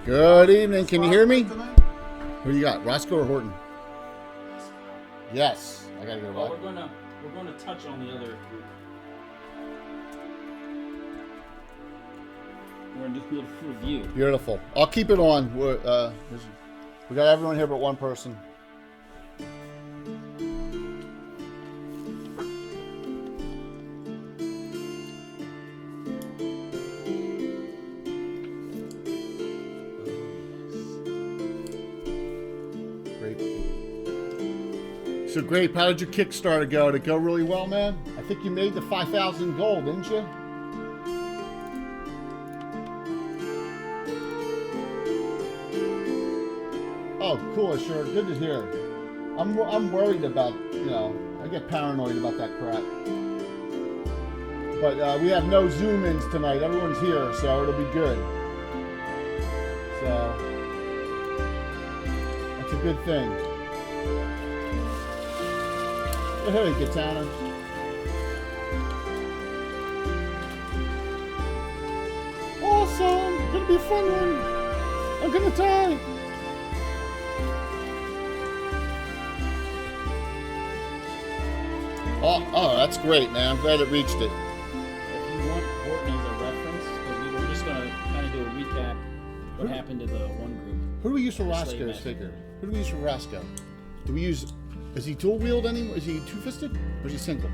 Good evening. Can you hear me? Who you got, Roscoe or Horton? Yes. I gotta go. Well, we're gonna touch on the other group. We're gonna do a little review. Beautiful. I'll keep it on. We got everyone here but one person. So Grape, how did your Kickstarter go? Did it go really well, man? I think you made the 5,000 gold, didn't you? Oh, cool. Sure. Good to hear. I'm worried about, I get paranoid about that crap. But we have no Zoom-ins tonight. Everyone's here, so it'll be good. So that's a good thing. Hey, Katana. Awesome! Gonna be a fun one. I'm gonna die. Oh, that's great, man. I'm glad it reached it. If you want Horton as a reference, because we're just gonna kind of do a recap what happened to the one group. Who do we use for Roscoe's figure? Who do we use for Roscoe? Do we use? Is he dual wield anymore? Is he two-fisted? Or is he single?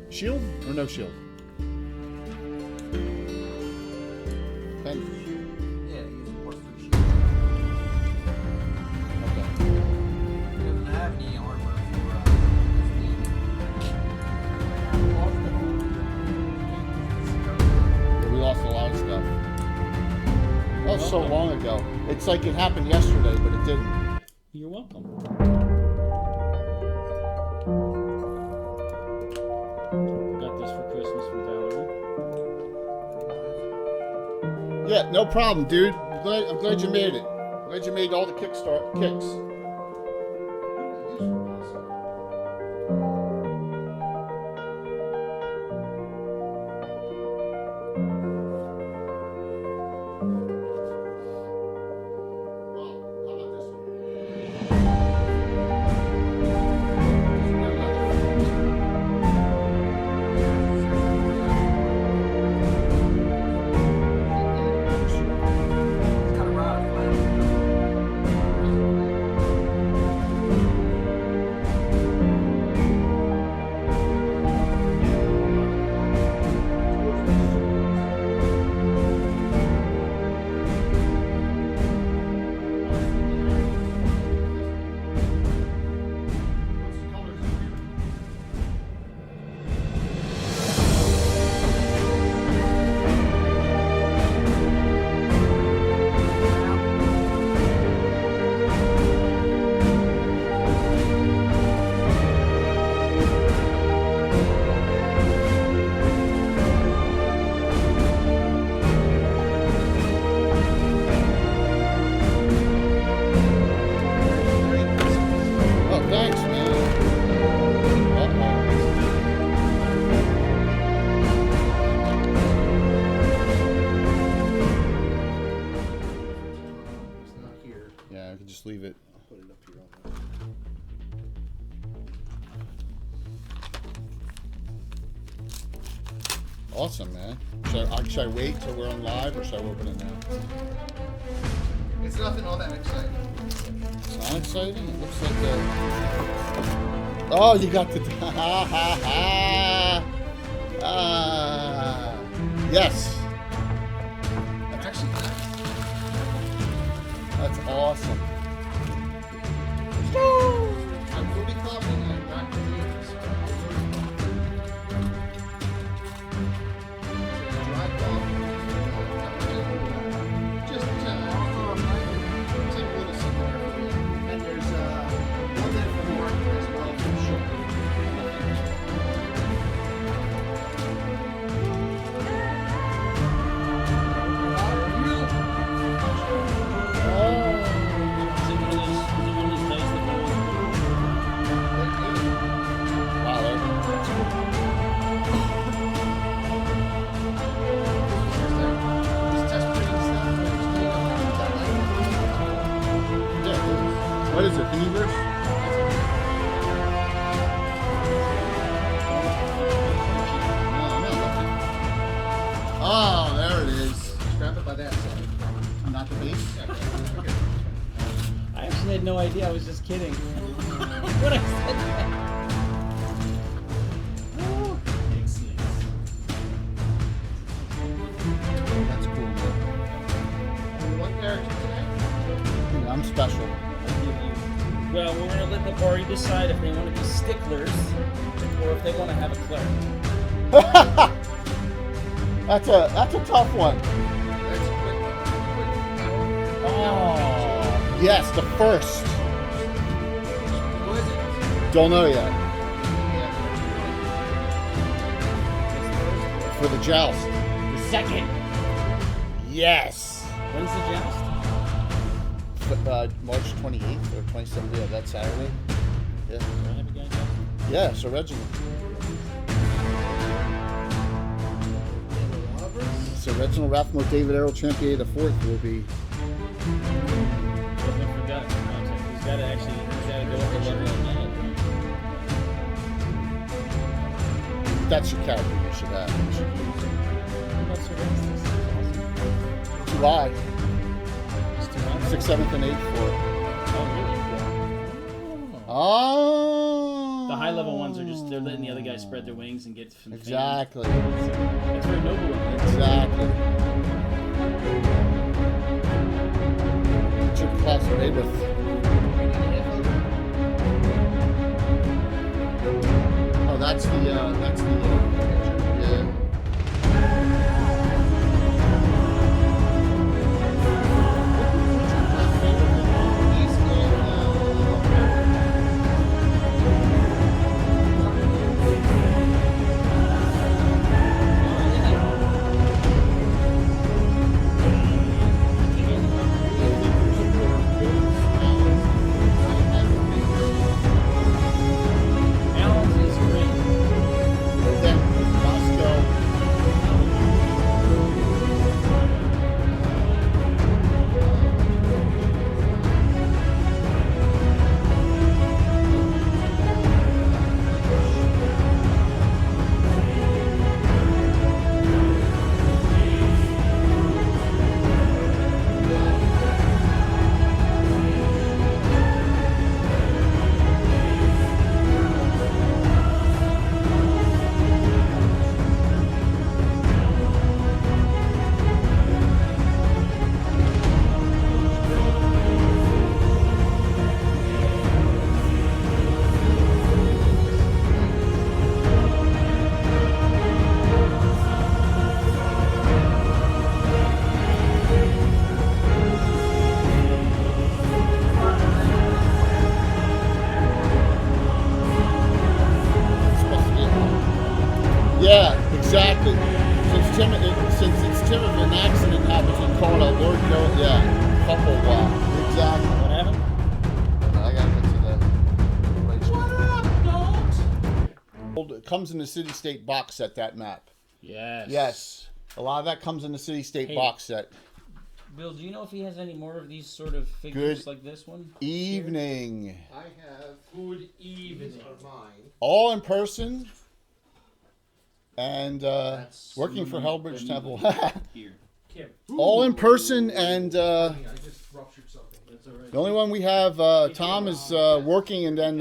Shield or no shield? Okay. Yeah, he's a +3 shield. Okay. He doesn't have any armor for Yeah, we lost a lot of stuff. That was so long ago. It's like it happened yesterday, but it didn't. You're welcome. Got this for Christmas from Valerie. Yeah, no problem, dude. I'm glad you made it. I'm glad you made all the kicks. Leave it. I'll put it up here on that. Awesome, man. Should I wait till we're on live or should I open it now? It's nothing all that exciting. It's not exciting? It looks like a... Oh, you got the... Yes. That's actually nice. That's awesome. I will be copying it back to the years. Just take a little somewhere. And there's one there for Mark as well for sure. had no idea. I was just kidding. When I said that. Oh, excellent. That's cool, man. What character today? I'm special. I'll give you. Well, we're gonna let the party decide if they want to be sticklers or if they want to have a cleric. That's a tough one. That's a quick Oh, yes, the first. Who is it? Don't know yet. For the joust. The second. Yes. When's the joust? March 28th or 27th. Yeah, that Saturday. Yeah. Do I have a guy joust? Yeah, so Reginald. So Reginald Rathmore, David Errol, Champion the Fourth will be. I forgot. He's got to go with the letter on that. That's your character you should have. You should use. What's the rest of this? 2I. It's 2 hours. 6th, 7th, and 8th for it. Oh, really? Oh. The high level ones are just, they're letting the other guys spread their wings and get some fame. Exactly. So, that's very noble of them. Exactly. What's your class of Abrith? Oh, that's the yeah. Alan's is great. Then Moscow. Yeah, exactly. Since it's Tim of an accident happens, we call it a Lord Go. Yeah, couple walk. Exactly. What happened? I gotta get to the. What up, It comes in the City State box set. That map. Yes. Yes, a lot of that comes in the City State Hey. box set. Bill, do you know if he has any more of these sort of figures Good like this one? Evening. I have Good these evening. are mine. All in person. And That's working for Hellbridge Temple. Here. Kim. All in person, and I just ruptured something. That's all right. the only one we have, Tom is working and then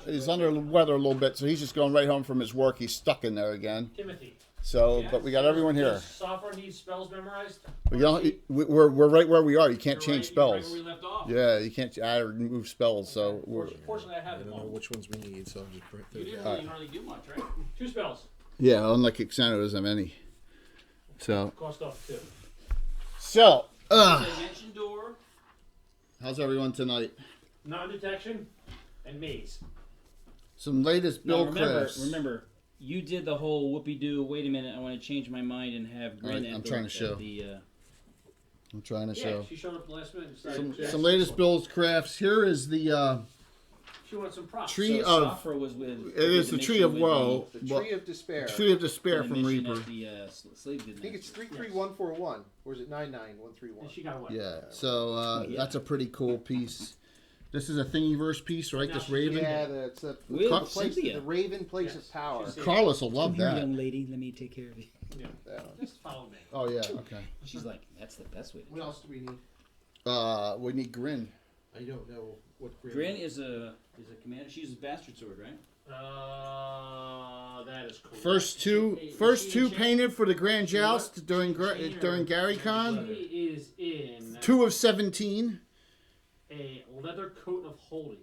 is under the weather a little bit, so he's just going right home from his work. He's stuck in there again. Timothy. So, but we got everyone here. Does software needs spells memorized? We don't, we're right where we are. You can't You're change right- you're right spells. where we left off. Yeah, you can't add or remove spells. So we're Fortunately, I have I them don't know all. which ones we need, so I'll just print You those didn't out. really hardly do much, right? 2 spells. yeah, unlike Xano doesn't have any. So Cost off 2. Dimension door, how's everyone tonight? non-detection, and maze. Some latest No, build remember, crafts. remember, you did the whole whoopee-doo, wait a minute, I want to change my mind and have Grin Alright, at I'm the, trying to show. at the I'm trying to Yeah, show she showed up last minute and started. some latest build crafts. Here is the She wants some props. tree so of. Safra was with It is the Tree of Woe. The but- Tree of Despair. Tree of Despair the from mission Reaper. at the slave I think it's master. 33141, or is it 99131? And she got away. Yeah, so Yeah. that's a pretty cool piece. This is a Thingiverse piece, right? No, This she's Raven. Yeah, that's a With the place, Cynthia. the Raven place Yes, of power. she's- Carlos will love Come here, that. young lady, let me take care of you. Yeah. Yeah. Just follow me. Oh yeah, okay. She's like, that's the best way to What do it. else do we need? We need Grin. I don't know what Grin is a commander. She uses Bastard Sword, right? That is cool. First two painted for the Grand Joust during Gary Con. She is in 2 of 17. a leather coat of holding.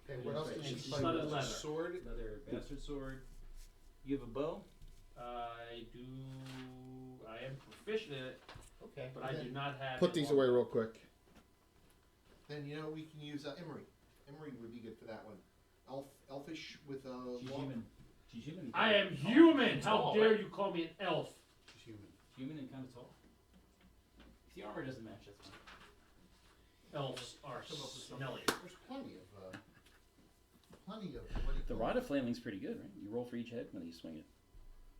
And what else does she And fight studded with? leather. Sword? Leather Bastard Sword. You have a bow? I do. I am proficient in it, Okay. but I do not have. Put a these long away bow. real quick. Then you know we can use Emery. Emery would be good for that one. Elfish with She's long. human. She's human. I am Tall. human. How Tall, dare right? you call me an elf? She's human. Human and kind of tall. If the armor doesn't match, that's fine. Elves are smelly. There's plenty of what do you The call Rod it? of Flaming's pretty good, right? You roll for each head when you swing it.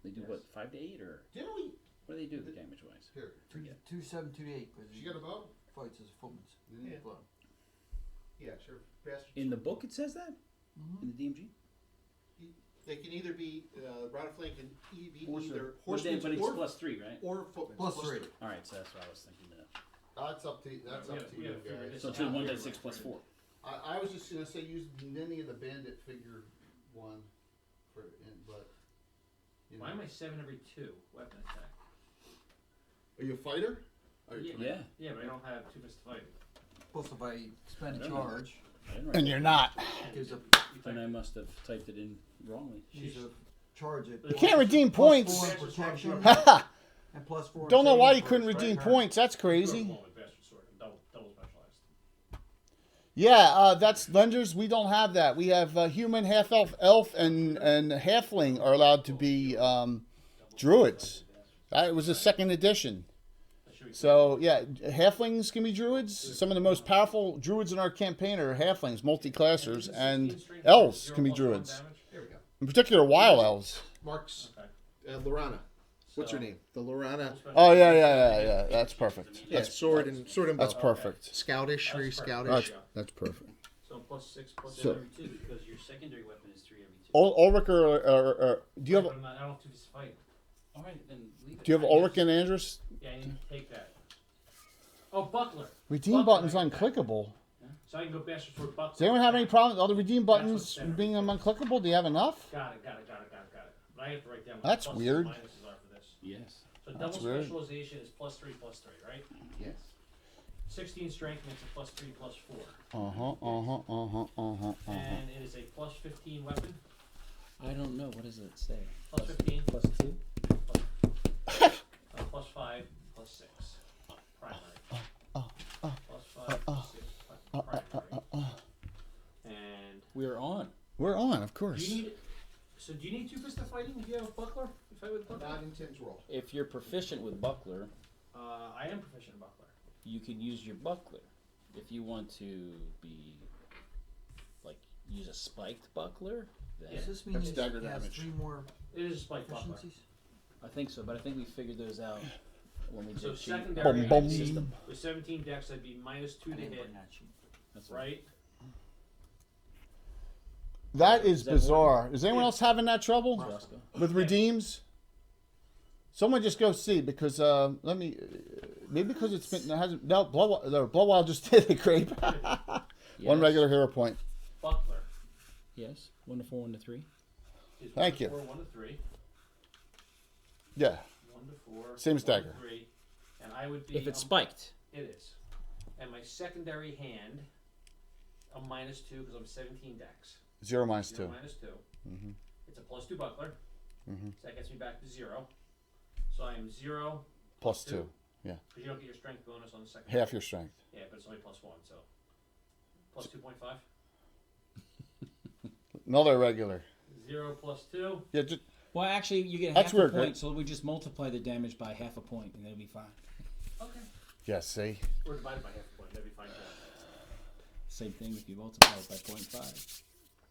They do what, 5 to 8, or Didn't we? what do they do damage wise? Here. 2-7, 2-8. Because She got a bow? fights as a footman's. Yeah. But Yeah, sure. Bastard. In the book, it says that. In the DMG. They can either be Rod of Flame can be either But horseman's it's or +3, right? footman's. Plus 3. All right, so that's what I was thinking. That's up to We you gotta figure guys. this So it's out. 1 6 +4. I was just gonna say use Ninny of the Bandit figure one but you know. Why am I 7 every 2 weapon attack? Are you a fighter? Yeah. Yeah, but I don't have 2 fists to fight. Plus, if I spend I a don't know. charge, I didn't write And that. you're not. gives a Then I must have typed it in wrongly. use a charge it. You can't redeem points. Plus 4 in protection Haha. and plus 4. in Don't know why you saving couldn't throws for redeem turn. points. That's Go crazy. along with Bastard Sword. I'm double specialized. Yeah, that's Lenders. We don't have that. We have human, half elf, and halfling are allowed to be druids. That was a second edition. That should be So yeah, halflings can be druids. Some of the most powerful druids in our campaign are halflings, multi-classers, and elves can be druids. There we go. In particular, wild elves. Mark's Okay. Lorana. What's her So- name? The Lorana. Oh yeah. That's perfect. Yeah, sword and bow. That's perfect. Scoutish, very That's perfect. scoutish. That's perfect. So +6 So- Every 2 because your secondary weapon is 3 every 2. Ulrich or do you have But I don't have 2 fists to fight. All right, then leave it. do you have Ulrich and Andrus? Yeah, I need to take that. Oh, Buckler. Redeem Buckler, buttons I got that. unclickable. So I can go Bastard Sword Buckler. Does anyone have any problem with all the redeem buttons That's what's being unclickable? Do you have enough? Got it. But I have to write down what That's the pluses weird. and minuses are for this. Yes. So That's double weird. specialization is +3, right? Yes. 16 strength makes it +3, +4. And it is a +15 weapon. I don't know. What does it say? +15, +2? +5, +6. Primary. +5, +6, primary. And We're on. We're on, of do course. you need? So do you need 2 fists to fighting if you have a buckler? You fight with a buckler? Not in Tim's roll. If you're proficient with buckler, I am proficient in buckler. you can use your buckler. If you want to be like use a spiked buckler, then Does this mean That's he dagger has damage. 3 more It is a spike buckler. efficiencies? I think so. But I think we figured those out when we So did cheat. secondary Boom, I'd be- boom. with 17 dex, I'd be -2 I to didn't hit, bring that sheet. That's right? That is Is that bizarre. Is anyone else having that trouble Roscoe. with redeems? Someone just go see because let me maybe because it's been it hasn't no Blowwild just did it, Grape. One Yes. regular hero point. Buckler Yes. 1 to 4, 1 to 3. is Thank 1 to you. 4, 1 to 3. Yeah. 1 to 4. Same as 1 to dagger. 3. And I would be. If it's spiked, It is. And my secondary hand, a -2 because I'm 17 dex. 0 minus 0 2. -2. Mhm. It's a +2 buckler. Mhm. So that gets me back to 0. So I am 0 Plus 2. because you don't get your strength bonus on the second. Half your strength. Yeah, but it's only +1, so +2.5. Another regular. 0 +2. Yeah, just well, actually, you get That's half a weird, point, right? so we just multiply the damage by half a point, and it'll be fine. Okay. yeah, see. Or divided by half a point. That'd be fine too. Same thing if you multiply it by 0.5.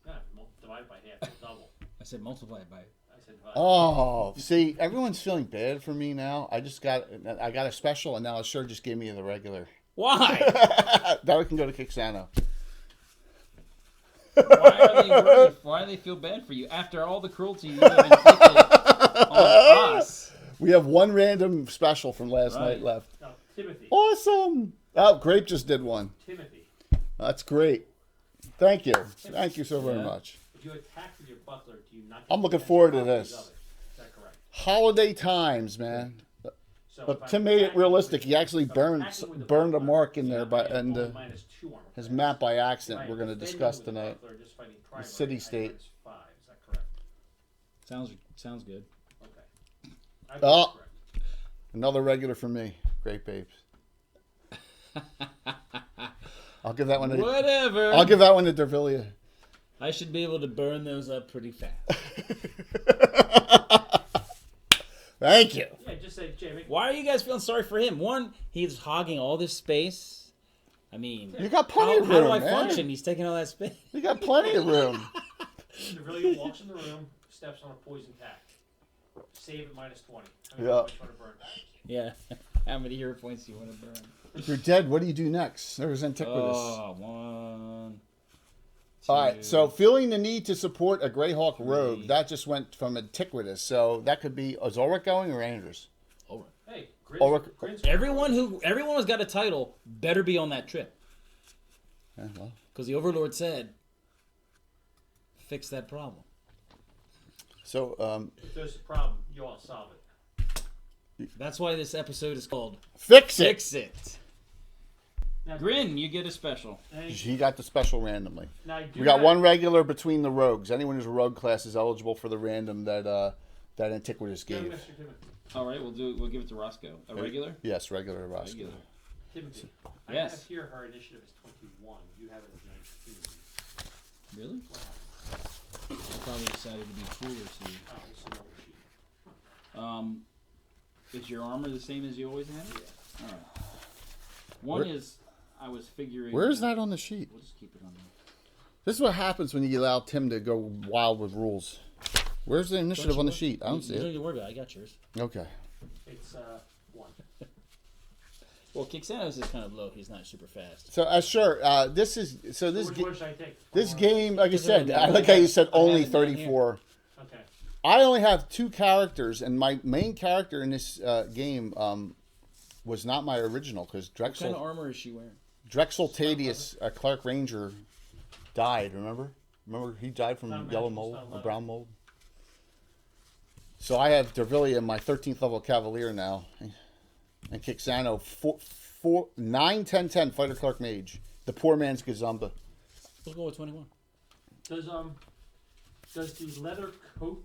Yeah, divided by half. It's double. I said multiply it by. I said divide. Oh, see, everyone's feeling bad for me now. I got a special and now it sure just gave me the regular. Why? Now we can go to Kixano. Why are they worried? Why do they feel bad for you after all the cruelty you have inflicted on us? We have one random special from last Right. night left. Now, Timothy. Awesome! Oh, Grape just did one. Timothy. That's great. Thank you. Thank you so very Yeah. much. If you attack with your buckler, do you not? I'm looking get forward to properties this. of it? Is that correct? Holiday times, man. So But if I'm Tim made it attacking realistic. with- He actually if I'm burned attacking with the burned a buckler, mark in yeah, there I by have and only -2 armor his class. map by accident. Right, We're going to defending discuss with the tonight. buckler, just fighting primary, city I state. -5. Is that correct? Sounds good. Okay. I think Oh. that's correct. Another regular for me. Great babes. I'll give that one. Whatever. I'll give that one to Dervilia. I should be able to burn those up pretty fast. Thank you. Yeah, just say, Jamie. Why are you guys feeling sorry for him? One, he's hogging all this space. I mean, You got plenty how, of how room, do I man. function? He's taking all that space. You got plenty of room. Dervilia walks in the room, steps on a poison tack. Save at -20. How many Yeah. points you want to burn? Yeah. How many hero points do you want to burn? If you're dead, what do you do next? There's Antiquitas. Oh, one. All right, two. so feeling the need to support a Greyhawk rogue, Three. that just went from Antiquitas. So that could be, is Ulrich going or Anders? Hey, Ulrich- Everyone who's got a title better be on that trip. Yeah, well, Because the Overlord said, fix that problem. so, If there's a problem, you all solve it. That's why this episode is called fix it. Fix It. Now, Grin, you get a special. He got the special randomly. now I do We got not- one regular between the rogues. Anyone who's a rogue class is eligible for the random that that Antiquitas No, gave. Mr. Timothy. All right, we'll give it to Roscoe. A regular? Yes, regular Roscoe. Regular. Timothy. I Yes. have here her initiative is 21. You have it as 19. Really? I probably decided to be cooler to you. Oh, it's another sheet. Is your armor the same as you always had it? Yeah. All right. One Where- is, I was figuring. Where is that on the sheet? We'll just keep it on there. This is what happens when you allow Tim to go wild with rules. Where's the initiative on the sheet? I don't see You don't it. need to worry about it. I got yours. Okay. It's 1. Well, Kixanos is kind of low. He's not super fast. So sure. This is so this Which ga- one should I take? this Or- game. Like I Just said, write it I down. like how you said I have only it down here. 34. Okay. I only have 2 characters, and my main character in this game was not my original because What kind of Drexel armor is she wearing? Tadius, a Clark Ranger, died. Remember he died from Not yellow magical, mold it's not or leather. brown mold. So I have Dervilia, my 13th level Cavalier now, and Kixano, 9, 10, 10 Fighter Clark Mage, the poor man's Gazumba. We'll go with 21. Does the leather coat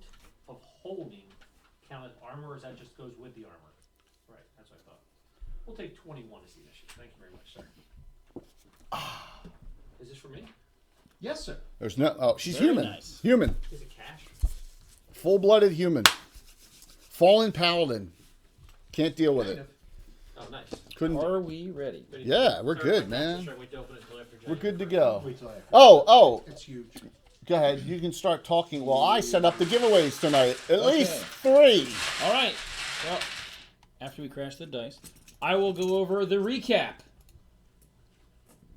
of holding count as armor, or is that just goes with the armor? Right, that's what I thought. We'll take 21 as the initiative. Thank you very much, sir. Is this for me? Yes, sir. There's no. Oh, she's Very human. nice. Human. Is it cash? Full-blooded human. Fallen paladin. Can't deal with it. Oh, nice. Couldn't. Are we ready? Yeah, we're Sorry, good, my taxes, man. sir, wait to open it until after We're good to January. go. Wait till after. Oh. It's huge. Go ahead. You can start talking while I set up the giveaways tonight. At Okay. least 3. All right. Well, after we crash the dice, I will go over the recap.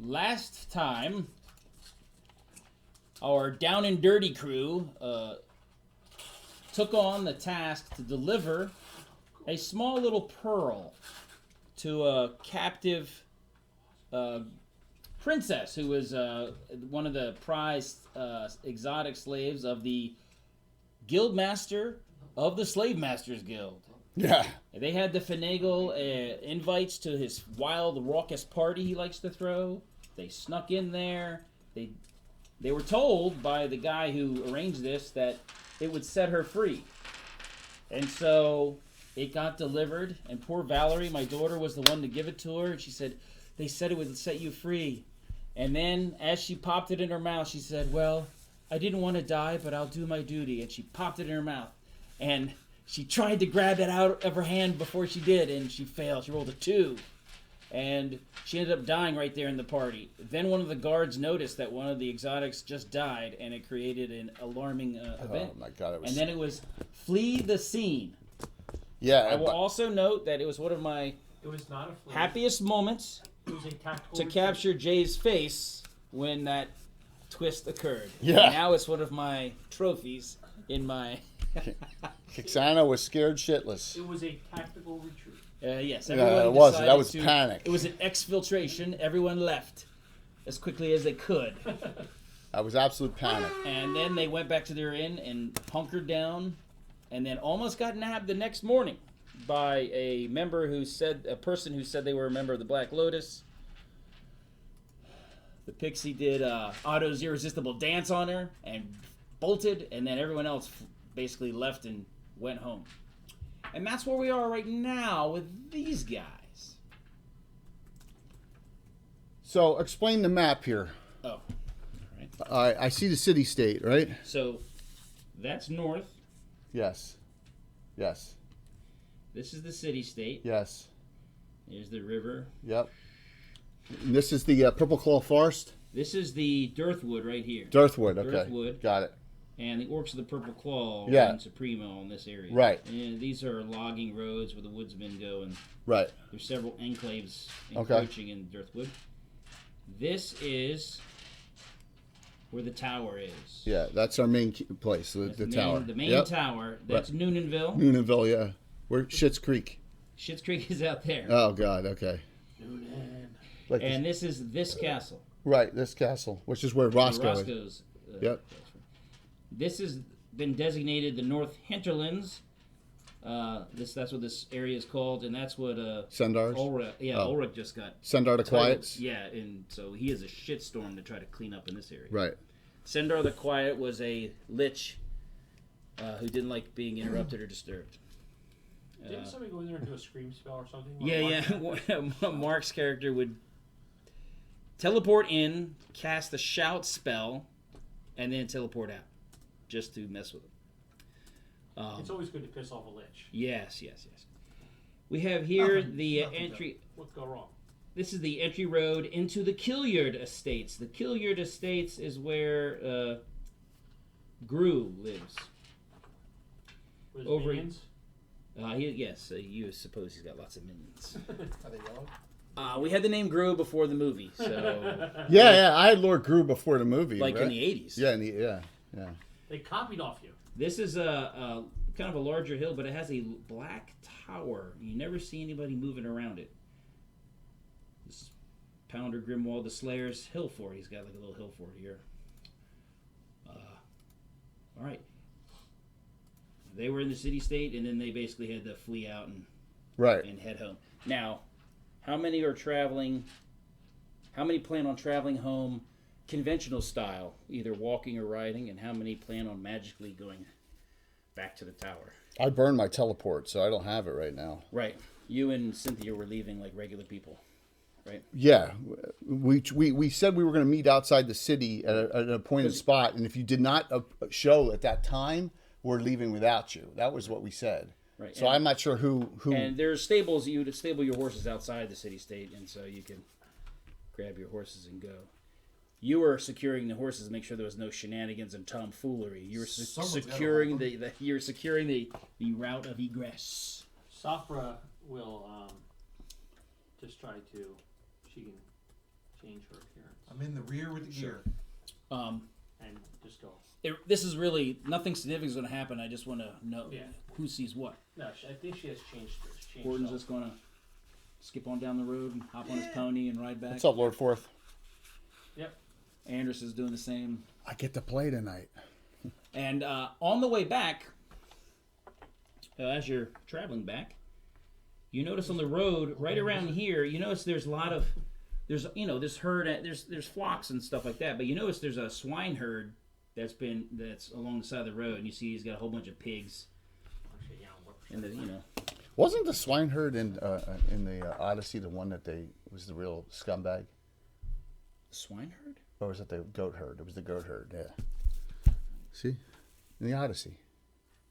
Last time, our Down and Dirty crew took on the task to deliver a small little pearl to a captive princess who was one of the prized exotic slaves of the Guildmaster of the Slave Masters Guild. Yeah. They had to finagle invites to his wild, raucous party he likes to throw. They snuck in there. They were told by the guy who arranged this that it would set her free. And so it got delivered, and poor Valerie, my daughter, was the one to give it to her. And she said, they said it would set you free. And then as she popped it in her mouth, she said, well, I didn't want to die, but I'll do my duty. And she popped it in her mouth. And she tried to grab it out of her hand before she did, and she failed. She rolled a 2. And she ended up dying right there in the party. Then one of the guards noticed that one of the exotics just died, and it created an alarming event. Oh my God! It was. And then it was flee the scene. Yeah. I will also note that it was one of my It was not a flee. happiest moments It was a tactical to retreat. capture Jay's face when that twist occurred. Yeah. And now it's one of my trophies in my... Kixano was scared shitless. It was a tactical retreat. yes, Yeah, everyone it wasn't. That decided was to- panic. It was an exfiltration. Everyone left as quickly as they could. I was absolute panic. And then they went back to their inn and hunkered down, and then almost got nabbed the next morning by a person who said they were a member of the Black Lotus. The pixie did Otto's irresistible dance on her and bolted, and then everyone else basically left and went home. And that's where we are right now with these guys. So explain the map here. Oh, I see the city-state, right? so that's north. Yes. Yes. This is the city-state. Yes. Here's the river. Yep. And this is the Purple Claw Forest? This is the Dirthwood right here. Dirthwood, okay. Dirthwood. Got it. And the Orcs of the Purple Claw Yeah. run Supremo in this area. Right. And these are logging roads where the woodsmen go, and Right. there's several enclaves Okay. encroaching in Dirthwood. This is where the tower is. Yeah, that's our main place, the That's tower. The main Yep. tower. That's Noonanville. Noonanville, yeah. We're Schitt's Creek. Schitt's Creek is out there. Oh, God, okay. Like And this is this castle. right, this castle, which is where Roscoe is. Roscoe's. Yep. This has been designated the North Hinterlands. That's what this area is called, and that's what Sendar's? Ulrich. Yeah, Oh. Ulrich just got Sendar the titled. Quiets? Yeah, and so he is a shitstorm to try to clean up in this area. Right. Sendar the Quiet was a lich who didn't like being interrupted or disturbed. Didn't somebody go in there and do a scream spell or something? Yeah. Mark's character would teleport in, cast a shout spell, and then teleport out, just to mess with him. It's always good to piss off a lich. Yes. We have here the entry. What's go wrong? This is the entry road into the Killiard Estates. The Killiard Estates is where Gru lives. With his Over- minions? You suppose he's got lots of minions. Are they yellow? We had the name Gru before the movie, so Yeah, I had Lord Gru before the movie. like right? in the 80s. Yeah, yeah. They copied off you. This is a kind of a larger hill, but it has a black tower. You never see anybody moving around it. This Pounder Grimwald, the Slayer's hill fort. He's got like a little hill fort here. All right. They were in the city-state, and then they basically had to flee out Right. and head home. Now, how many are traveling? How many plan on traveling home conventional style, either walking or riding, and how many plan on magically going back to the tower? I burned my teleport, so I don't have it right now. Right. You and Cynthia were leaving like regular people, right? Yeah, we said we were going to meet outside the city at an appointed spot, and if you did not show at that time, we're leaving without you. That was what we said. Right. So I'm not sure who. And there's stables. You would stable your horses outside the city-state, and so you can grab your horses and go. You were securing the horses to make sure there was no shenanigans and tomfoolery. You were Someone's gotta securing hold you're securing the route of egress. Safra will just try to. She can change her appearance I'm in the rear with the gear. Um, and just go. this is really nothing significant is going to happen. I just want to know Yeah. who sees what. No, I think she has changed hers. Gordon's just going to skip on down the road and hop on his pony and ride back. What's up, Lord Forth? Yep. Anders is doing the same. I get to play tonight. And on the way back, as you're traveling back, you notice on the road right around here, you notice there's a lot of this herd, there's flocks and stuff like that. But you notice there's a swine herd that's along the side of the road, and you see he's got a whole bunch of pigs. And Wasn't the swine herd in the Odyssey the one that was the real scumbag? swine herd. Or was it the goat herd? It was the goat herd. Yeah. See, in the Odyssey.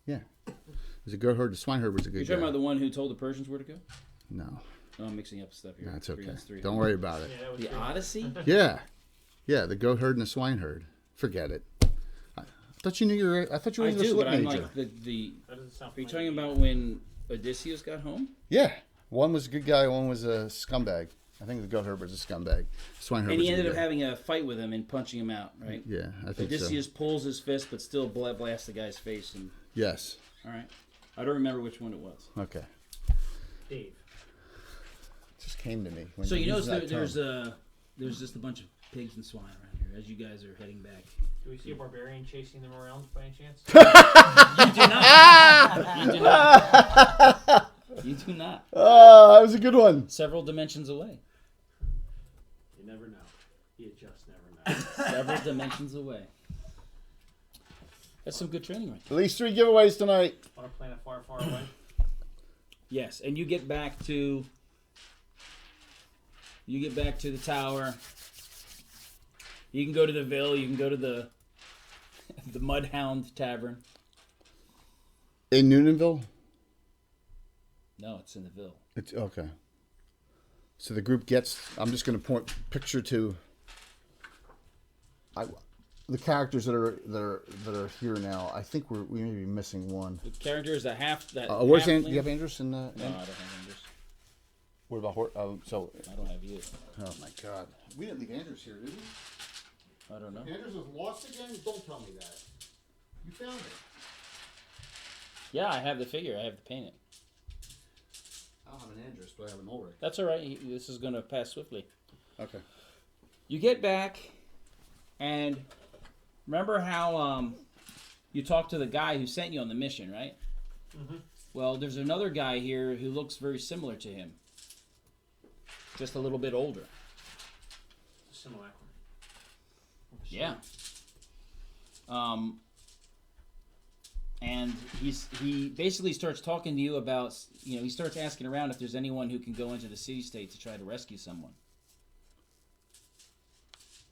Yeah. It was a goat herd. The swine herd was a good You're guy. talking about the one who told the Persians where to go? No, Oh, I'm mixing up stuff here. that's Three okay. against three. Don't worry about it. Yeah, that was The great. Odyssey? Yeah, the goat herd and the swine herd. Forget it. I thought you knew I thought you were I an English do, lit but I'm major. like the. That doesn't sound Are you familiar. talking about when Odysseus got home? Yeah, one was a good guy, one was a scumbag. I think the goat herd was a scumbag. Swine herd And was he a good ended up guy. having a fight with him and punching him out, right? Yeah, I think Odysseus so. pulls his fist, but still blasts the guy's face. And Yes. all right, I don't remember which one it was. Okay. Dave. It just came to me. When So you used notice that term. there's just a bunch of pigs and swine around here. as you guys are heading back. Do we see a barbarian chasing them around by any chance? You do not. You do not. You do not. Oh, that was a good one. Several dimensions away. You never know. You just never know. Several dimensions away. That's some good training right At least 3 giveaways tonight. On a planet far, far away. Yes, and you get back to the tower. You can go to the Ville. You can go to the Mudhound Tavern. In Noonanville? No, it's in the Ville. It's okay. So the group gets. I'm just going to point picture to. The characters that are here now. I think we may be missing one. The character is a half. Where's halfling. Do you have Andrews in? No, I don't have Andrews. What about so? I don't have you. Oh my God, we didn't leave Andrews here, did we? I don't know. Andrews was lost again. Don't tell me that. You found it. Yeah, I have the figure. I have to paint it. I don't have an Andrews, but I have an Ulrich. That's all right. This is going to pass swiftly. Okay. You get back, and remember how you talked to the guy who sent you on the mission, right? Mm-hmm. Well, there's another guy here who looks very similar to him. Just a little bit older. Simulacrum. Yeah. And he basically starts talking to you about, he starts asking around if there's anyone who can go into the city-state to try to rescue someone.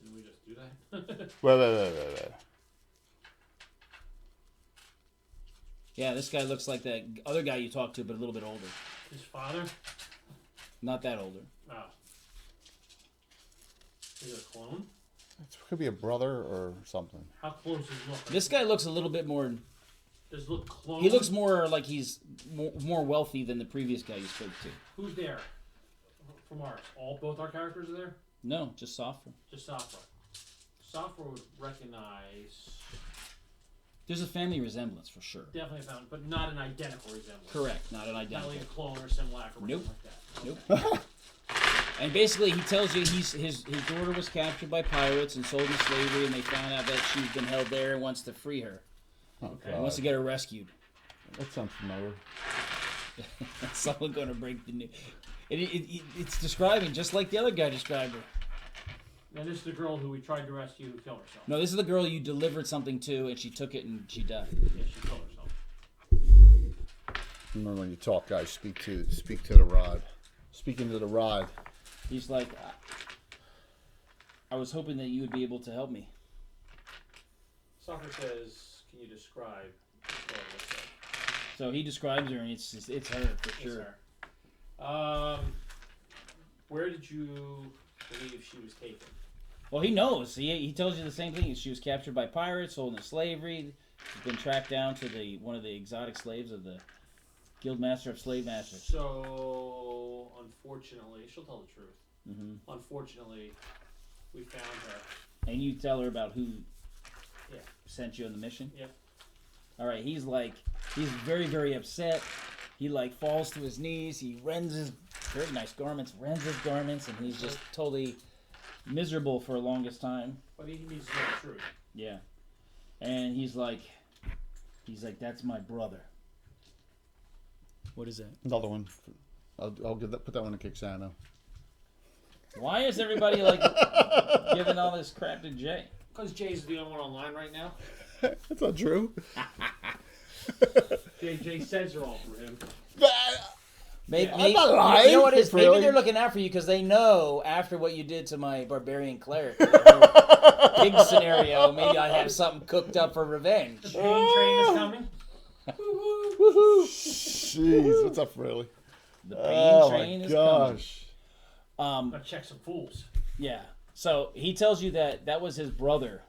Didn't we just do that? Wait. Yeah, this guy looks like that other guy you talked to, but a little bit older. His father? Not that older. Oh. Is it a clone? It could be a brother or something. How close does he look? This guy looks a little bit more... Does it look clone? He looks more like he's more wealthy than the previous guy you spoke to. Who's there? From ours? Both our characters are there? No, just Sofra. Just Safra. Safra would recognize... There's a family resemblance for sure. Definitely found, but not an identical resemblance. Correct, not an Not identical. like a clone or simulacrum or Nope. something like that. Nope. And basically, he tells you his daughter was captured by pirates and sold into slavery, and they found out that she's been held there and wants to free her. Okay. He wants to get her rescued. That sounds familiar. Someone going to break the news. It's describing just like the other guy described her. Now this is the girl who we tried to rescue who killed herself. No, this is the girl you delivered something to, and she took it and she died. Yeah, she killed herself. Remember when you talk, guys, speak to the rod. Speaking to the rod. He's like, I was hoping that you would be able to help me. Safra says, can you describe what it looks like? So he describes her, and it's her for sure. It's her. Where did you believe she was taken? Well, he knows. He tells you the same thing. She was captured by pirates, sold into slavery. She's been tracked down to one of the exotic slaves of the Guildmaster of Slave Masters. So, unfortunately, she'll tell the truth. Mm-hmm. Unfortunately, we found her. And you tell her about who sent you on the mission? Yeah. All right, he's very, very upset. He falls to his knees. He rends his very nice garments, and he's just totally miserable for the longest time. But he needs to know the truth. Yeah. And he's like, that's my brother. What is that? Another one. I'll put that one in Kixano. Why is Everybody giving all this crap to Jay. Because Jay's the only one online right now. That's not true. Jay says they're all for him. Maybe, I'm not lying. You know what it is? Maybe Really. they're looking out for you because they know after what you did to my barbarian cleric, the whole pig scenario, maybe I have something cooked up for revenge. The pain train is coming. Jeez, what's up, really? The pain train is gosh. coming. Gotta check some fools. Yeah. So he tells you that was his brother,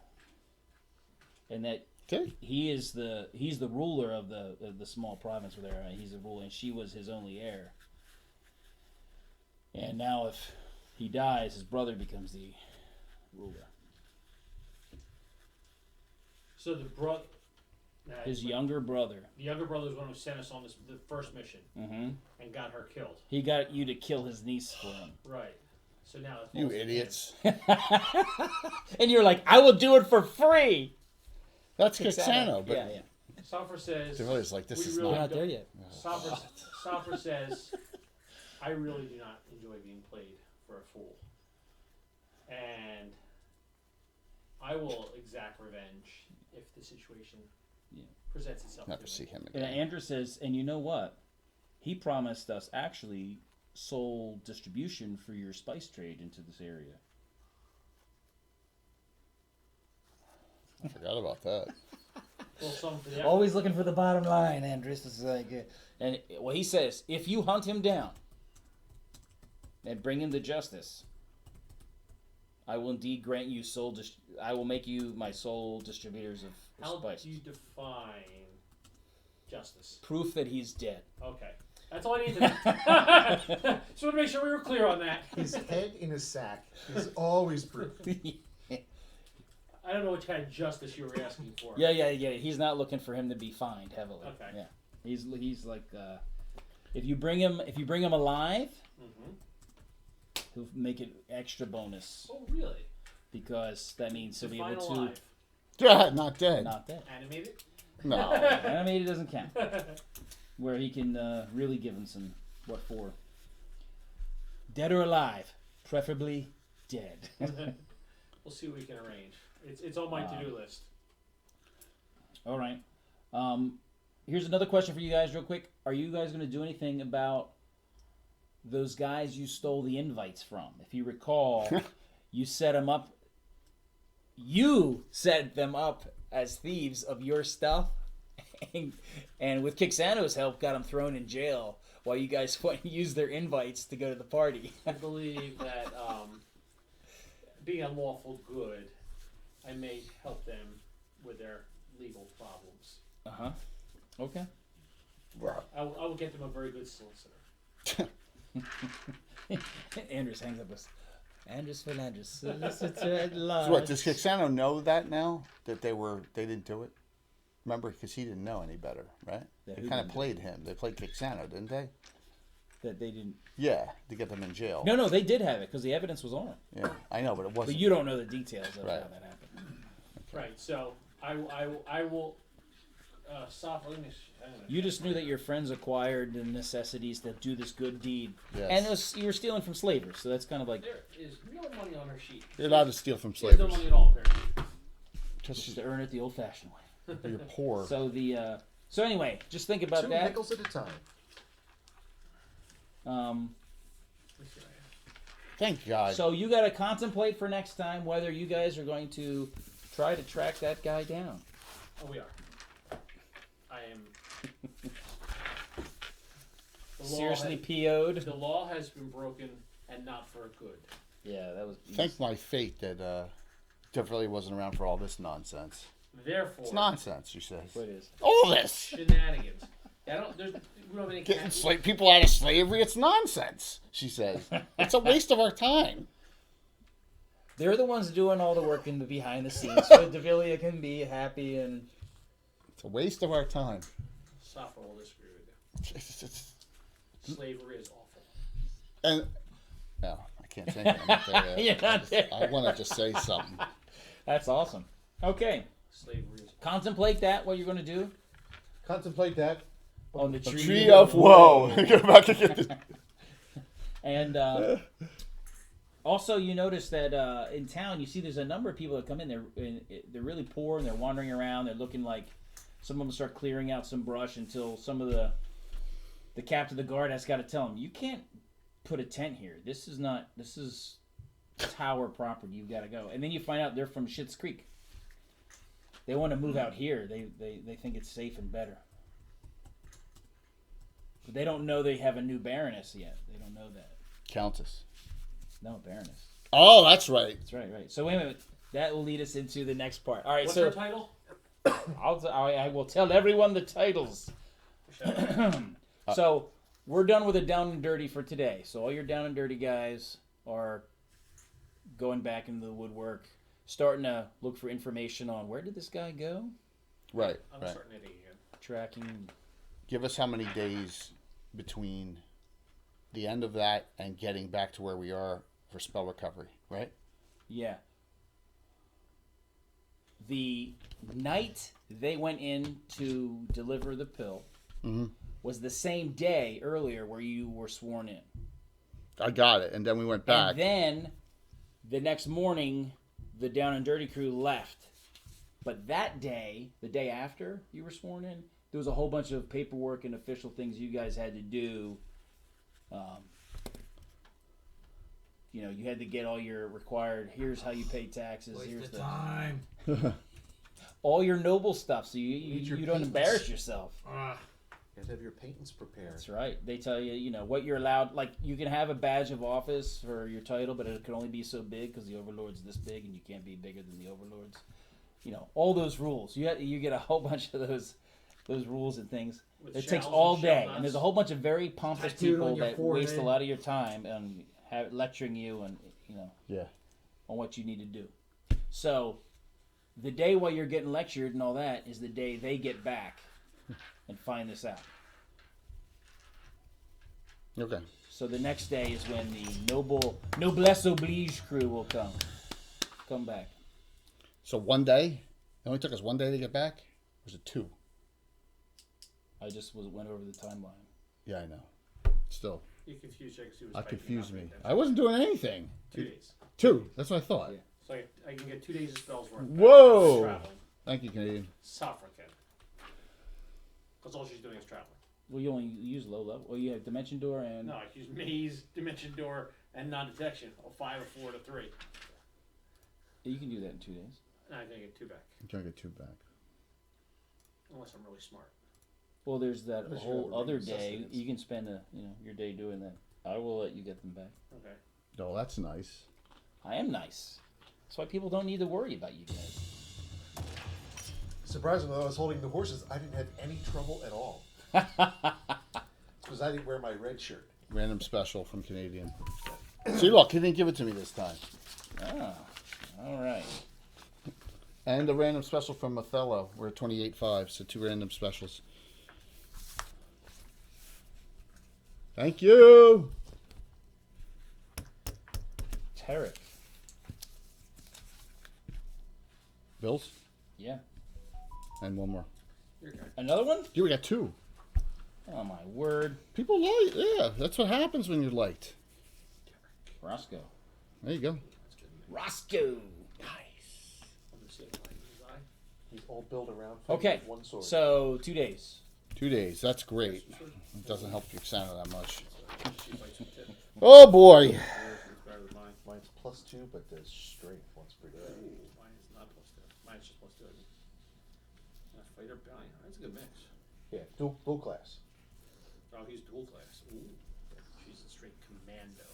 and that Okay. he's the ruler of the small province where they're. He's the ruler, and she was his only heir. And now, if he dies, his brother becomes the ruler. So the brother, His younger brother. the younger brother is the one who sent us on the first mission Mm-hmm. and got her killed. He got you to kill his niece for him. Right. So now it You falls to him. idiots. And you're like, I will do it for free. That's Kixano, but yeah. Soffer says. Devilia's like, this we is really We're not. not there yet. Soffer says, I really do not enjoy being played for a fool. And I will exact revenge if the situation presents itself. Never to see me. him And again. Andrew says, and you know what? He promised us actually sole distribution for your spice trade into this area. I forgot about that. Well, something for the Always looking for the bottom line, Andres. This is like, and well, he says, if you hunt him down and bring him to justice, I will indeed grant you I will make you my sole distributors of How spice. do you define justice? Proof that he's dead. Okay. That's all I need to know. Just want to make sure we were clear on that. His head in a sack is always proof. I don't know what kind of justice you were asking for. Yeah. He's not looking for him to be fined heavily. Okay. Yeah. He's like, if you bring him alive, Mm-hmm. he'll make it extra bonus Oh, really? because that means he'll be Define able to alive. Yeah, not dead. not dead. Animated? No. Animated doesn't count. Where he can really give him some what for. Dead or alive, preferably dead. We'll see what we can arrange. It's on my to-do list. All right. Here's another question for you guys, real quick. Are you guys going to do anything about those guys you stole the invites from? If you recall, you set them up. You set them up as thieves of your stuff, and with Kixano's help, got them thrown in jail while you guys went and used their invites to go to the party. I believe that being a lawful good, I may help them with their legal problems. Okay. I will get them a very good solicitor. Andrews hangs up us. Andrews Philanders, solicitor at large. So what, does Kixano know that now? That they didn't do it? Remember, because he didn't know any better, right? Yeah, They who kind of didn't? played him. They played Kixano, didn't they? That they didn't. Yeah, to get them in jail. No, they did have it because the evidence was on it. Yeah, I know, but it wasn't. But you don't know the details of Right. how that happened. Right. So I will. Soft. Let me. I don't know. You just knew that your friends acquired the necessities to do this good deed, Yes. and you were stealing from slavers. So that's kind of like There is no money on her sheet. You're allowed to steal from There's no slavers. money at all, apparently. just to earn it the old-fashioned way. You're poor. So so anyway, just think about 2 that. nickels at a time. Let's see what I have. Thank God. So you got to contemplate for next time whether you guys are going to try to track that guy down. Oh, we are. I am. The law Seriously has- PO'd. The law has been broken, and not for good. Yeah, that was. Thank my fate that Jeff really wasn't around for all this nonsense. Therefore, It's nonsense, she says. What it is. All this! shenanigans. We don't have any. Getting people out of slavery, it's nonsense, she says. It's a waste of our time. They're the ones doing all the work in the behind the scenes, so Davilia can be happy and. It's a waste of our time. Suffer will disagree with you. Slavery is awful. And no, I can't say anything. I'm not there yet. You're not there. I want to just say something. That's awesome. Okay, Slavery is contemplate that. What you're going to do Contemplate that. on the The tree, tree of woe. You're about to get this. And also, you notice that in town, you see there's a number of people that come in. They're really poor and they're wandering around. They're looking like some of them start clearing out some brush until some of the captain of the guard has got to tell them, you can't put a tent here. This is tower property. You've got to go. And then you find out they're from Schitt's Creek. They want to move out here. They think it's safe and better. But they don't know they have a new baroness yet. They don't know that. Countess. No, baroness. Oh, that's right. That's right. So wait a minute. That will lead us into the next part. All right, What's so her title? I will tell everyone the titles. So we're done with the down and dirty for today. So all your down and dirty guys are going back into the woodwork, starting to look for information on where did this guy go? Right, I'm right. starting at again. Tracking. Give us how many days between the end of that and getting back to where we are for spell recovery, right? Yeah. The night they went in to deliver the pill was the same day earlier where you were sworn in. I got it, and then we went back. And then the next morning, the Down and Dirty crew left. But that day, the day after you were sworn in, there was a whole bunch of paperwork and official things you guys had to do. You had to get all your required, here's how you pay taxes, here's the time. all your noble stuff, so you your don't patents. embarrass yourself. You have to have your patents prepared. That's right. They tell you, what you're allowed. Like, you can have a badge of office for your title, but it can only be so big because the Overlord's this big, and you can't be bigger than the Overlords. All those rules. You get a whole bunch of those rules and things. With It takes shells all and day, shell and there's a nuts. whole bunch of very pompous Tattooed on people your that waste a forehead. lot of your time on lecturing you and Yeah. on what you need to do. So, the day while you're getting lectured and all that is the day they get back and find this out. Okay. So the next day is when the noblesse oblige crew will come back. So 1 day? It only took us 1 day to get back? Or was it 2? I just went over the timeline. Yeah, I know. Still, You confused Jake. that confused me. I wasn't doing anything. 2 days. 2. That's what I thought. Yeah. So I can get 2 days of spells worth. Whoa! Traveling. Thank you, Canadian. Suffer can. Because all she's doing is traveling. Well, you only use low level. Well, you have Dimension Door and... No, I use maze, dimension door, and non-detection. 5 or 4 to 3. You can do that in 2 days. And I'm gonna get 2 back, I'm trying to get 2 back. unless I'm really smart. Well, there's that Unless you whole have a other ring of day. sustenance. You can spend your day doing that. I will let you get them back. Okay. Oh, that's nice. I am nice. That's why people don't need to worry about you guys. Surprisingly, when I was holding the horses, I didn't have any trouble at all. Because I didn't wear my red shirt. Random special from Canadian. See, look, he didn't give it to me this time. Ah, all right. And a random special from Othello. We're at 28.5, so 2 random specials. Thank you. Tarek. Bills? Yeah. And one more. You're good. Another one? Yeah, we got 2. Oh, my word. People like, yeah, that's what happens when you're liked. Roscoe. There you go. Roscoe. I'm gonna see if I can use eye. He's all built around. Okay, One sword. so 2 days. 2 days, that's great. It doesn't help your Santa that much. She fights with tip. Oh boy. Yours is better than mine. Mine's +2, but the strength one's pretty good. Mine is not +2. Mine's just +2. Fighter bounty. That's a good mix. Yeah, dual class. Oh, he's dual class. Ooh. She's a straight commando.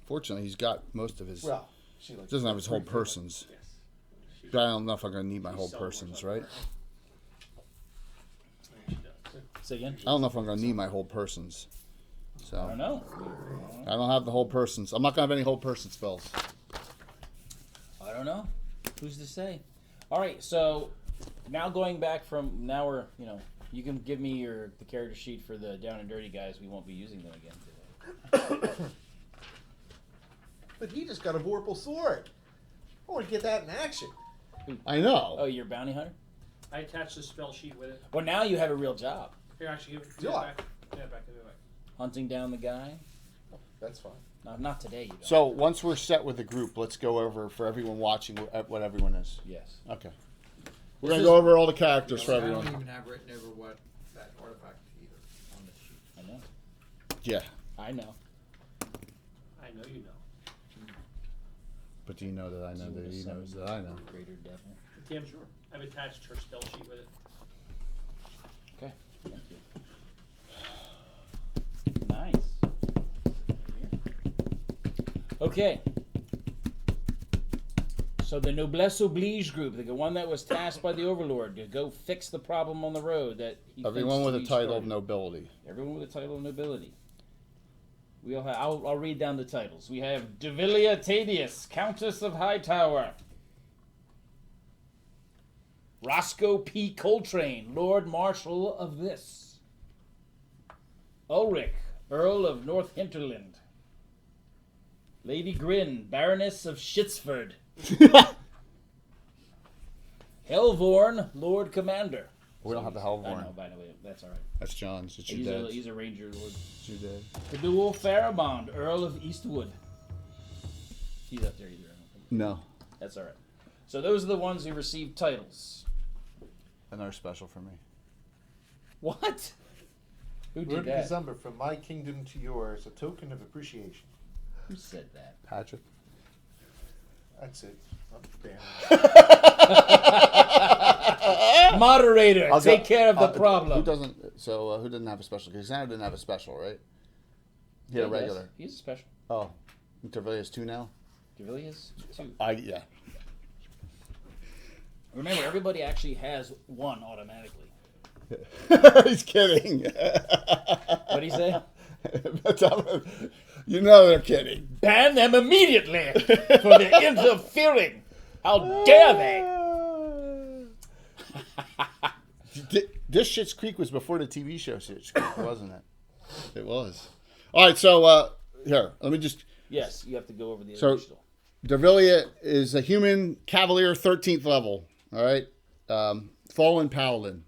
Fortunately, he's got most of his. Well, she likes Doesn't have his whole 3 persons. Yes. She, But I don't know if I'm gonna need my she whole sells more persons, stuff. right? She does. Say again? I don't know if I'm gonna need my whole persons. I don't So know. I don't have the whole persons. I'm not gonna have any whole person spells. I don't know. Who's to say? All right, so now going back from now we're you can give me the character sheet for the Down and Dirty guys. We won't be using them again today. But he just got a Vorpal sword. I want to get that in action. I know. Oh, you're a bounty hunter. I attached the spell sheet with it. Well, now you have a real job. Here, actually, give Do it I? back. Yeah, back. Give it back. Hunting down the guy. That's fine. No, not today. You don't. So once we're set with the group, let's go over for everyone watching what everyone is. Yes. Okay. We're gonna go over all the characters for I everyone. don't even have written over what that artifact either on the sheet. I know. Yeah. I know. I know you know. But do you know that I know that he knows that I know? Greater devil. Damn sure. I've attached her spell sheet with it. Okay. Thank you. Nice. Okay. So the noblesse oblige group, the one that was tasked by the Overlord to go fix the problem on the road that he Everyone thinks with a we title of started. nobility. Everyone with a title of nobility. We'll have. I'll read down the titles. We have Devilia Tadius, Countess of Hightower. Roscoe P. Coltrane, Lord Marshal of this. Ulrich, Earl of North Hinterland. Lady Grin, Baroness of Shitsford. Helvorn, Lord Commander. We don't have the I Hellborn. know, by the way, that's all right. That's John's. It's your dad's. He's a ranger lord. It's your dad. Caduel Faramond, Earl of Eastwood. He's up there either. I don't think. No. That's all right. So those are the ones who received titles. Another special for me. What? Who did Lord that? December, from my kingdom to yours, a token of appreciation. Who said that? Patrick. That's it. I'm banned. Moderator, I'll take go- care of the problem. Who doesn't? So who didn't have a special? Because Xander didn't have a special, right? He had a Yes, regular. He's a special. Oh, Intervillia has 2 now. Really is two. Yeah. Remember, everybody actually has one automatically. He's kidding. What do you say? You know they're kidding. Ban them immediately for their interfering. How dare they? This Schitt's Creek was before the TV show Schitt's Creek, wasn't it? It was. All right, so here, let me just. Yes, you have to go over the So- additional. Dervillia is a human cavalier, 13th level. All right, fallen paladin.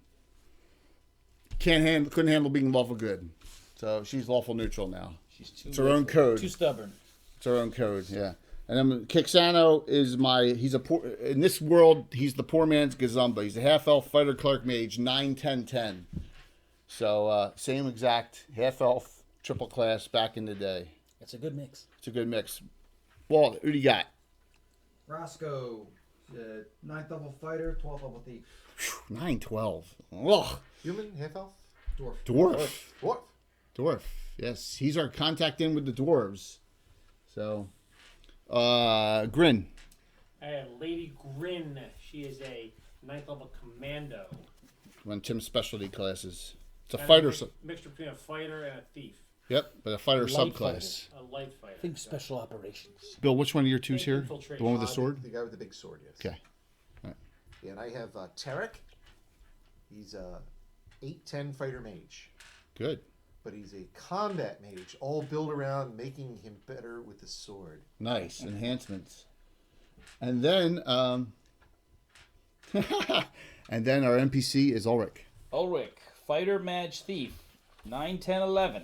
Couldn't handle being lawful good, so she's lawful neutral now. She's too. It's her own code. Too stubborn. It's her own code, yeah. And then Kixano is he's a poor, in this world, he's the poor man's Gazumba. He's a half-elf fighter clerk mage, 9-10-10. So, same exact half-elf, triple class back in the day. It's a good mix. It's a good mix. Walt, who do you got? Roscoe, 9th level fighter, 12th level thief. 9-12. Ugh. Human, half elf, Dwarf. Dwarf. Dwarf. Yes, he's our contact in with the dwarves. So, Grin. Lady Grin. She is a 9th level commando. One of Tim's specialty classes. It's a Kind of fighter. mixture between a fighter and a thief. Yep, but a fighter Light subclass. A light fighter. Think special operations. Bill, which one of your two's Think here? infiltration. The one with the sword? The guy with the big sword, yes. Okay. Yeah, and I have Tarek. He's a 8-10 fighter mage. Good. But he's a combat mage, all built around making him better with the sword. Nice enhancements. And then, and then our NPC is Ulrich, Ulrich, fighter, mage, thief, 9, 10, 11.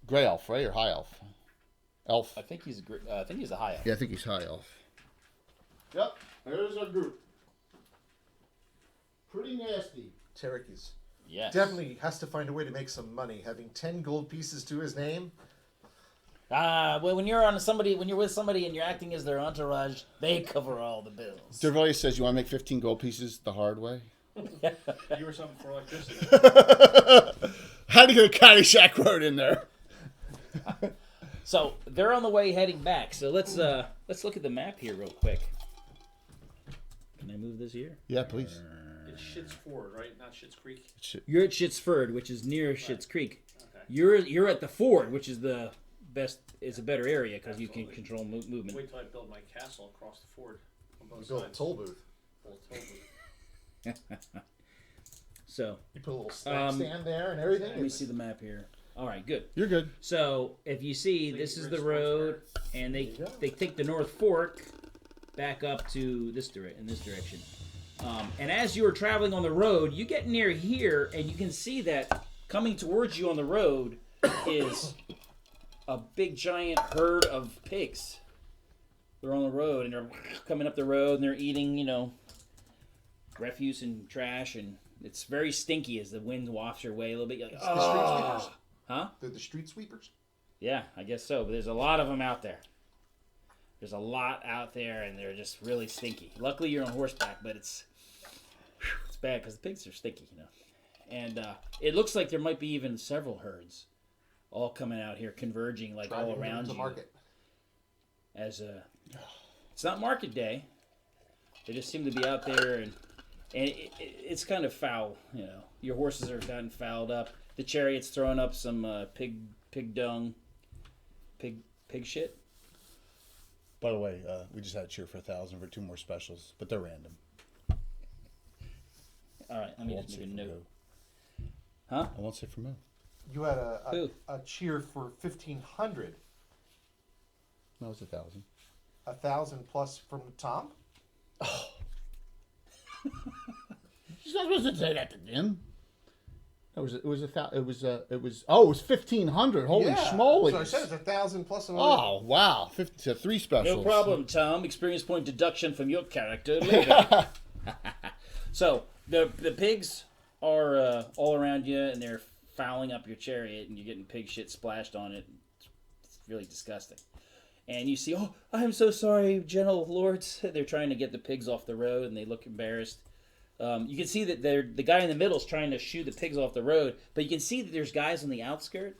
Gray Elf, right, or High Elf? Elf. I think he's a high elf. Yeah, I think he's High Elf. Yep. There's our group. Pretty nasty. Tarek is Yes. definitely has to find a way to make some money. Having 10 gold pieces to his name. Well, when you're with somebody and you're acting as their entourage, they cover all the bills. Dervillius says you want to make 15 gold pieces the hard way. You were something for electricity. How do you get a Caddyshack Road in there? So they're on the way heading back. So let's look at the map here real quick. Can I move this here? Yeah, please. It's Shit's Ford, right? Not Shit's Creek. You're at Shitsford, which is near Shit's Creek. Okay. You're at the ford, which is the best. It's a better area because you can Absolutely. control movement. Wait till I build my castle across the ford on both Built a sides. toll booth. Full toll booth. So You put a little stand there and everything. let me see the map here. All right, good. You're good. So if you see, this is the road, and they take the North Fork back up to this in this direction. And as you are traveling on the road, you get near here, and you can see that coming towards you on the road is a big giant herd of pigs. They're on the road, and they're coming up the road, and they're eating, refuse and trash, and it's very stinky as the wind wafts your way a little bit. You're like, The street sweepers. huh? They're the street sweepers. Yeah, I guess so. But there's a lot of them out there. There's a lot out there, and they're just really stinky. Luckily, you're on horseback, but it's bad because the pigs are stinky, And it looks like there might be even several herds all coming out here, converging like all Driving them around to you. market. It's not market day. They just seem to be out there, and it's kind of foul. Your horses are gotten fouled up. The chariot's throwing up some pig dung, pig shit. By the way, we just had a cheer for 1,000 for 2 more specials, but they're random. All right, let me I won't just say make a from note. who. Huh? I won't say from who. You had Who? a cheer for 1,500. No, it's 1,000. 1,000 plus from Tom. She's not supposed to say that to him. It was 1,500. Holy Yeah. schmoly! So I said it's 1,000 plus. Oh wow, 50, so 3 specials. No problem, Tom. Experience point deduction from your character later. So the pigs are all around you, and they're fouling up your chariot, and you're getting pig shit splashed on it. It's really disgusting. And you see, oh, I'm so sorry, gentle lords. They're trying to get the pigs off the road, and they look embarrassed. You can see that the guy in the middle is trying to shoo the pigs off the road, but you can see that there's guys on the outskirt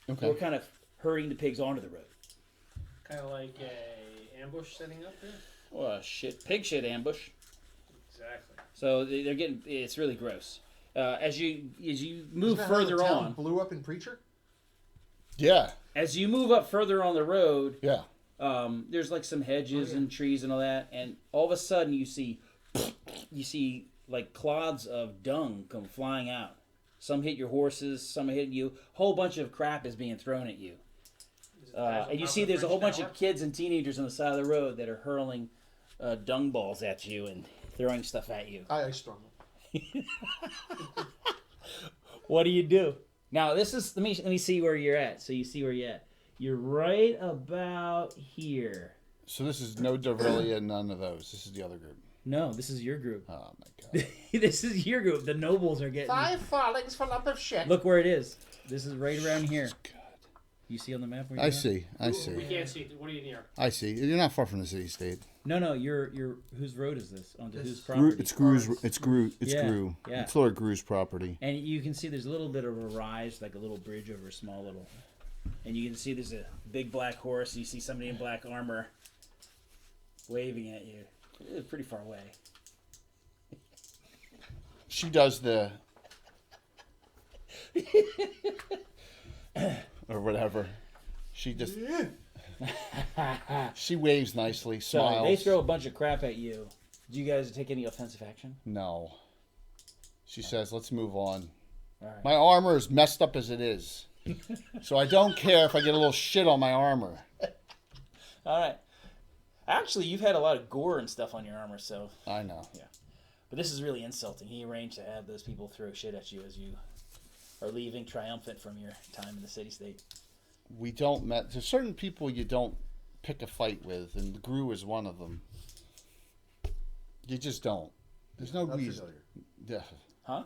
who are kind of herding the pigs onto the road. Kind of like a ambush setting up there. Oh, pig shit ambush. Exactly. So they're getting, it's really gross. As you move Isn't that how further the town on, blew up in Preacher. Yeah, as you move up further on the road, yeah. there's like some hedges and trees and all that, and all of a sudden you see like clods of dung come flying out. Some hit your horses, some hit you. A whole bunch of crap is being thrown at you. And you see there's a whole bunch of kids and teenagers on the side of the road that are hurling dung balls at you and throwing stuff at you. I storm them. What do you do? Now this is let me see where you're at. So you see where you're at. You're right about here. So this is no Dorvelia, none of those. This is the other group. No, this is your group. Oh my god. This is your group. The nobles are getting. 5 fallings for lump of shit. Look where it is. This is right around here. God. You see on the map where I you're see. I We see. can't see it. What are you near? I see. You're not far from the city state. No, you're whose road is this? Onto whose Gru, property? it's Gru's. It's Gru. It's Yeah, Gru. yeah. It's Lord Gru's property. And you can see there's a little bit of a rise, like a little bridge over a small little. And you can see there's a big black horse. You see somebody in black armor waving at you. It's pretty far away. She does the or whatever. She just she waves nicely, So smiles. they throw a bunch of crap at you. Do you guys take any offensive action? No. She says, "Let's move on." All right. My armor is messed up as it is, so I don't care if I get a little shit on my armor. All right. Actually, you've had a lot of gore and stuff on your armor, so. I know. But this is really insulting. He arranged to have those people throw shit at you as you are leaving triumphant from your time in the city-state. We don't met. There's certain people you don't pick a fight with, and Gru is one of them. You just don't. There's no Not reason. familiar. Yeah. Huh?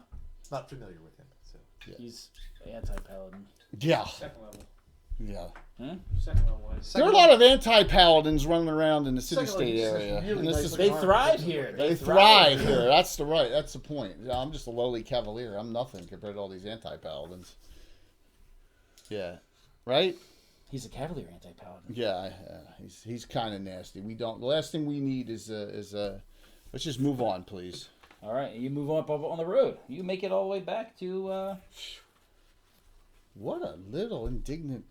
Not familiar with him. So. He's anti-paladin. Yeah. Second level. Yeah. Second level is. There are a lot of anti-paladins running around in the Second city-state level, area. really And this nice is, They armor. thrive here. they thrive here. That's the point. I'm just a lowly cavalier. I'm nothing compared to all these anti-paladins. Yeah. Right? He's a cavalier anti-paladin. Yeah. He's kind of nasty. The last thing we need is let's just move on, please. All right, you move up on the road. You make it all the way back to. What a little indignant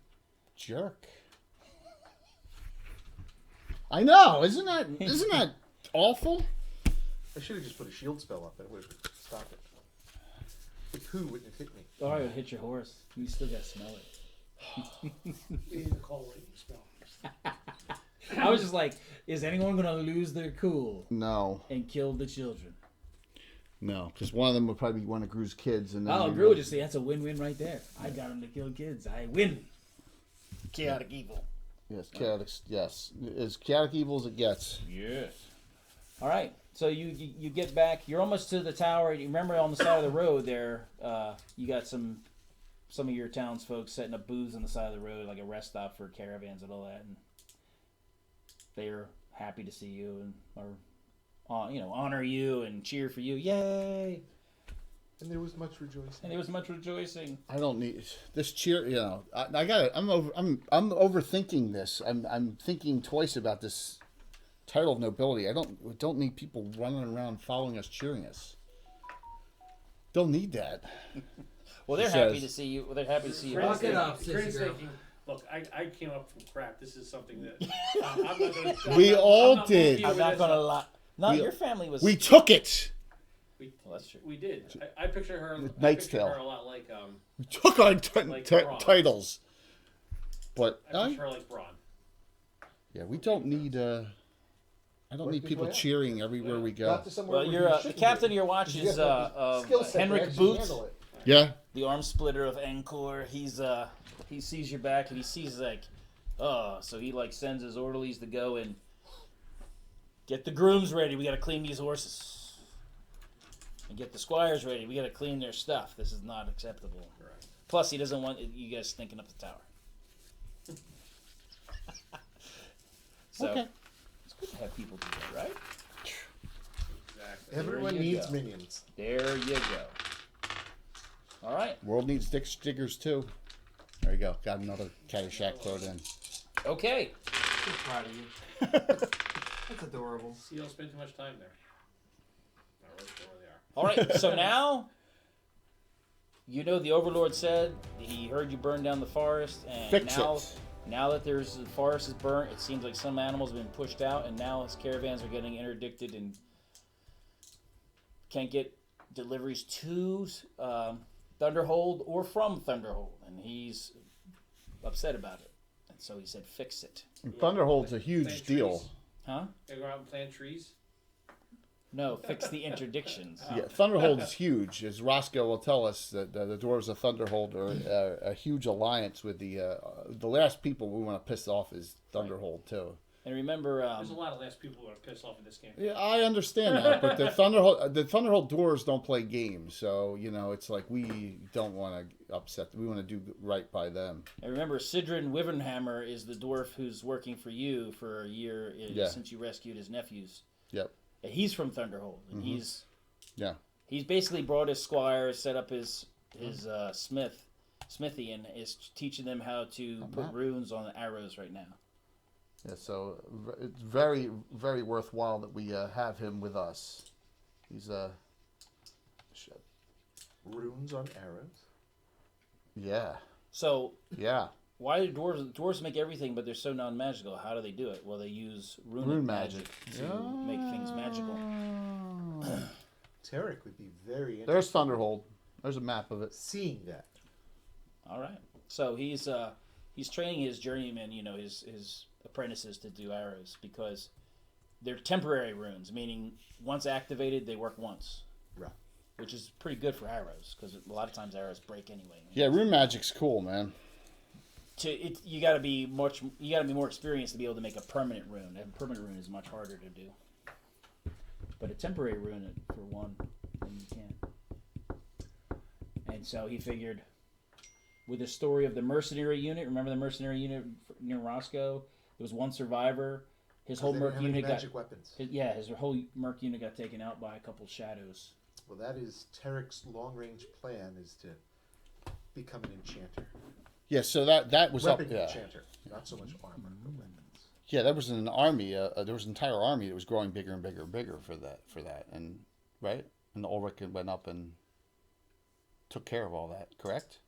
jerk. I know, isn't that awful? I should have just put a shield spell up. That would have stopped it. The coup wouldn't have hit me. Oh, I would hit your horse. You still got to smell it. We need to call it spell. I was just like, is anyone going to lose their cool No, and kill the children? because one of them would probably be one of Gru's kids, and then Oh, Gru would just say, that's a win-win right there. I got him to kill kids. I win. Chaotic evil. yes, chaotic, yes, as chaotic evil as it gets. Yes. All right. So you get back. You're almost to the tower. You remember on the side of the road there, you got some of your townsfolk setting up booths on the side of the road, like a rest stop for caravans and all that. And they are happy to see you and are, honor you and cheer for you. Yay! And there was much rejoicing. And there was much rejoicing. I don't need this cheer. I got it. I'm overthinking this. I'm thinking twice about this title of nobility. I don't need people running around following us, cheering us. Don't need that. Well, they're He happy says- to see you. They're happy to see you. Crin's Knock it off, thinking- Crin's sissy girl. thinking, look, I came up from crap. This is something that I'm not going to. We all did. I'm not gonna lie. No, We- your family was. We took it. Well, that's true. We did. I picture her. Knight's I picture Tale. her a lot like We took our Like Braun. titles. But I picture her like Braun. Yeah, we don't need. I don't need people cheering everywhere we go. Not to somewhere Well, where you're you the shouldn't captain of be. your watch You is have the skill set to Henrik actually Boots, handle it. Yeah. the arm splitter of Encore. He sees your back and he sees like, so he like sends his orderlies to go and get the grooms ready. We got to clean these horses. And get the squires ready. We got to clean their stuff. This is not acceptable. Right. Plus, he doesn't want you guys stinking up the tower. So, Okay. it's good to have people do that, right? Exactly. Everyone There you needs go. minions. There you go. All right. World needs diggers too. There you go. Got another Caddyshack quote in. Okay. I'm proud of you. That's adorable. See, you don't spend too much time there. Not really sure where they are. All right. So now, you know, the Overlord said he heard you burn down the forest, and Fix now, it. now that the forest is burnt, it seems like some animals have been pushed out, and now his caravans are getting interdicted and can't get deliveries to Thunderhold or from Thunderhold, and he's upset about it. And so he said, "Fix it." And Thunderhold's a huge Plant deal. trees. Huh? They go out and plant trees. No, fix the interdictions. Yeah, Thunderhold is huge. As Roscoe will tell us, that the Dwarves of Thunderhold are a huge alliance with the last people we want to piss off is Thunderhold too. And remember, There's a lot of less people who are pissed off in this game. Yeah, I understand that, but the Thunderhold Dwarves don't play games, so you know it's like we don't want to upset. We want to do right by them. and remember, Sidrin Wyvernhammer is the dwarf who's working for you for a year since you rescued his nephews. Yep. And he's from Thunderhold, and Yeah. he's basically brought his squires, set up his smithy, and is teaching them how to put runes on the arrows right now. Yeah. So it's very, very worthwhile that we have him with us. He's Runes on arrows. yeah, So yeah. why do dwarves make everything, but they're so non-magical? How do they do it? Well, they use Rune magic magic. to make things magical. Tarek would be very interested There's Thunderhold. There's a map of it. seeing that. All right. So he's training his journeymen, his apprentices to do arrows because they're temporary runes, meaning once activated, they work once. Right. Which is pretty good for arrows because a lot of times arrows break anyway. Yeah, rune magic's cool, man. You got to be more experienced to be able to make a permanent rune. A permanent rune is much harder to do. But a temporary rune, for one, then you can. And so he figured, with the story of the mercenary unit, remember the mercenary unit near Roscoe? There was one survivor. His whole They merc didn't have any unit got magic weapons. his whole merc unit got taken out by a couple shadows. Well, that is Tarek's long-range plan: is to become an enchanter, Yeah, so that was up. weapon Yeah, enchanter, not so much armor, but weapons. yeah, that was an army. There was an entire army that was growing bigger and bigger and bigger for that, and right, and Ulrich went up and took care of all that. Correct?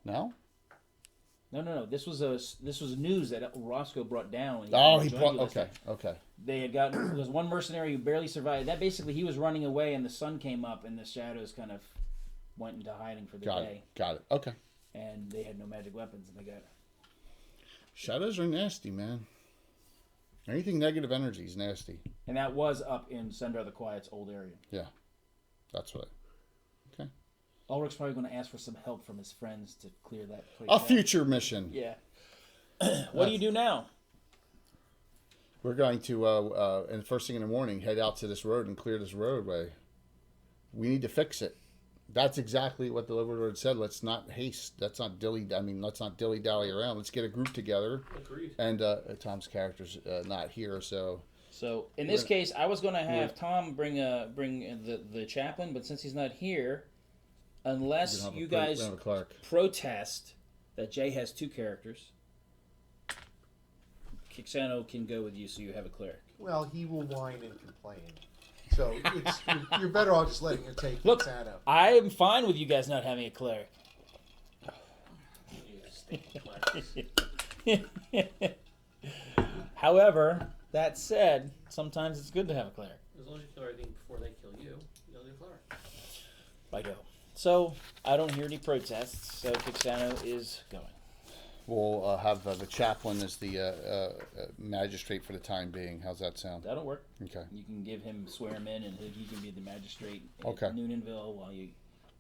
No. No. No. This was news that Roscoe brought down. Oh, he joined brought. you last Okay, night. okay. They had gotten there was one mercenary who barely survived. That basically he was running away, and the sun came up, and the shadows kind of went into hiding for the day. Got it. Okay. And they had no magic weapons, and they got. Shadows are nasty, man. Anything negative energy is nasty. And that was up in Sundar the Quiet's old area. Yeah, that's what. Ulrich's probably going to ask for some help from his friends to clear that place A out. future mission. Yeah. What do you do now? We're going to, and first thing in the morning, head out to this road and clear this roadway. We need to fix it. That's exactly what the Overlord said. Let's not haste. Let's not dilly-dally around. Let's get a group together. Agreed. And Tom's character's not here, so... So in this case, I was going to have Tom bring the chaplain, but since he's not here, unless you guys protest that Jay has two characters, Kixano can go with you, so you have a cleric. Well, he will whine and complain. So you're better off just letting it take Look, Santa. I am fine with you guys not having a cleric. However, that said, sometimes it's good to have a cleric. As long as you kill everything before they kill you, you'll need a cleric. I go. So I don't hear any protests. So Kixano is going. We'll have the chaplain as the magistrate for the time being. How's that sound? That'll work. Okay. You can swear him in, and he can be the magistrate at Okay. Noonanville while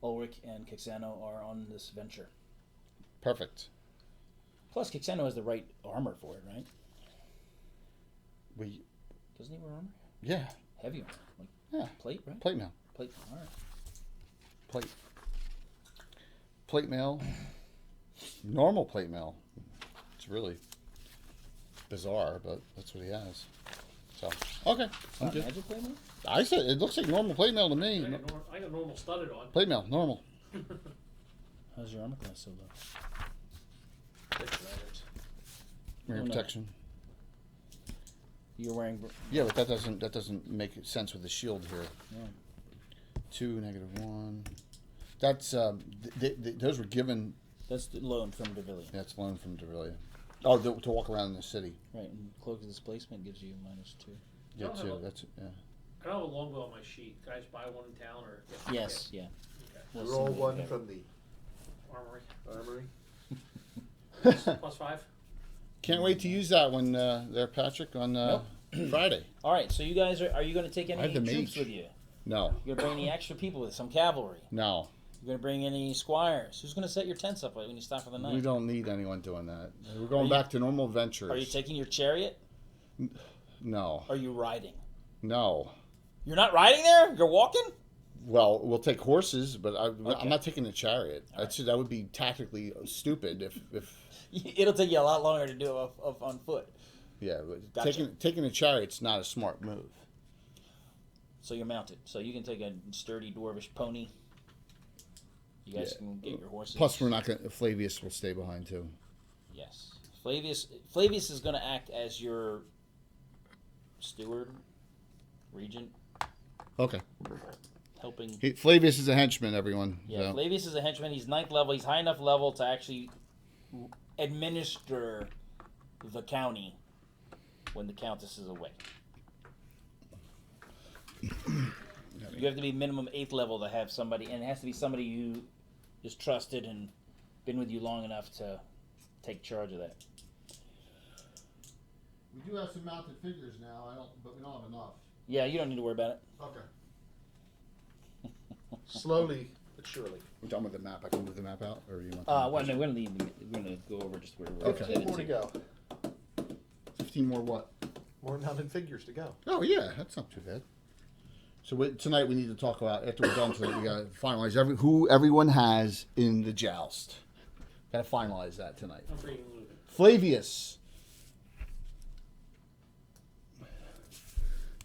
Ulrich and Kixano are on this venture. Perfect. Plus, Kixano has the right armor for it, right? We. Doesn't he wear armor? Yeah. Heavy armor. Like Yeah. plate, right? Plate mail. Plate. All right. Plate. Plate mail. Normal plate mail. It's really bizarre, but that's what he has. So okay, I'm Not good. magic plate mail? I said it looks like normal plate mail to me. I got normal studded on. Plate mail, normal. How's your armor class so low? Mirror Oh, no. protection. You're wearing. Yeah, but that doesn't make sense with the shield here. Yeah. 2, -1. That's those were given. That's the loan from Devillion. That's loaned from Devillion. Oh, to walk around in the city. Right, and cloak of displacement gives you -2. Yeah, don't too. have a- That's yeah. I don't have a longbow on my sheet. Guys, buy one in town or Yes, yeah. Okay. We'll Roll see what one we got. from the Armory. armory. +5. Can't wait to use that one there, Patrick, on Friday. All right, so you guys are you going to take I any have the troops mage. with you? No, You're going to bring any extra people with some cavalry? no, You're going to bring any squires? Who's going to set your tents up when you stop for the night? we don't need anyone doing that. We're going you- back to normal ventures. Are you taking your chariot? No, Are you riding? no. You're not riding there? You're walking? Well, we'll take horses, but Okay. I'm not taking a chariot. That would be tactically stupid if It'll take you a lot longer to do it on foot. yeah. But Gotcha. taking a chariot's not a smart move. So you're mounted. So you can take a sturdy dwarvish pony. You guys Yeah. can get your horses. Plus, we're not going. Flavius will stay behind too. Yes. Flavius is going to act as your steward, regent, Okay. helping. Flavius is a henchman, everyone. Yeah, so. Flavius is a henchman. He's 9th level. He's high enough level to actually administer the county when the countess is away. You have to be minimum 8th level to have somebody, and it has to be somebody who is trusted and been with you long enough to take charge of that. We do have some mounted figures now. But we don't have enough. Yeah, you don't need to worry about it. Okay. Slowly but surely. We're done with the map. I can move the map out, or you want? Well, no, we're gonna go over just where we're Okay. headed 15 more to go. 15 more what? More mounted figures to go. Oh yeah, that's not too bad. So tonight we need to talk about, after we're done tonight, we got to finalize who everyone has in the joust. Got to finalize that tonight. I'm freaking moving.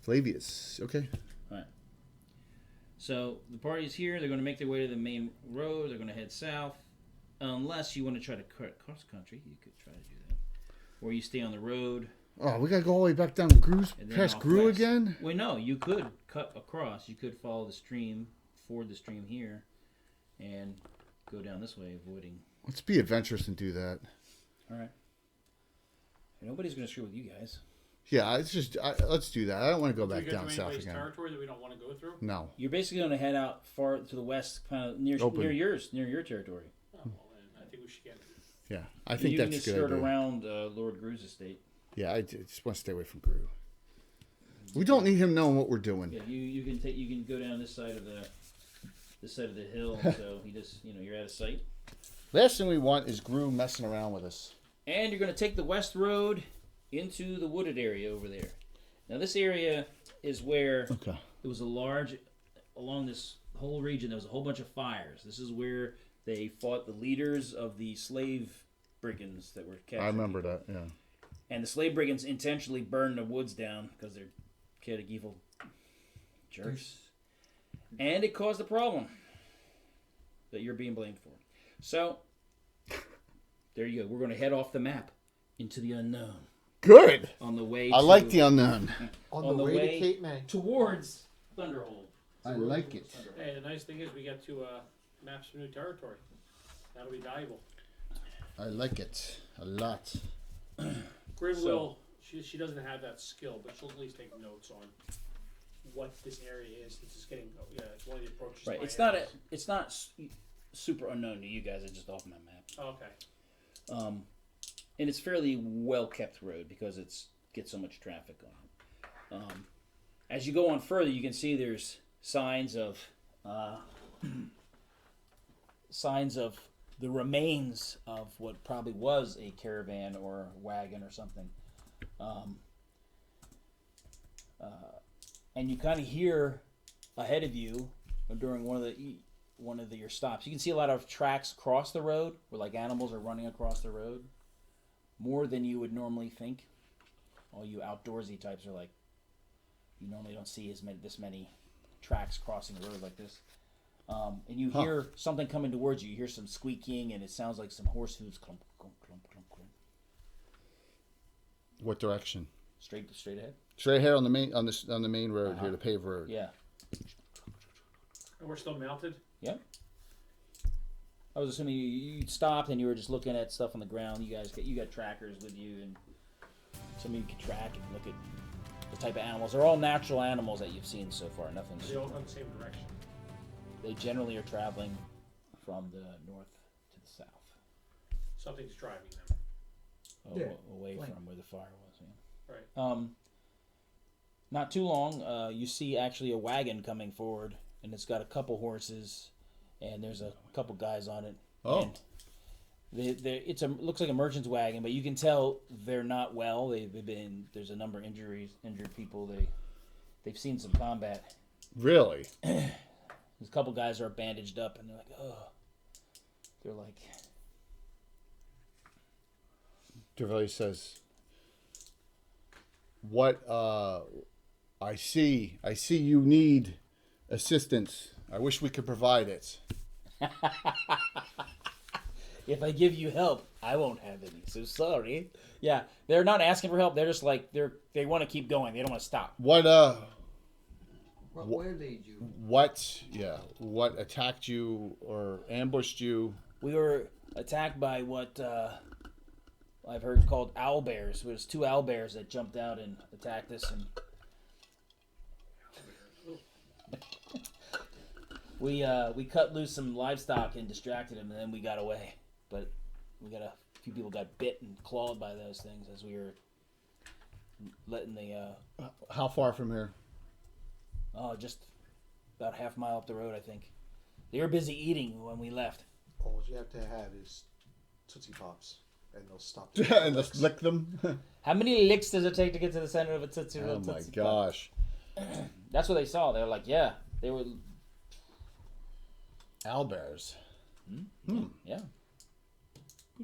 Flavius. Okay. So the party's here. They're going to make their way to the main road. They're going to head south. Unless you want to try to cut cross country, you could try to do that. Or you stay on the road. Oh, we got to go all the way back down to Gru's, And then past off Gru west. again? Well, no, you could cut across. You could follow the stream, ford the stream here, and go down this way, avoiding. Let's be adventurous and do that. All right. Nobody's going to screw with you guys. Yeah, let's do that. I don't want to go Do we back go down through south anybody's again. territory that we don't want to go through? No. You're basically going to head out far to the west, kind of near Open. near your territory. Oh, well, then I think we should get it. Yeah, I think you that's can a just good skirt idea. around Lord Gru's estate. Yeah, I just want to stay away from Gru. We don't need him knowing what we're doing. Yeah, you can go down this side of the hill, so he just you're out of sight. Last thing we want is Gru messing around with us. And you're going to take the west road into the wooded area over there. Now this area is where Okay. there was along this whole region, there was a whole bunch of fires. This is where they fought the leaders of the slave brigands that were captured. I remember that, yeah. And the slave brigands intentionally burned the woods down because they're chaotic evil jerks. And it caused a problem that you're being blamed for. So, there you go. We're going to head off the map into the unknown. Good. On the way I like the unknown. On the way to Cape May. towards Thunderhold. I like it. Hey, the nice thing is we got to map some new territory. That'll be valuable. I like it a lot. Grim So- will. She doesn't have that skill, but she'll at least take notes on what this area is. It's just getting it's one of the approaches. Right. by It's not super unknown to you guys. It's just off my map. Oh, okay. and it's fairly well kept road because it's gets so much traffic on it. As you go on further, you can see there's signs of the remains of what probably was a caravan or wagon or something. And you kind of hear ahead of you during one of your stops. You can see a lot of tracks across the road where like animals are running across the road, more than you would normally think. All you outdoorsy types are like, you normally don't see this many tracks crossing the road like this. And you hear something coming towards you. You hear some squeaking, and it sounds like some horse hooves. Clump, clump, clump, clump, clump. What direction? Straight ahead. Straight ahead on the main road here, the paved road. Yeah. And we're still mounted? Yep. I was assuming you stopped and you were just looking at stuff on the ground. You got trackers with you, and some of you can track and look at the type of animals. They're all natural animals that you've seen so far. Nothing's. They all go in the same direction. They generally are traveling from the north to the south. Something's driving them. Away from where the fire was. Yeah. Right. Not too long, you see actually a wagon coming forward, and it's got a couple horses, and there's a couple guys on it. Oh. And looks like a merchant's wagon, but you can tell they're not well. There's a number of injured people. They've seen some combat. Really? There's a couple guys are bandaged up, and they're like, oh. They're like. Gervais says, "What? I see you need assistance. I wish we could provide it." If I give you help, I won't have any. So sorry. Yeah, they're not asking for help. They're just like they want to keep going. They don't want to stop. What way lead you? What attacked you or ambushed you? We were attacked by what I've heard called owl bears. It was 2 owl bears that jumped out and attacked us, and we cut loose some livestock and distracted them, and then we got away. But a few people got bit and clawed by those things as we were letting the How far from here? just about half mile up the road, I think. They were busy eating when we left. All you have to have is Tootsie Pops, and they'll stop. And let's lick them. How many licks does it take to get to the center of a Tootsie Roll? Oh my Tootsie Pop? gosh! That's what they saw. They were like, yeah. They were, Owlbears. yeah.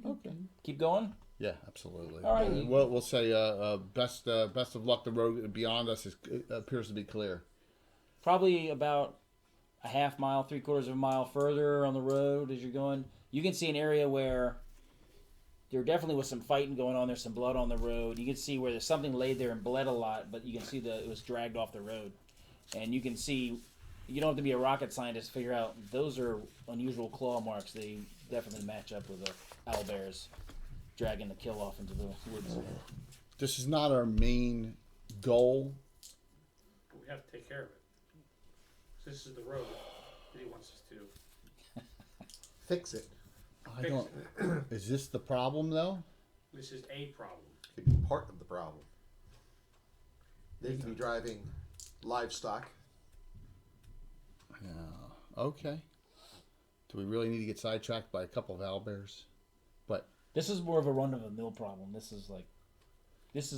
Okay. Keep going. Yeah, absolutely. All right. We'll say best of luck. The road beyond us appears to be clear. Probably about a half mile, 3/4 of a mile further on the road as you're going. You can see an area where there definitely was some fighting going on. There's some blood on the road. You can see where there's something laid there and bled a lot, but you can see that it was dragged off the road. And you can see, you don't have to be a rocket scientist to figure out those are unusual claw marks. They definitely match up with the owlbears dragging the kill off into the woods. This is not our main goal. But we have to take care of it. This is the road that he wants us to. Fix it. I don't. Is this the problem though? This is a problem. Could be part of the problem. They could be driving livestock. Yeah. Okay. Do we really need to get sidetracked by a couple of owlbears? But This is more of a run-of-the-mill problem. This is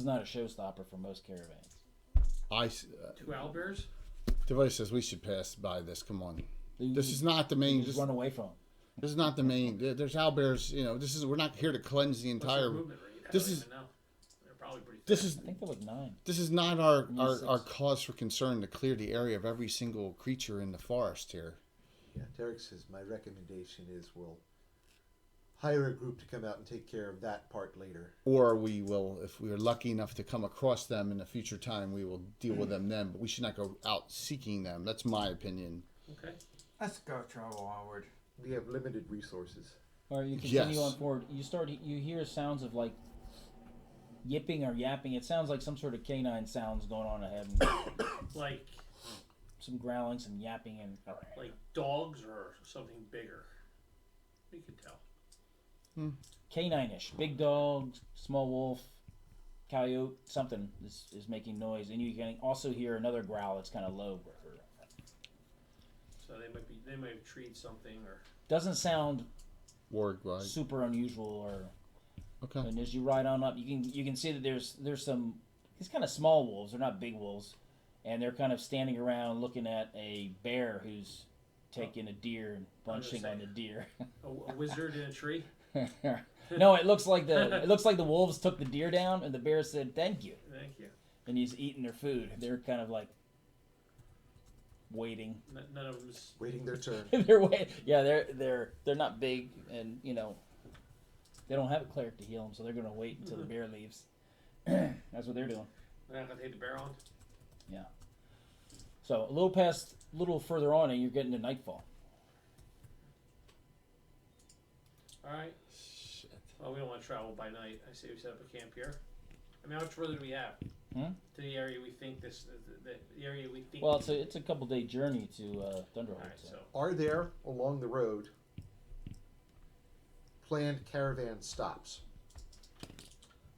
not a showstopper for most caravans. 2 owlbears? Device says we should pass by this. Come on. You This is not the main. just run away from them. This is not the main. There's owlbears. This is. We're not here to cleanse the What's entire. their movement rate? This I don't is- even know. They're probably pretty This fast. is. I think they're like 9. This is not our Six. cause for concern to clear the area of every single creature in the forest here. Yeah, Derek says my recommendation is we'll hire a group to come out and take care of that part later. Or we will, if we are lucky enough to come across them in a future time, we will deal with them then. But we should not go out seeking them. That's my opinion. Okay. Let's go travel onward. We have limited resources. Or you continue Yes. on forward. You hear sounds of like yipping or yapping. It sounds like some sort of canine sounds going on ahead. And Like some growling, some yapping, and dogs or something bigger. You can tell. Canine-ish. Big dog, small wolf, coyote, something is making noise. And you can also hear another growl that's kind of low. So they might have treed something or. Doesn't sound Warg, right? super unusual or. Okay. And as you ride on up, you can see that there's some these kind of small wolves. They're not big wolves, and they're kind of standing around looking at a bear who's taking a deer and bunching on the deer. A wizard in a tree. No, it looks like the wolves took the deer down, and the bear said thank you, Thank you. and he's eating their food. They're kind of like waiting. None of them's. Waiting their turn. They're waiting. Yeah, they're not big, and they don't have a cleric to heal them, so they're gonna wait until the bear leaves. That's what they're doing. They're not gonna take the bear on. Yeah. So a little further on, and you're getting to nightfall. All right. Shit. Well, we don't want to travel by night. I say we set up a camp here. I mean, how much further do we have to the area we think the area we think? Well, it's a couple day journey to Thunderhold. All right, so Are there along the road planned caravan stops?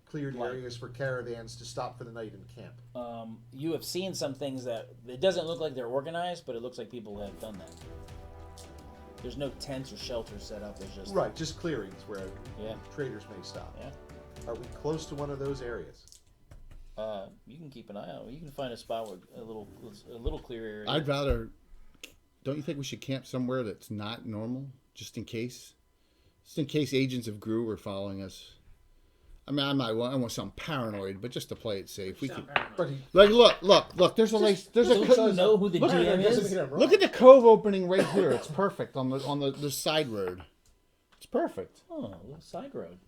Cleared Like- areas for caravans to stop for the night and camp. You have seen some things that it doesn't look like they're organized, but it looks like people have done that. There's no tents or shelters set up. There's just Right, just clearings where Yeah. traders may stop. Yeah. Are we close to one of those areas? You can keep an eye out. You can find a spot with a little clear area. I'd rather. Don't you think we should camp somewhere that's not normal, just in case? Just in case agents of GRU are following us. I mean, I want something paranoid, but just to play it safe, we sound could. paranoid. But he, Like, look. There's a so you know who the look, GM is. Look at the cove opening right here. It's perfect on the side road. It's perfect. Oh, a little side road.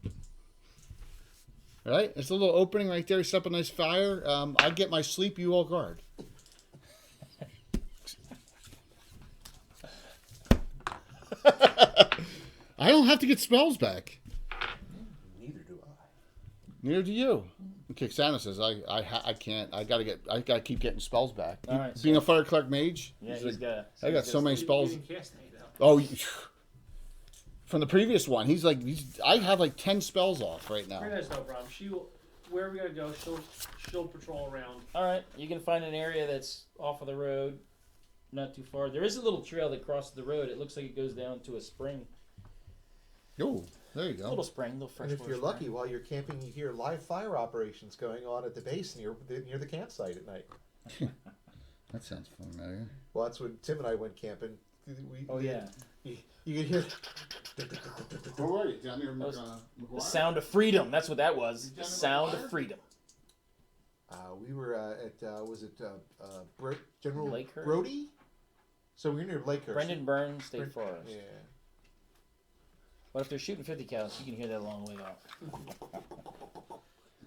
Right? It's a little opening right there. Set up a nice fire. I get my sleep. You all guard. I don't have to get spells back. neither do I. Neither do you. Okay, Santa says I can't. I gotta keep getting spells back. All right, Being a fire clerk mage. Yeah, he's he's like, got. I got so many You spells. didn't cast any though. Oh, from the previous one, I have like 10 spells off right now. That's no problem. Wherever we gotta go, she'll patrol around. All right, you can find an area that's off of the road, not too far. There is a little trail that crosses the road. It looks like it goes down to a spring. Oh, there you A go. little spring, little fresh And if water you're spring. lucky, while you're camping, you hear live fire operations going on at the base near the campsite at night. That sounds familiar. Well, that's when Tim and I went camping. Oh yeah, You could hear. Where were you? Down near the sound of freedom. That's what that was. The sound of freedom. We were at was it General Lakehurst? Brody? So we were near Lakehurst. Brendan Burns State Forest. Yeah. But if they're shooting 50 cals, you can hear that a long way off.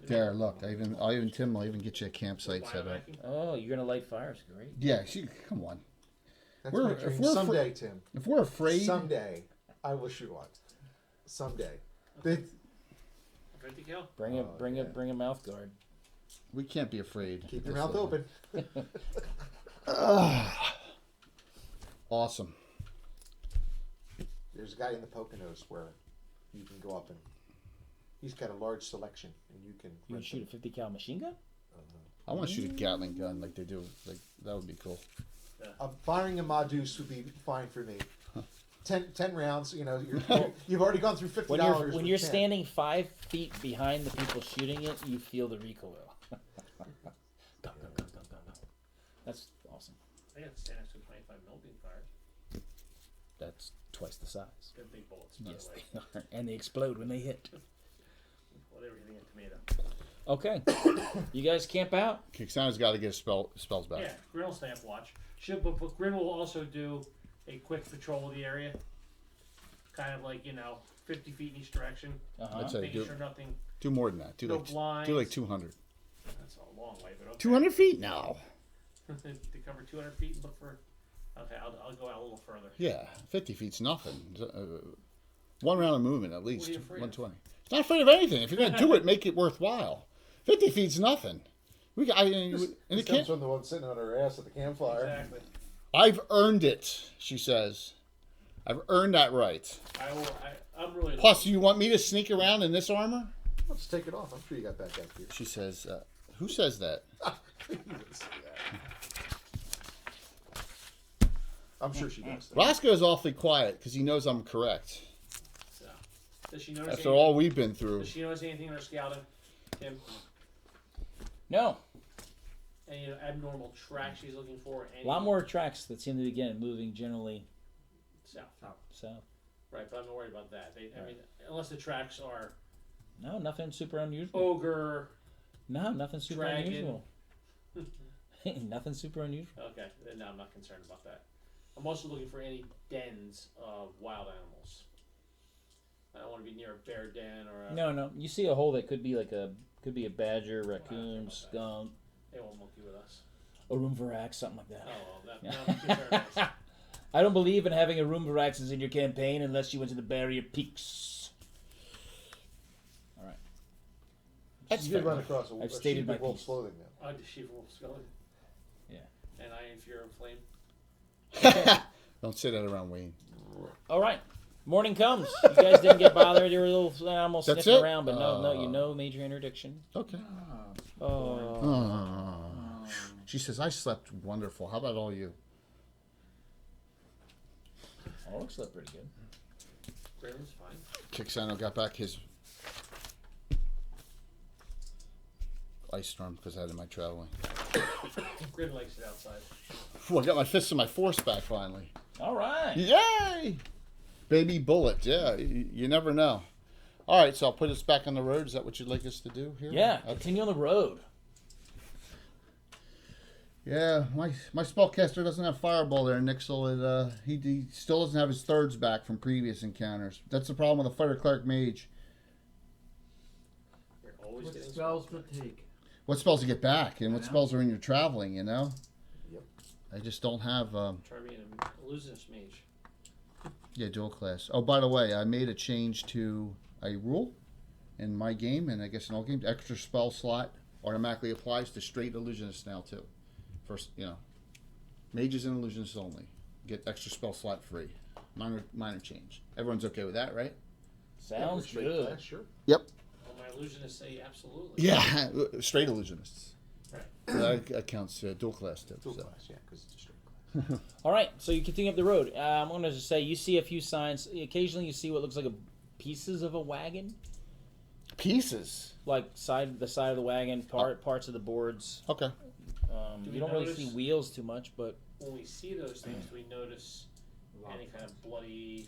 There, look. Tim will even get you a campsite set up. Oh, you're gonna light fires? Great. Yeah, come on. That's We're- my if dream. we're Someday, Tim. If we're afraid, Someday, I will shoot one. Someday. They- 50 cal? Bring a mouth guard. we can't be afraid. Keep your This mouth level. open. Awesome. There's a guy in the Poconos where you can go up and he's got a large selection and you can. You can rent shoot a them. 50 cal machine gun? I want to shoot a Gatling gun like they do. Like that would be cool. Firing a Madus would be fine for me. 10 rounds, you've already gone through $50. When you're standing 5 feet behind the people shooting it, you feel the recoil. Go, go, go, go, go, go. That's awesome. I got to stand next to 25 millimeter fires. That's twice the size. Good big bullets, by Yes, the way. they are, and they explode when they hit. Well, they were hitting a tomato. Okay, you guys camp out. Kickstarter's got to get his spells back. Yeah, Grin will stay up watch. But Grin will also do a quick patrol of the area. Kind of like, 50 feet in each direction. Uh-huh. I'd say Making sure nothing. do more than that. Do No like blinds. do like 200. That's a long way, but okay. 200 feet now. To cover 200 feet and look for. Okay, I'll go out a little further. Yeah, 50 feet's nothing. One round of movement at least. What are you afraid of? 120. It's not afraid of anything. If you're gonna do it, make it worthwhile. 50 feet's nothing. In the This camp, comes from the one sitting on her ass at the campfire. Exactly. I've earned it. She says, "I've earned that right." I'm really. Plus, you want me to sneak around in this armor? Let's take it off. I'm sure you got backup gear. She says, who says that? You didn't say that. I'm sure she does. Roscoe's awfully quiet because he knows I'm correct. So, does she notice? After all we've been through. Does she notice anything in her scouting, Tim? No. Any abnormal tracks she's looking for? Any A lot more tracks that seem to be again moving generally south. south. Right, but I'm not worried about that. I mean, unless the tracks are No, nothing super unusual. ogre. No, nothing super Dragon. unusual. Nothing super unusual. Okay, then no, I'm not concerned about that. I'm also looking for any dens of wild animals. I don't want to be near a bear den or a. No. You see a hole that could be a badger, raccoon, Okay. skunk, They won't monkey with us. a Roomvarax, something like that. Oh well, no, I'm concerned. With I don't believe in having a Roomvaraxes in your campaign unless you went to the Barrier Peaks. All right. That's You did fair. run across a I've stated sheep my with wolf's piece. clothing now. the sheep wolf's going. Yeah. And I in fear of flame. Don't say that around Wayne. All right. Morning comes. You guys didn't get bothered. There were little animals That's sniffing it? around, but no major interdiction. Okay. Oh. Oh. She says, I slept wonderful. How about all you? Oh, looks like pretty good. Grayman's fine. Kixano got back his ice storm because I had my traveling. Grim likes it outside. Ooh, I got my fists and my force back finally. All right. Yay! Baby bullet. Yeah, you never know. All right, so I'll put us back on the road. Is that what you'd like us to do here? Yeah, Okay. continue on the road. Yeah, my spellcaster doesn't have fireball there, Nixel. He still doesn't have his thirds back from previous encounters. That's the problem with a fighter cleric mage. You're always What getting spells would take? What spells to get back, and what Yeah. spells are in your traveling, you know? Yep. I just don't have, Try being an illusionist mage. yeah, dual class. Oh, by the way, I made a change to a rule in my game, and I guess in all games, extra spell slot automatically applies to straight illusionists now, too. First, mages and illusionists only get extra spell slot free. Minor change. Everyone's okay with that, right? Sounds Straight good. class, sure. Yep. Well, my illusionists say absolutely. Yeah, straight illusionists. Right. That counts dual class too. Dual so. class, yeah, because it's a straight class. All right, so you continue up the road. I'm going to just say you see a few signs. Occasionally, you see what looks like pieces of a wagon, Pieces. like the side of the wagon, parts of the boards. Okay. Do we You don't really notice- see wheels too much, but When we see those things, do we notice any kind of bloody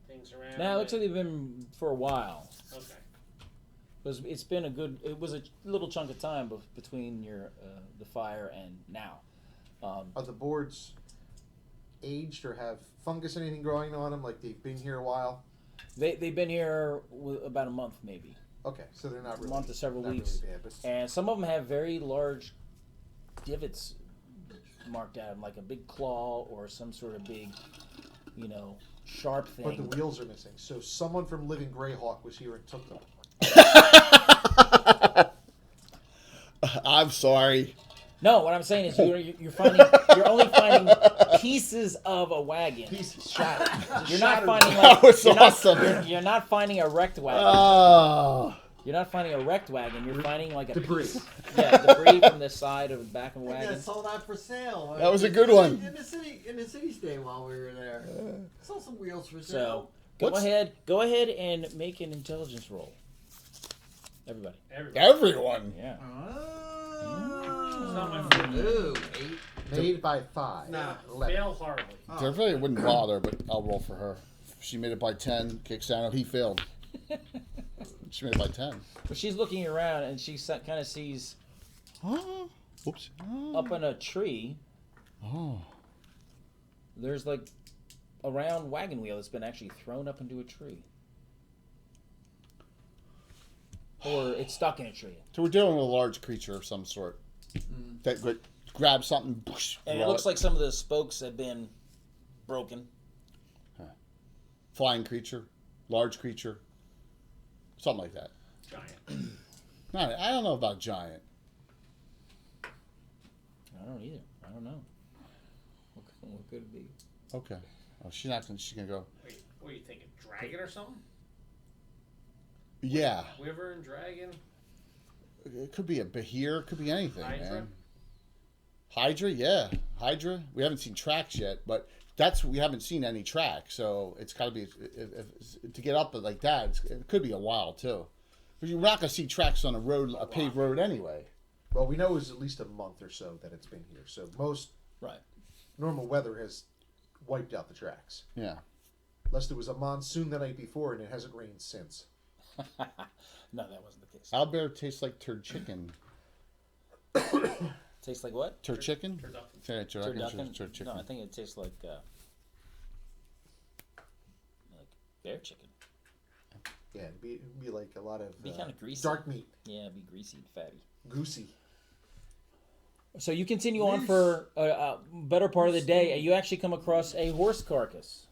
things around? now it looks like they've been for a while. Okay. It's been it was a little chunk of time between the fire and now. Are the boards aged or have fungus or anything growing on them? Like they've been here a while? They've been here about a month maybe, Okay, so they're not a really month to several not weeks, Really bad, but and some of them have very large divots marked at them, like a big claw or some sort of big, sharp thing. but the wheels are missing. So someone from Living Greyhawk was here and took them. I'm sorry. No, what I'm saying is you're only finding pieces of a wagon. Pieces shattered. You're not finding That was you're awesome. You're not finding a wrecked wagon. Oh. You're not finding a wrecked wagon. You're finding like a Debris. piece. Yeah, debris from the side of the back of a I wagon. saw that for sale. That was a good one. In the city stay while we were there. Saw some wheels for So sale. go ahead and make an intelligence roll. Everybody. Everyone. Yeah. It's not my fault. Ooh, 8. Made by 5. Nah. 11. Fail horribly. Definitely wouldn't bother, but I'll roll for her. She made it by 10. Kicks down. He failed. She made it by 10. But she's looking around and she kind of sees Oh. Oops. up in a tree. Oh. There's like a round wagon wheel that's been actually thrown up into a tree. Or it's stuck in a tree. So we're dealing with a large creature of some sort. That would grab something. Whoosh, And it throw looks like some of the spokes have been broken. flying creature, large creature, something like that. Giant. I don't know about giant. I don't either. I don't know. What could it be? Okay. Oh, she's not gonna. She's gonna go. Wait, what are you thinking? Dragon or something? Yeah. Wyvern, dragon. It could be a Bahir. It could be anything, Hydra? man. Hydra, yeah. Hydra. We haven't seen tracks yet, but we haven't seen any tracks, so it's got to be to get up like that. It could be a while too, because you're not gonna see tracks on a paved road anyway. Well, we know it was at least a month or so that it's been here. So most Right. normal weather has wiped out the tracks. Yeah. Unless there was a monsoon the night before and it hasn't rained since. No, that wasn't the case. Owlbear tastes like turd chicken. Tastes like what? Turd chicken? Turducken. Yeah, Turducken? turd chicken. No, I think it tastes like bear chicken. Yeah, it'd be like a lot of Be kind of greasy. dark meat, Yeah, it'd be greasy and fatty. goosey. So you continue on for a better part of the day, and you actually come across a horse carcass.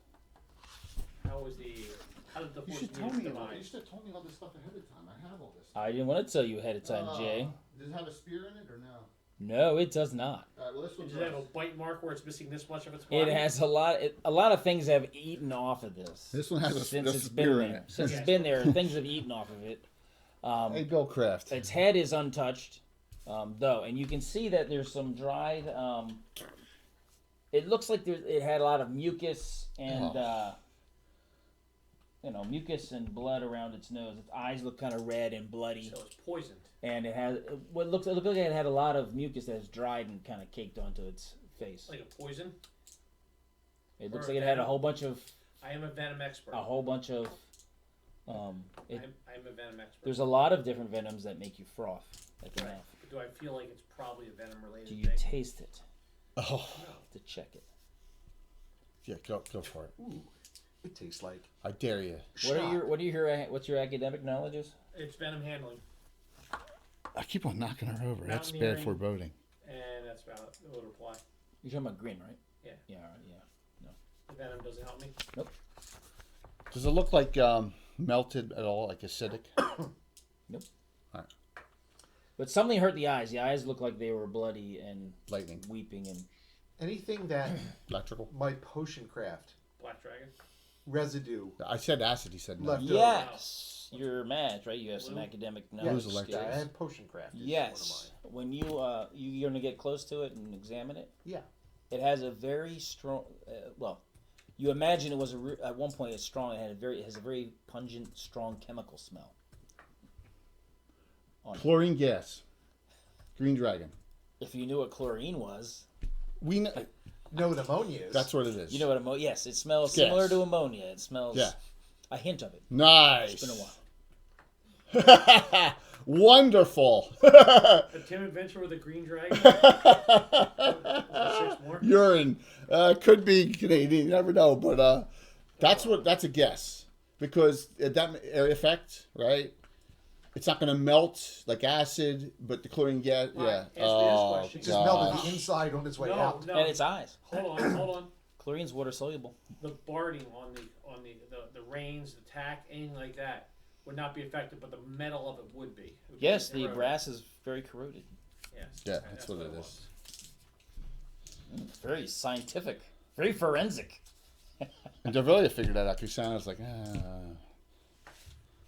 How did the You horse should meet tell its me demise? about it. You should have told me all this stuff ahead of time. I have all this. I didn't want to tell you ahead of time, Jay. Does it have a spear in it or no? No, it does not. All right, well, this one's Does it have a bite mark where it's missing this much of its body? It has a lot of things have eaten off of this. This one has since a it's been spear there. in it. Since it's been there, things have eaten off of it. Hey, Bill Kraft. Its head is untouched, though, and you can see that there's some dried. It looks like it had a lot of mucus and mucus and blood around its nose. Its eyes look kind of red and bloody, So it's poisoned. and it has it looked like it had a lot of mucus that has dried and kind of caked onto its face. Like a poison. It looks or like it had a whole bunch of I am a venom expert. I'm a venom expert. There's a lot of different venoms that make you froth at the Right. mouth. Do I feel like it's probably a venom related Do you thing? taste it Oh, to check it? yeah, go for it. Ooh, it tastes like I dare you. What's your academic knowledges? It's venom handling, I keep on knocking her over. That's bad Mountaineering. foreboding. and that's about it would apply. You're talking about green, right? Yeah. Yeah. All right, yeah. The venom doesn't help me. Does it look like melted at all, like acidic? Nope. All right. But something hurt the eyes. The eyes look like they were bloody and Lightning. weeping and. anything that Electrical. my potion craft Black dragon. residue I said acid. He said no. left over. Yes, you're mad, right? You have some Blue? academic Yes, knowledge. electric. I skills. had potion craft. is Yes, when you're gonna get close to it and examine it. Yeah. It has a very strong. You imagine it was at one point it's strong. It has a very pungent, strong chemical smell. Chlorine gas. Green dragon. If you knew what chlorine was, We know. No, what ammonia is. That's what it is. you know what ammonia. Yes, it smells Gas. similar to ammonia. It smells. Yeah. A hint of it. Nice. It's been a while. Wonderful. A Tim Adventure with a green dragon. 6 more. Urine. Could be Canadian. You never know. But that's a guess. Because that effect, right? It's not going to melt like acid, but the chlorine gas, Right. yeah. Answer this Oh, question. It just melted gosh. the inside on its way No, out. no. And its eyes. Hold on. Chlorine's water soluble. The barding on the reins, the tack, anything like that would not be affected, but the metal of it would be. It would be Yes, the eroded. brass is very corroded. Yes. Yeah, Okay, that's what it was. is. It's very scientific, very forensic. And Devillia figured that out. He sounds like,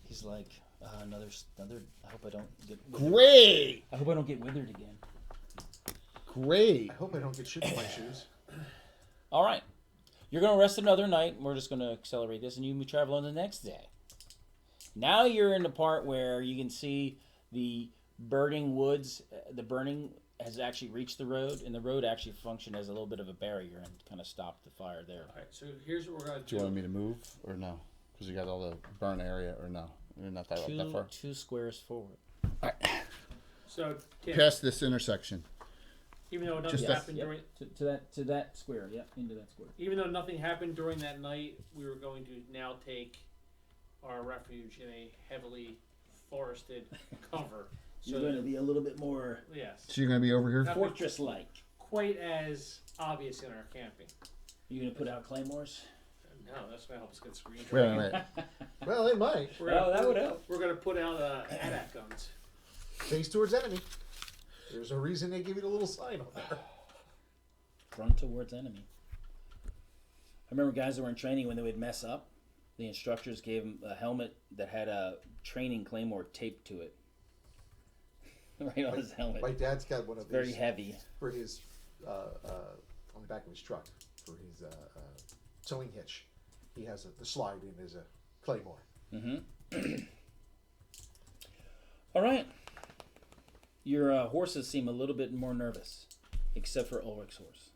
He's like another. I hope I don't get. great, I hope I don't get withered again. great. I hope I don't get shit in my shoes. All right, you're gonna rest another night. We're just gonna accelerate this, and you travel on the next day. Now you're in the part where you can see the burning woods. The burning has actually reached the road, and the road actually functioned as a little bit of a barrier and kind of stopped the fire there. All right, so here's what we're gonna Do you want me to move or no? Because you got all the burn area or no? You're not that far. Two squares forward. So Tim, Past this intersection. even though nothing Just that- happened Yep. during, To that square. Yep, into that square. even though nothing happened during that night, we were going to now take our refuge in a heavily forested cover. So You're going to be a little bit more yes, So you're gonna be over here. Not fortress-like. quite as obvious in our camping. You going to put out claymores? No, that's gonna help us get screen. Wait a minute. Well, it might. That would help. We're gonna put out AT-AT guns. Face towards enemy. There's a reason they give you the little sign on there. Front towards enemy. I remember guys that were in training when they would mess up, The instructors gave him a helmet that had a training claymore taped to it. Right on his helmet. My dad's got one of these Very heavy. for his on the back of his truck for his towing hitch. He has the slide in as a claymore. Mm-hmm. All right. Your horses seem a little bit more nervous, except for Ulrich's horse,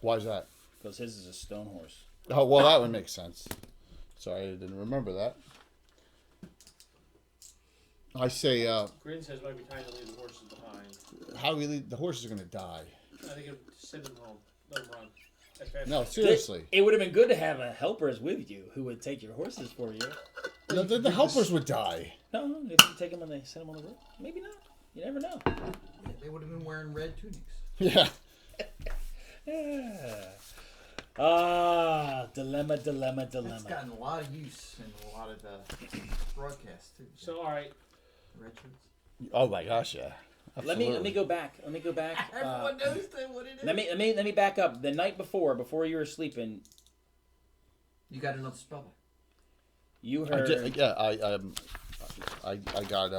Why is that? because his is a stone horse. Oh, well, that would make sense. Sorry, I didn't remember that. I say, Grin says might be time to leave the horses behind. how do we leave? The horses are going to die. I think send them home. Let them run. As fast No, as- seriously. It would have been good to have helpers with you who would take your horses for you. No, the helpers would die. No, if you take them and they send them on the road, maybe not. You never know. They would have been wearing red tunics. Yeah. Dilemma. That's gotten a lot of use in a lot of the broadcasts too. So, all right. Red shirts. Oh my gosh, yeah. Let me Absolutely. go back. Everyone knows that what it is. Let me back up. The night before you were sleeping, You got another spell back. you I heard did, yeah, I got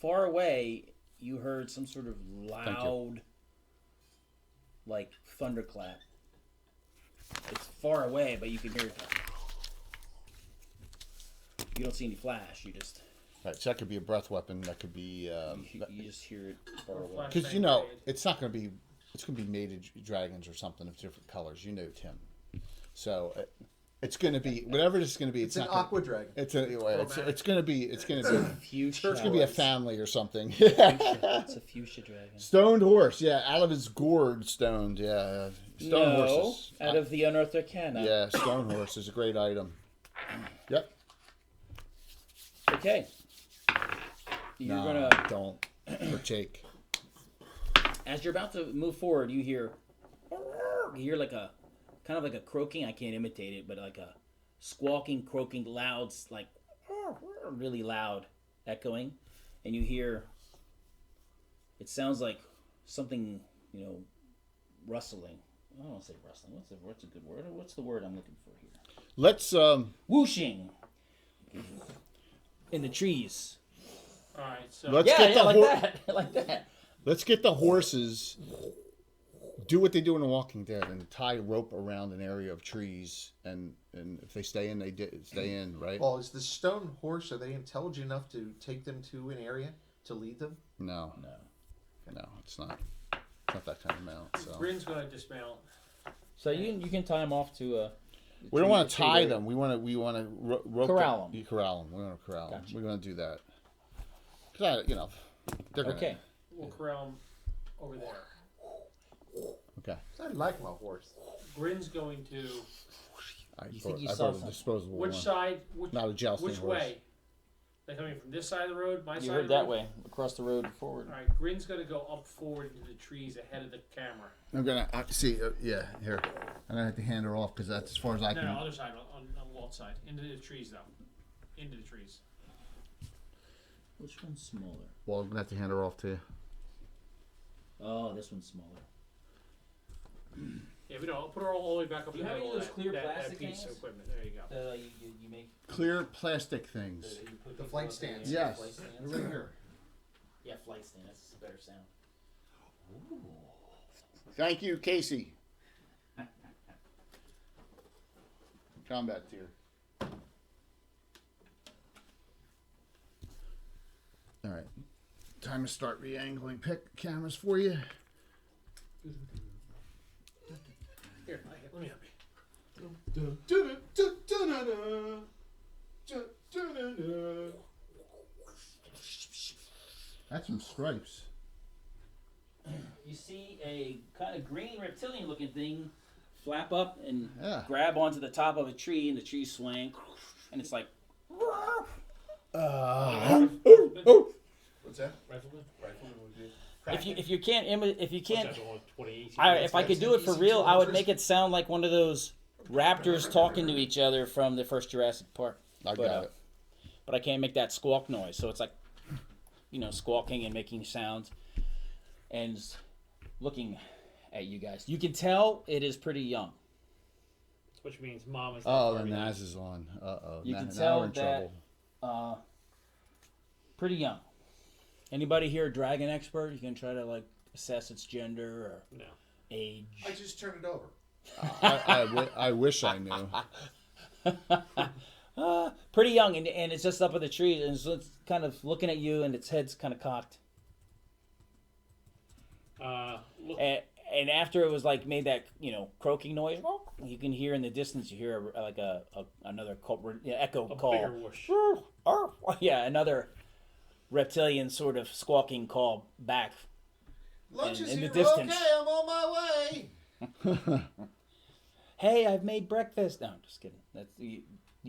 far away. You heard some sort of loud, like thunderclap. It's far away, but you can hear it. You don't see any flash. You just right, so that could be a breath weapon. That could be you just hear it far away. Flash. because it's not going to be. It's going to be mated dragons or something of different colors. You know, Tim. So it's going to be whatever it's going to be. It's an not gonna, aqua dragon. It's going to be. It's going to be. Fuchsia. It's going to be a family or something. It's a fuchsia dragon. Stoned horse, yeah, out of his gourd, stoned, yeah. Stone horses. Out of the Unearthed Arcana. Yeah, stone horse is a great item. Yep. Okay. You're No, gonna, don't partake. as you're about to move forward, you hear like a kind of like a croaking. I can't imitate it, but like a squawking, croaking, loud, like really loud, echoing, and you hear. It sounds like something, rustling. I don't want to say rustling. What's a good word? What's the word I'm looking for here? Let's Whooshing in the trees. All right. So, let's Yeah, get yeah, the like hor- that, like that. let's get the horses. Do what they do in The Walking Dead and tie rope around an area of trees, and if they stay in, stay in, right? Well, is the stone horse? Are they intelligent enough to take them to an area to lead them? No, it's not. It's not that kind of mount. So Grin's going to dismount. So you can tie them off to a. we don't want to tie them. We want to rope Corral 'em. You corral them. We want to corral them. Gotcha. We're going to do that. 'Cause they're gonna, Okay. We'll corral him over there. Okay. I like my horse. Grin's going to. I You think brought, you I saw brought a something? disposable Which one. side? Which, Not a jousting which horse. way? They coming from this side of the road? My You side heard of the that road? way, across the road forward. All right. Grin's going to go up forward into the trees ahead of the camera. I'm gonna see. Yeah, here. I'm gonna have to hand her off because that's as far as I No, can. no, other side, on Walt's side. Into the trees, though. Into the trees. Which one's smaller? Well, I'm gonna have to hand her off to you. Oh, this one's smaller. Yeah, we don't. I'll put her all the way back up Do in you the have middle any of of those clear that plastic piece things? of equipment. There you go. You make Clear plastic things. you put The people flight up in stands. the air, Yes. flight stands. They're right here. Yeah, flight stand. That's a better sound. Thank you, Casey. Combat tier. All right. Time to start re-angling cameras for you. Here, let me help you. That's some stripes. You see a kind of green reptilian looking thing flap up and Yeah. grab onto the top of a tree, and the tree swing, and it's like. What's that? Rifleman? Rifleman would be. If you can't That's the one with 2018. if I could do it for real, I would make it sound like one of those raptors talking to each other from the first Jurassic Park. I But, got it. But I can't make that squawk noise, so it's like, squawking and making sounds, and looking at you guys. You can tell it is pretty young. which means Mom is. Oh, the Naz is on. You can now tell we're in that trouble. pretty young. Anybody here a dragon expert? You can try to like assess its gender or No. age. I just turned it over. I wish I knew. Pretty young, and it's just up in the tree, and it's kind of looking at you, and its head's kind of cocked. Look, And after it was like made that croaking noise, you can hear in the distance. You hear like another echo a call. bigger whoosh. Yeah, another reptilian sort of squawking call back. Lunch is in the here. distance. Okay, I'm on my way. Hey, I've made breakfast. No, I'm just kidding. That's you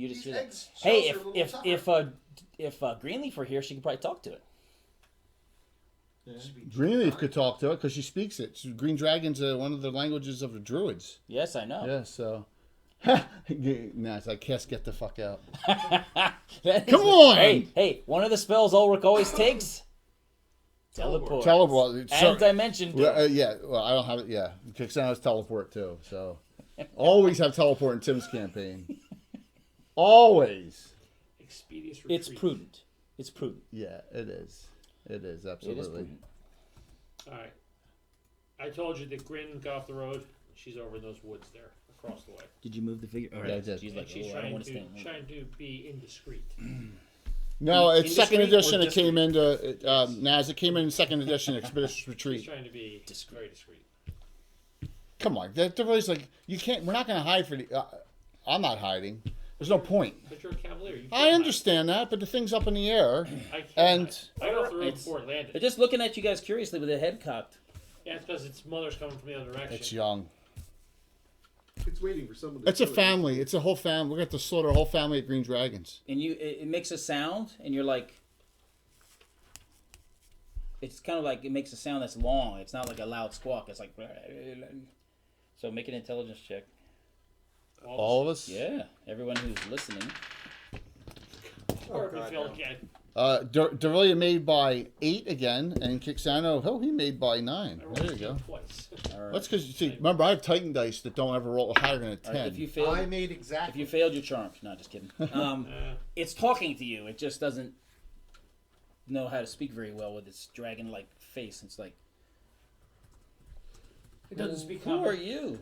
just These hear that. eggs Hey, shells are a little if Greenleaf were here, she could probably talk to it. Greenleaf could talk to it because she speaks it. Green Dragon's one of the languages of the Druids. Yes, I know. Yeah, so. Naz, I can't get the fuck out. Come on! Hey, one of the spells Ulrich always takes. Teleport. Teleport. As I mentioned. Yeah, well, I don't have it. Yeah, Kixana's teleport too. So, always have teleport in Tim's campaign. Always. Expeditious retreat. It's prudent. It's prudent. Yeah, it is. It is absolutely. It is prudent. All right. I told you that Grin got off the road. She's over in those woods there, across the way. Did you move the figure? Yeah, I did. She's And like, she's oh, I don't trying want to, to stay. trying to be indiscreet. No, it's second Indiscreet edition. or It came discreet? into Naz. It came in second edition. Expeditious She's Retreat. trying to be very discreet. Come on, they're always like, you can't. We're not going to hide for the. I'm not hiding. There's no point. But you're a cavalier. You I can't understand that, but the thing's up in the air. hide. I can't And- hide. I got off the road It's- before it landed. They're just looking at you guys curiously with their head cocked. Yeah, it's because its mother's coming from the other direction. It's young. It's waiting for someone to. It's a kill it. family. It's a whole family. We're going to have to slaughter a whole family of green dragons. And it makes a sound, and you're like, it's kind of like it makes a sound that's long. It's not like a loud squawk. It's like, so make an intelligence check. All of us? Yeah, everyone who's listening. Or God, if you no. again. Derelia made by 8 again, and Kixano, he made by 9. There you go. Twice. All right. That's because, you see, remember, I have Titan dice that don't ever roll higher than a 10. All right, if you failed, I made if exactly. you failed, you're charmed. No, just kidding. It's talking to you. It just doesn't know how to speak very well with its dragon-like face. It's like, It doesn't speak who common. are you?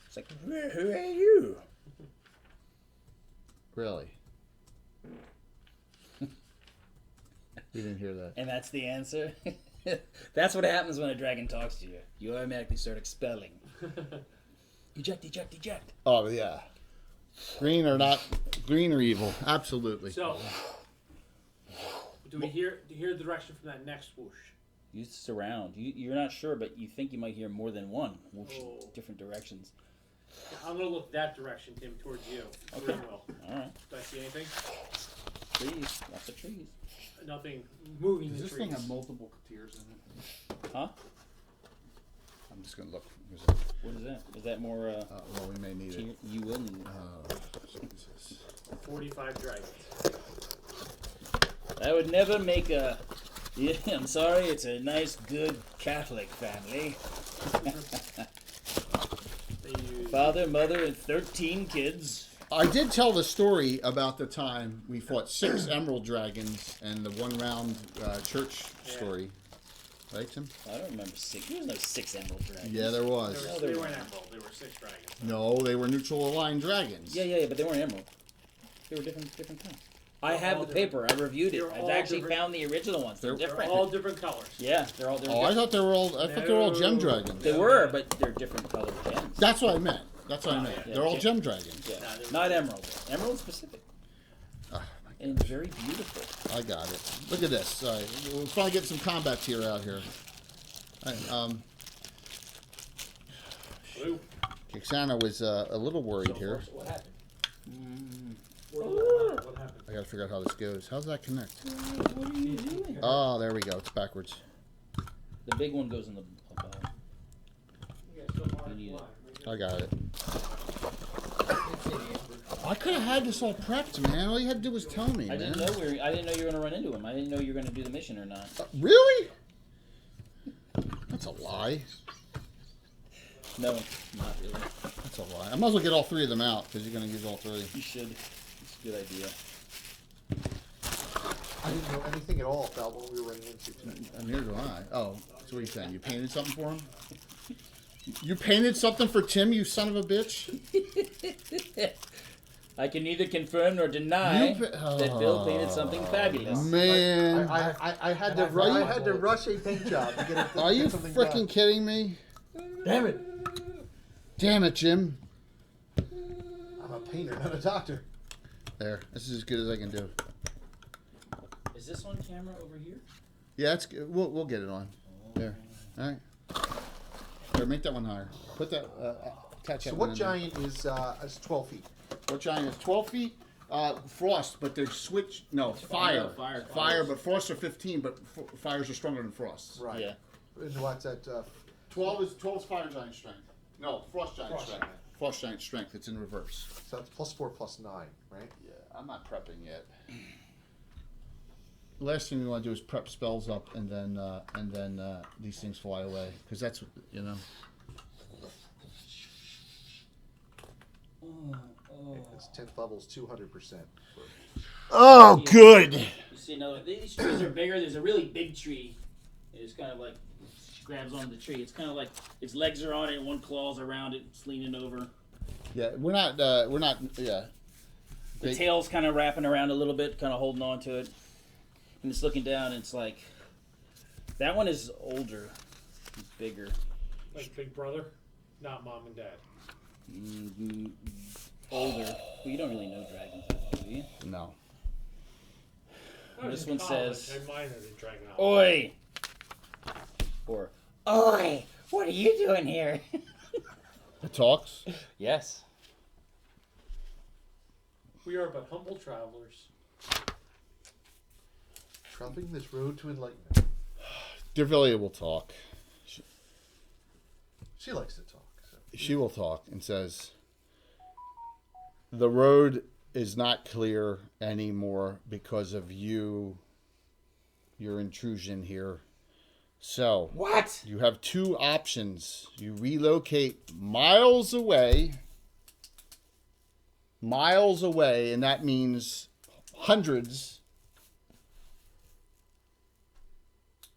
It's like, who are you? Really? You didn't hear that. And that's the answer. That's what happens when a dragon talks to you. You automatically start expelling. Eject, eject, eject. Oh, yeah. Green or not, green or evil. Absolutely. So, do we hear the direction from that next whoosh? You surround. You're not sure, but you think you might hear more than one whoosh, Oh. different directions. I'm gonna look that direction, Tim, towards you. Okay. Green will. All right. Do I see anything? Trees. Lots of trees. Nothing moving Does the this trees. thing have multiple tiers in it? Huh? I'm just going to look. What is that? Is that more, Well, we may need it. you will need it. Jesus. 45 dragons. I would never make a... Yeah, I'm sorry, it's a nice, good Catholic family. They use Father, mother, and 13 kids. I did tell the story about the time we fought 6 emerald dragons and the one round church story. Right, Tim? I don't remember 6. There was no 6 emerald dragons. Yeah, there was. No, they there weren't weren't. emerald. They were 6 dragons. No, they were neutral aligned dragons. Yeah, but they weren't emerald. They were different kinds. I They're have all the paper. I reviewed it. They're I've all actually different- found the original ones. They're They're different. They're all different colors. Yeah, they're Oh, I different. thought they were all. I thought they were all gem dragons. They were, but they're different colored gems. That's what I meant. That's what I meant. yeah. They're all gem dragons. Yeah, Nah, they were- not emerald. Emerald specific. Oh, And very beautiful. I got it. Look at this. All right, we'll finally get some combat tier out here. All right, Blue. Kixana was a little worried here. What happened? Mm. What happened? I gotta figure out how this goes. How's that connect? What are you doing? Oh, there we go. It's backwards. The big one goes in the above. You guys still are You need it. alive. I got it. I could have had this all prepped, man. All you had to do was tell me, I man. didn't know I didn't know you were gonna run into him. I didn't know you were gonna do the mission or not. Really? That's a lie. No, not really. That's a lie. I might as well get all three of them out because you're going to use all three. You should. It's a good idea. I didn't know anything at all about what we were running into tonight. And neither do I. Oh, so what are you saying? You painted something for him? You painted something for Tim, you son of a bitch? I can neither confirm nor deny You that Bill painted something fabulous. Man. I had to rush a paint job to get it. Are you get something freaking done. kidding me? Damn it! Damn it, Jim. I'm a painter, not a doctor. There. This is as good as I can do. Is this on camera over here? Yeah, it's good. We'll get it on. There. All right. There, make that one higher. Put that. Attach that So one what in giant is 12 feet? there. What giant is 12 feet? Frost, but they switch. No, fire. Fire. But frosts are 15, but fires are stronger than frosts. Right. Yeah. And what's that? 12 is fire giant strength. No, frost giant Frost strength. giant. Frost giant strength. It's in reverse. So that's +4, +9, right? Yeah, I'm not prepping yet. Last thing we want to do is prep spells up, and then these things fly away, because that's It's 10th level's 200%. Oh, good. You see, no, these trees are bigger. There's a really big tree. It's kind of like grabs onto the tree. It's kind of like its legs are on it, and one claw's around it. It's leaning over. Yeah, we're not. Yeah. The tail's kind of wrapping around a little bit, kind of holding on to it. And it's looking down, and it's like, that one is older. It's bigger. Like Big Brother, not Mom and Dad. Older. Well, you don't really know dragons, do you? No. I was This in one college. says, I minored in Dragonology. Oi! Or, Oi! What are you doing here? It talks. Yes. We are but humble travelers. Traveling this road to enlightenment. Develia will talk. She likes to talk. So. She will talk and says, "The road is not clear anymore because of your intrusion here. So, What? you have two options. You relocate miles away, and that means hundreds,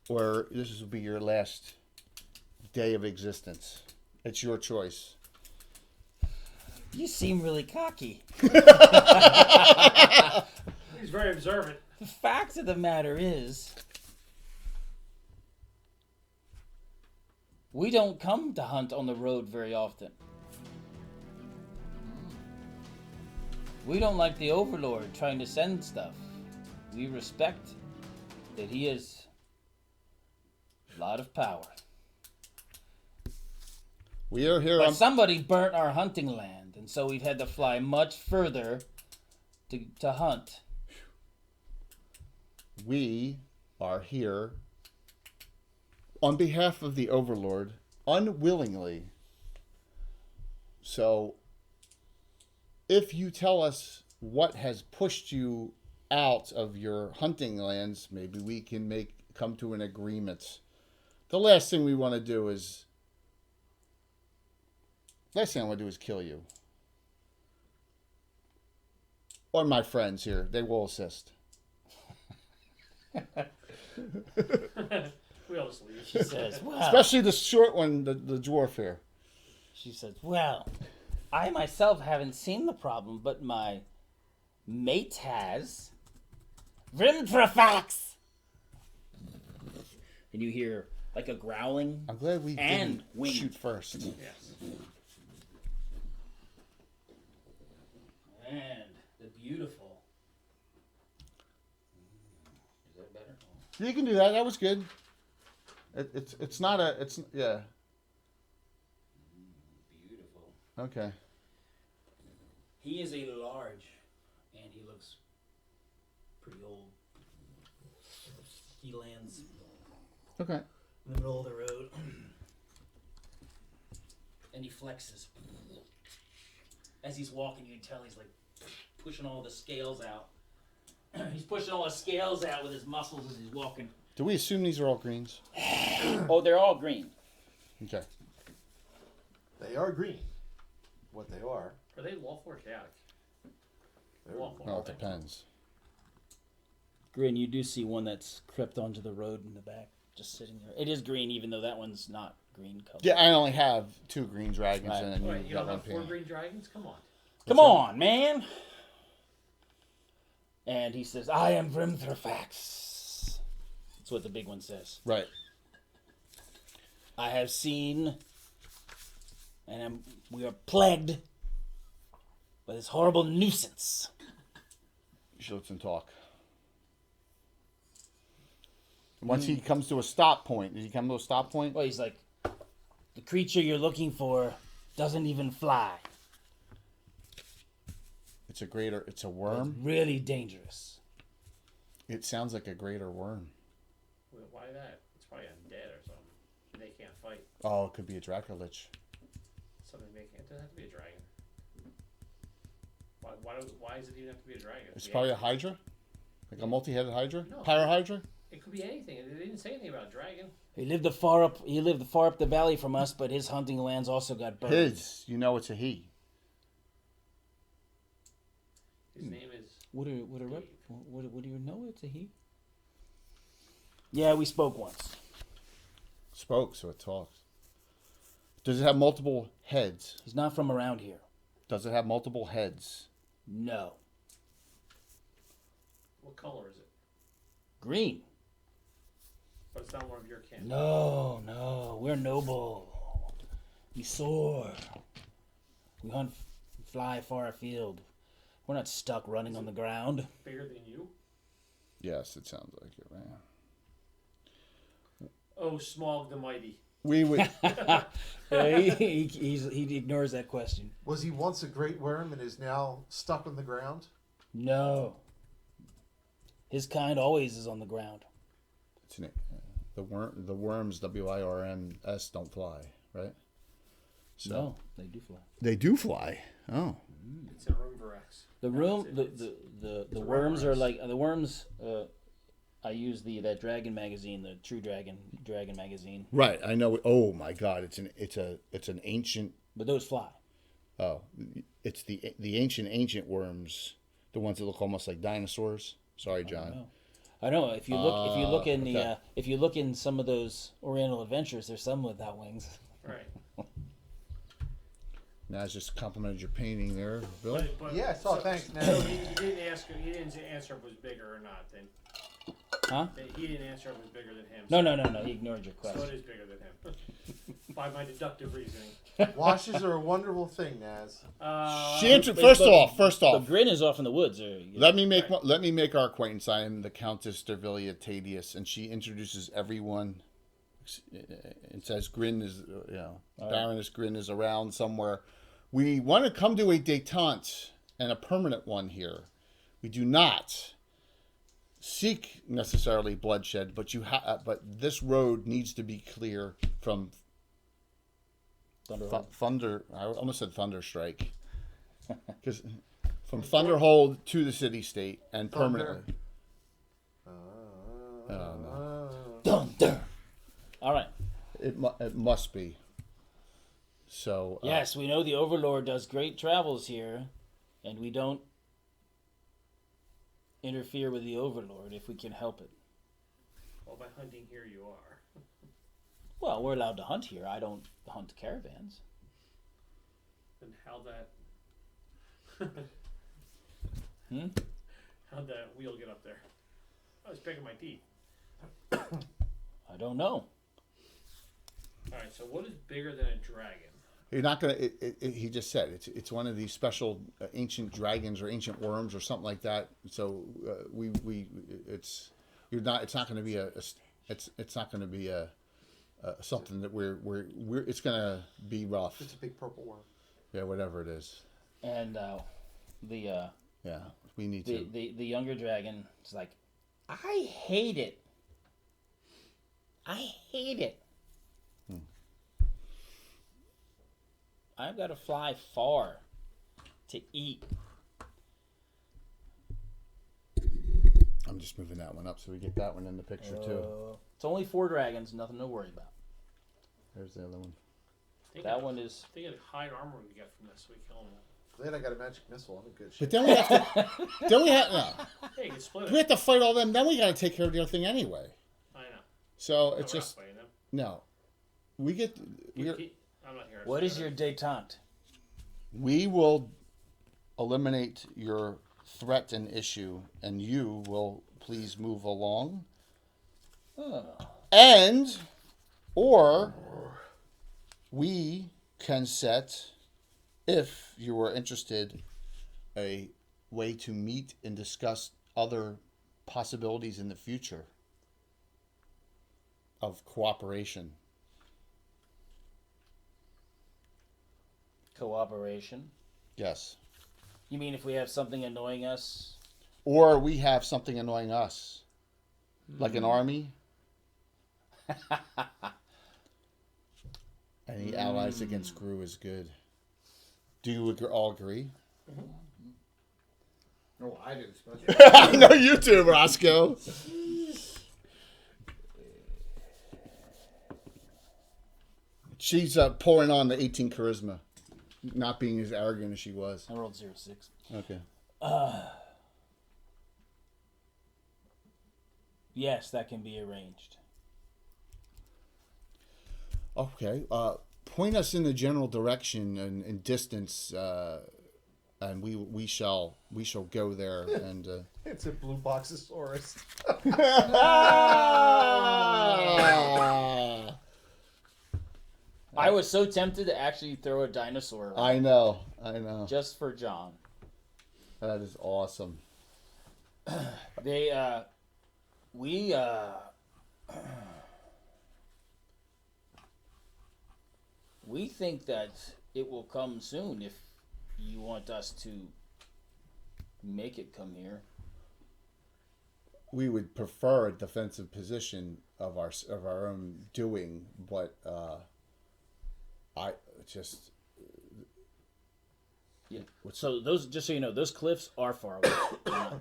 or this will be your last day of existence. It's your choice." You seem really cocky. He's very observant. The fact of the matter is, we don't come to hunt on the road very often. We don't like the Overlord trying to send stuff. We respect that he has a lot of power. We are here But on... somebody burnt our hunting land, and so we've had to fly much further to hunt. We are here on behalf of the Overlord, unwillingly. So, if you tell us what has pushed you out of your hunting lands, maybe we can come to an agreement. The last thing we want to do is... Last thing I want to do is kill you. Or my friends here. They will assist. We all just leave. She says, well, Especially the short one, the dwarf here. she says, well, I myself haven't seen the problem, but my mate has. Rimtrafax! And you hear like a growling. I'm glad we And didn't wing. shoot first. Yes. And the beautiful. Is that better? You can do that. That was good. It's not a yeah. Beautiful. Okay. He is a large, and he looks pretty old. He lands Okay. in the middle of the road, and he flexes. As he's walking, you can tell he's like pushing all the scales out. He's pushing all the scales out with his muscles as he's walking. Do we assume these are all greens? Oh, they're all green. Okay. They are green. what they are. Are they lawful or chaotic? They're- Lawful. Well, it aren't they? depends. Grin, you do see one that's crept onto the road in the back, just sitting there. It is green, even though that one's not green color. Yeah, I only have 2 green dragons Right. and then Wait, you you got don't one have 4 pink. green dragons? Come on. Come on, man. And he says, I am Vrimthrafax. That's what the big one says. Right. I have seen, and we are plagued by this horrible nuisance. You should let him talk. Once he comes to a stop point, did he come to a stop point? Well, he's like, the creature you're looking for doesn't even fly. It's a greater. It's a It's worm. really dangerous. It sounds like a greater worm. Wait, why that? It's probably undead or something. They can't fight. Oh, it could be a Dracolich. Something they can't. It doesn't have to be a dragon. Why does it even have to be a dragon? It's It probably a anything. Hydra, like a multi-headed Hydra, No. Parahydra. It could be anything. They didn't say anything about a dragon. He lived far up the valley from us, but his hunting lands also got burned. His, you know, it's a he. His name is. What do you know? It's a he. Yeah, we spoke once. Spoke, so it talks. Does it have multiple heads? He's not from around here. Does it have multiple heads? No. What color is it? Green. But it's not one of your kin. No, we're noble. We soar. We hunt, fly far afield. We're not stuck running on the ground. Bigger than you? Yes, it sounds like it, right? Oh, Smaug the Mighty. We would. He ignores that question. Was he once a great worm and is now stuck on the ground? No. His kind always is on the ground. It's the worms WIRMS don't fly, right? So No, they do fly. they do fly. Oh, It's a Rumvarax. The room, the worms are Rumvarax. like the worms. I use that dragon magazine, the True Dragon magazine, right. I know. Oh my God! It's an ancient. but those fly. Oh, it's the ancient worms, the ones that look almost like dinosaurs. Sorry, John. I know. If you look in the okay. if you look in some of those Oriental Adventures, there's some without wings. Right. Now it's just complimented your painting there, Bill. But, Yeah, I saw, thanks, So man. he didn't ask. He didn't answer if it was bigger or not. Then Huh? he didn't answer if it was bigger than him. No. He ignored your So it question. is bigger than him. By my deductive reasoning. Washes are a wonderful thing, Naz. She answered first off. The grin is off in the woods. Let me make our acquaintance. I am the Countess Dervilia Tadius, and she introduces everyone. It says Grin is, Baroness Grin is around somewhere. We want to come to a detente and a permanent one here. We do not seek necessarily bloodshed, but but this road needs to be clear from Thunder. I almost said Thunderstrike, because from Thunderhold to the city state and permanently. Thunder. All right. It must be. So Yes, we know the Overlord does great travels here, and we don't interfere with the Overlord if we can help it. Well, by hunting here, you are. Well, we're allowed to hunt here. I don't hunt caravans. Then how that? How'd that wheel get up there? I was picking my teeth. I don't know. All right. So what is bigger than a dragon? you're not gonna. He just said it's one of these special ancient dragons or ancient worms or something like that. So it's not going to be it's not going to be a something that we're it's going to be rough. It's a big purple worm. Yeah, whatever it is. And Yeah, we need to. the younger dragon is like, I hate it. I hate it. I've got to fly far to eat. I'm just moving that one up so we get that one in the picture too. It's only 4 dragons, nothing to worry about. There's the other one. That one is. They get hide armor we get from this, so we kill them. Then I got a magic missile. I'm in good But shape. then we have to. Then we have no. Hey, you can split We it. have to fight all them. Then we got to take care of the other thing anyway. I know. So No, it's we're not just fighting them. no. We get. I'm not here. What is your détente? We will eliminate your threat and issue, and you will please move along. Oh. And, or we can set, if you are interested, a way to meet and discuss other possibilities in the future of cooperation. Cooperation. Yes. You mean if we have something annoying us? Or we have something annoying us. Like an army. Any allies against Gru is good. Do you all agree? No, I do. Especially. I know you do, Roscoe. She's pouring on the 18 charisma, not being as arrogant as she was. I rolled 06. Okay. Yes, that can be arranged. Okay. Point us in the general direction and distance, and we shall go there and. It's a blue boxosaurus. I was so tempted to actually throw a dinosaur around I know. just for John. That is awesome. We think that it will come soon if you want us to make it come here. We would prefer a defensive position of our own doing, but I just Yeah. So those, just so you know, those cliffs are far away.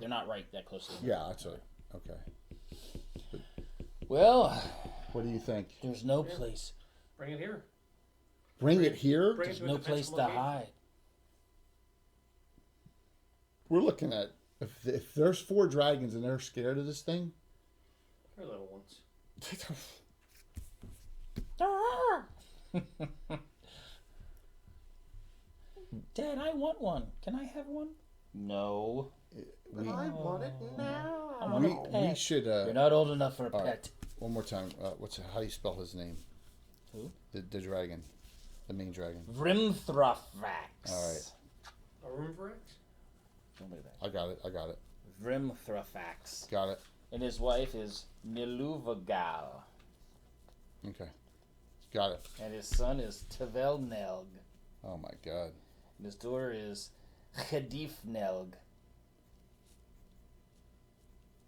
They're not right that close to them. yeah, that's right. Okay. Well, What do you think? there's no place. Bring it here. Bring it here. Bring it There's to a no place defensible to location. hide. We're looking at if there's 4 dragons and they're scared of this thing. They're little ones. Dad, I want one. Can I have one? No. we, I want it now. I want we, a pet. we should. You're not old enough for a all right. pet. One more time. How do you spell his name? Who? The dragon, the main dragon. Vrimthrofax. All right. A room for it? Look at that. I got it. Vrimthrofax. Got it. And his wife is Niluvagal. Okay. Got it. And his son is Tavelnelg. Oh my God. And his daughter is Khedifnelg.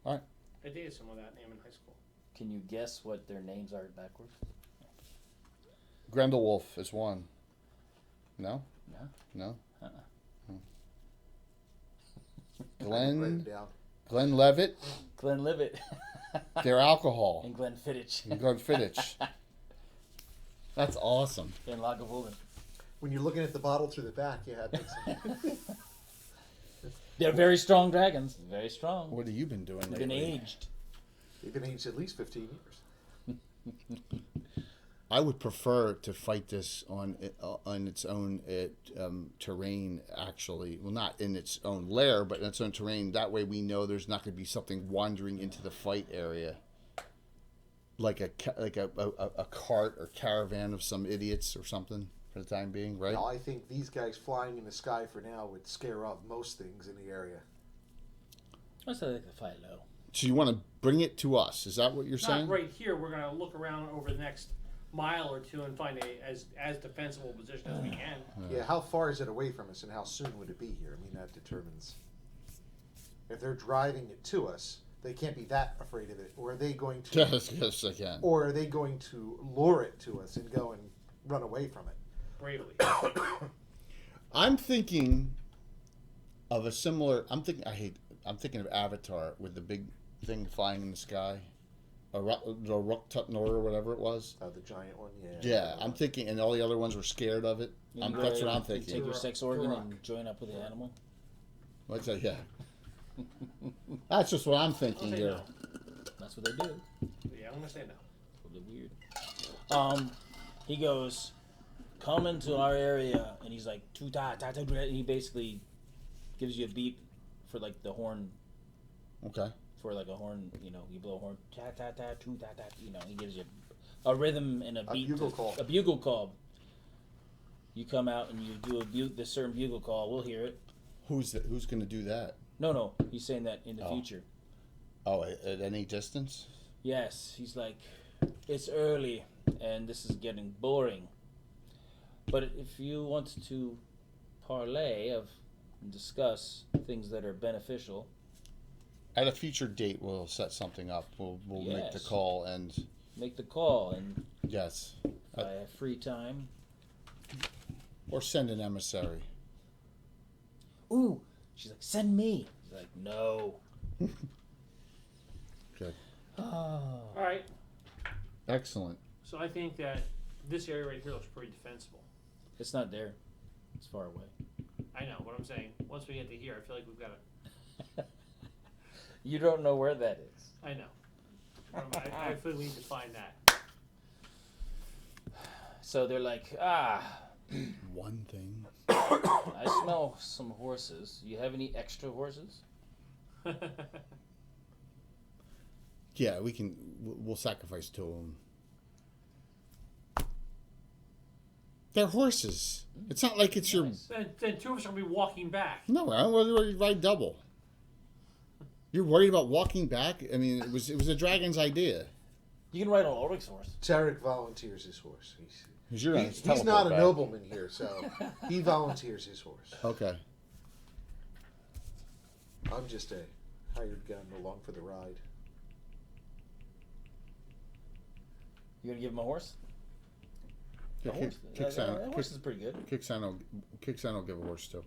All right. I dated someone with that name in high school. Can you guess what their names are backwards? Grendelwolf is one. No. No. No. Uh-uh. Glenn. Write it down. Glenn Levitt. Glenn Livett. They're alcohol. And Glenn Fittich. And Glenn Fittich. That's awesome. And Lagavulin. When you're looking at the bottle through the back, yeah, it makes sense. They're very strong dragons. Very strong. What have you been doing They've been lately? aged. They've been aged at least 15 years. I would prefer to fight this on its own terrain. Actually, well, not in its own lair, but in its own terrain. That way, we know there's not going to be something wandering into the fight area, like a cart or caravan of some idiots or something. For the time being, right? Now, I think these guys flying in the sky for now would scare off most things in the area. I say they can fly low. So you want to bring it to us? Is that what you're Not saying? right here. We're going to look around over the next mile or two and find a as defensible position as we can. Yeah, how far is it away from us and how soon would it be here? I mean, that determines. If they're driving it to us, they can't be that afraid of it. Or are they going to... Yes, I can. Or are they going to lure it to us and go and run away from it? Bravely. I'm thinking of a similar. I'm thinking of Avatar with the big thing flying in the sky, the Ruktutnor or whatever it was. The giant one, yeah. Yeah, I'm thinking, and all the other ones were scared of it. You go That's ahead what I'm and thinking. Take your sex organ Correct. and join up with the animal. What's that? Yeah. That's just what I'm I'll thinking say here. no. That's what they do. Yeah, I'm gonna say no. A little weird. He goes, come into our area, and he's like, "Tuta, ta, ta, ta," and he basically gives you a beat for like the horn, Okay. for like a horn. You know, you blow a horn, ta ta ta, tu ta ta. You know, he gives you a rhythm and a beat. bugle call. A bugle call. You come out and you do this certain bugle call. We'll hear it. Who's going to do that? No, he's saying that in the Oh. future. Oh, at any distance? Yes, he's like, it's early and this is getting boring. But if you want to parlay and discuss things that are beneficial, At a future date, we'll set something up. We'll make the Yes. call, and make the call. And yes, if I have free time, or send an emissary. ooh, she's like, send me. He's like, no. Good. Oh. All right. Excellent. So I think that this area right here looks pretty defensible. It's not there. It's far away. I know what I'm saying. Once we get to here, I feel like we've got to. You don't know where that is. I know. I feel we need to find that. So they're like, One thing. I smell some horses. You have any extra horses? Yeah, we can. We'll sacrifice two of them. They're horses. It's not like it's your. Nice. Then two of us are gonna be walking back. No, I want to ride double. You're worried about walking back? I mean, it was a dragon's idea. You can ride on Ulrich's horse. Tarek volunteers his horse. Because you're He's not a nobleman here, so he volunteers his horse. Okay. I'm just a hired gun along for the ride. You gonna give him a horse? Yeah, A horse? That horse is pretty good. Kicksan will give a horse too.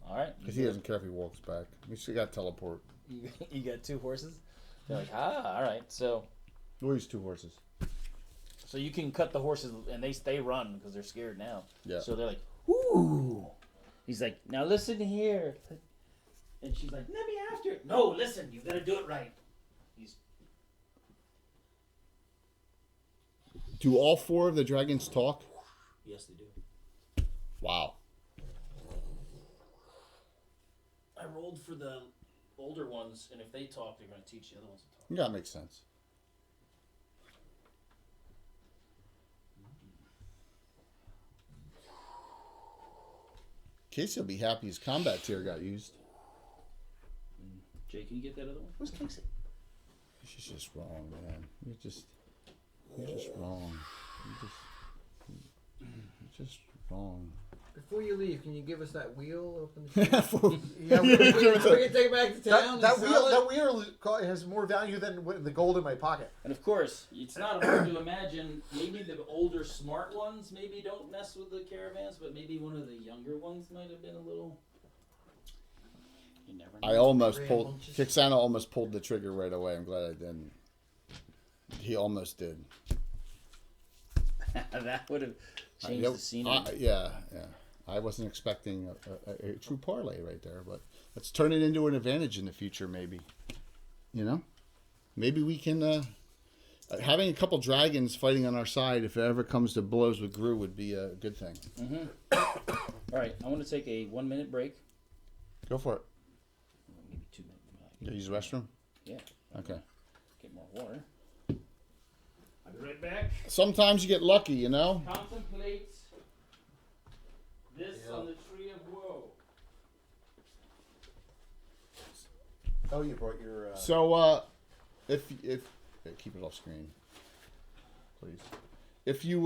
All right. Because he doesn't care if he walks back. We still got teleport. You got two horses? They're like, all right. So We'll use two horses. you can cut the horses, and they run because they're scared now. Yeah. So they're like, ooh. He's like, now listen here. And she's like, let me after it. No, listen, you gotta do it right. Do all four of the dragons talk? Yes, they do. Wow. I rolled for the older ones, and if they talk, they're gonna teach the other ones to talk. Yeah, that makes sense. Casey will be happy his combat tier got used. Jay, can you get that other one? Who's Casey? She's just wrong, man. You're just wrong. You're just wrong. Before you leave, can you give us that wheel? Open the Yeah, we can take it back to town. that and sell it? wheel has more value than the gold in my pocket. And of course, it's not hard to imagine. Maybe the older, smart ones maybe don't mess with the caravans, but maybe one of the younger ones might have been a little. You never know. I almost pulled. Rambunctious. Kixana almost pulled the trigger right away. I'm glad I didn't. He almost did. That would have changed Yeah, the scenery. yeah. I wasn't expecting a true parlay right there, but let's turn it into an advantage in the future, maybe. You know? Maybe we can. Having a couple dragons fighting on our side, if it ever comes to blows with Gru, would be a good thing. All right, I want to take a 1 minute break. Go for it. Maybe 2 minutes. You use the restroom? Yeah, Okay. get more water. I'll be right back. Sometimes you get lucky, you know? Contemplate this on the tree of woe. Oh, you brought your. So, if keep it off screen, please. If you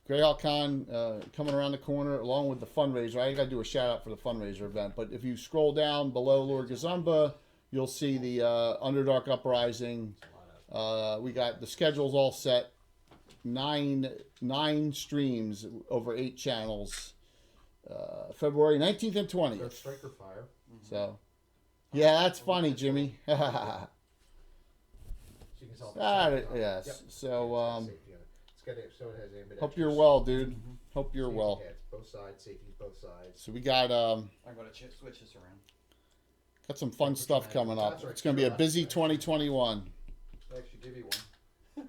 Greyhawk Con coming around the corner along with the fundraiser, I got to do a shout out for the fundraiser event. But if you scroll down below Lord Gazumba, you'll see the Underdark Uprising. We got the schedules all set. Nine streams over 8 channels. February 19th and 20th. Striker Fire. So, yeah, that's funny, Jimmy. tell. Yes. Yep. So Safety on it. It's got so it has ambidextrous. hope you're well, dude. Hope you're Safety well. heads, both sides, safeties both sides. So we got I'm gonna switch this around. got some fun stuff coming up. It's gonna be a busy 2021. I actually give you one.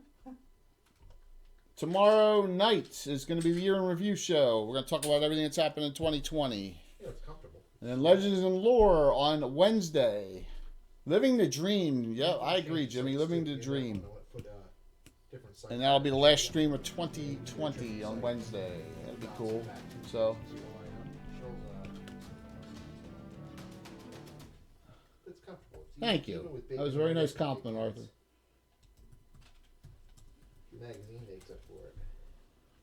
Tomorrow night is going to be the year in review show. We're going to talk about everything that's happened in 2020. Yeah, it's comfortable. And then Legends and Lore on Wednesday. Living the Dream. Yeah, I agree, Jimmy. Living the Dream. And that'll be the last stream of 2020 on Wednesday. That'll be cool. So, It's comfortable. thank you. That was a very nice compliment, Arthur. The magazine makes up for it.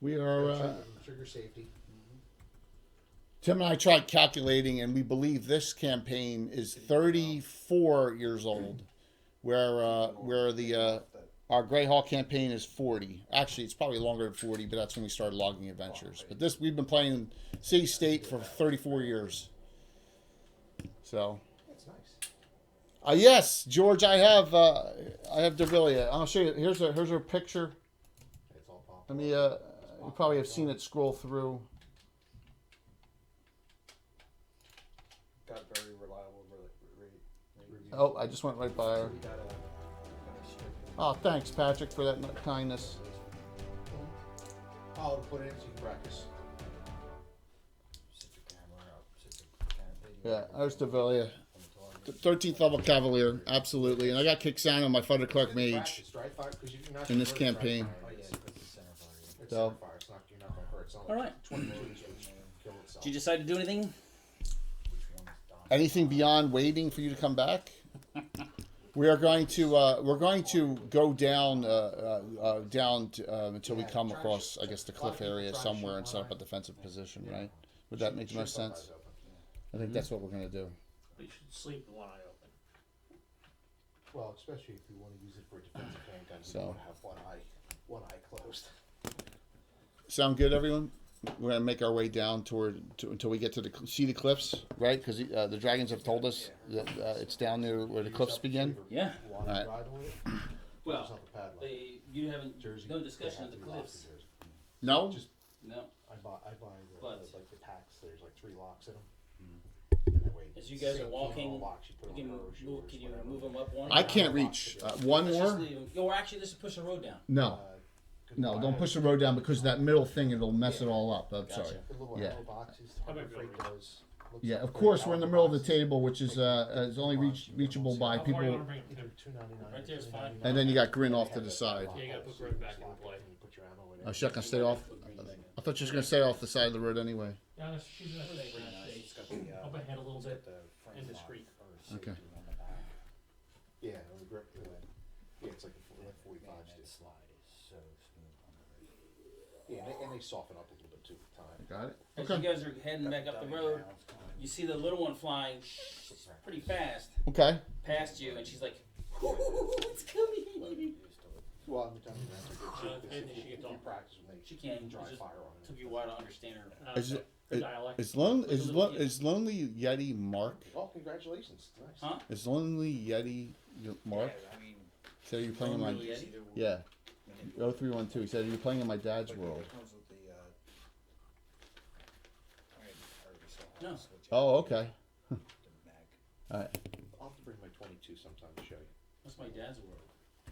We are... Trigger safety. Tim and I tried calculating, and we believe this campaign is 34 years old, where the our Greyhawk campaign is 40. Actually, it's probably longer than 40, but that's when we started logging adventures. But this we've been playing City State for 34 years. So, That's nice. yes, George, I have Devillia. I'll show you. Here's her picture. It's all pop. Let me. You probably have seen it scroll through. Got very reliable reviews. Oh, I just went right by her. Oh, thanks, Patrick, for that kindness. I'll put it in so you can practice. Sit your camera up. Sit your Yeah, there's Devillia. 13th level Cavalier, absolutely. And I got Kixana, my Thunder Clark Mage, in this campaign. Oh, yeah, it's the center fire. It's So- center fire. It's not, you're not going to hurt. It's not All right. 22 is kill itself. Did you decide to do anything? Which one's done? Anything beyond waiting for you to come back? We are going to go down until we come across, I guess, the cliff area somewhere and set up a defensive position, right? Would that make the most sense? I think that's what we're going to do. But you should sleep with one eye open. Well, especially if you want to use it for a defensive handgun, you So- want to have one eye closed. Sound good, everyone? We're going to make our way down until we get to see the cliffs, right? Because the dragons have told us that it's down there where the cliffs begin. Yeah. Want Alright. to ride with it? Well, It's not the padlock. you haven't Jersey. no discussion of They the have to be locked cliffs. in Jersey. No? Just No. I buy But- like the packs. There's like 3 locks in them. And that way, As you guys same are key, walking, all locks, you put You on can hers, move. yours, Can you whatever. move them up one? I can't reach. One Let's just more? leave 'em. Or actually, let's push the road down. No. No, don't push the road down because that middle thing, it'll mess it all up. I'm Gotcha. sorry. The little Yeah. ammo boxes, How about freight go? does. Looks Yeah, like of great course, we're in the middle of the alcohol table, which is only reachable by How far do you people. want to bring it? Either $2.99 Right there is fine. And then you got Grin off to the side. Yeah, you gotta put Grin back into play. Put your ammo in Oh, it. she's not gonna stay off. I thought she was gonna stay off the side of the road anyway. Yeah, she's gonna stay pretty It's got safe. the, Up ahead a little bit. the front and lock discreet. or safety Okay. on the back. Yeah, the grip. Yeah, it's like Man, 45 that stick. slide is so smooth on the road. Yeah, and they soften up a little bit too with time. Got it. As you guys are heading back up the road, you see the little one flying pretty fast Okay. past you, and she's like, "Ooh, it's coming." Well, I'm telling you, that's a good maybe trick. she gets on. Practice when they She can't. dry It just fire on it. took you a while to understand her. Is it- The it- dialect. Is Lonely Yeti Mark? Oh, congratulations! Nice. Huh? Is Lonely Yeti Mark? Yeah, I mean, So you're playing in my Lonely Yeti? either yeah. manipulate- 0312. He said you're playing in my dad's But it world. comes with the, I already saw No. how to switch it Oh, okay. to the mag. All right. I'll have to bring my 22 sometime to show you. What's my dad's world?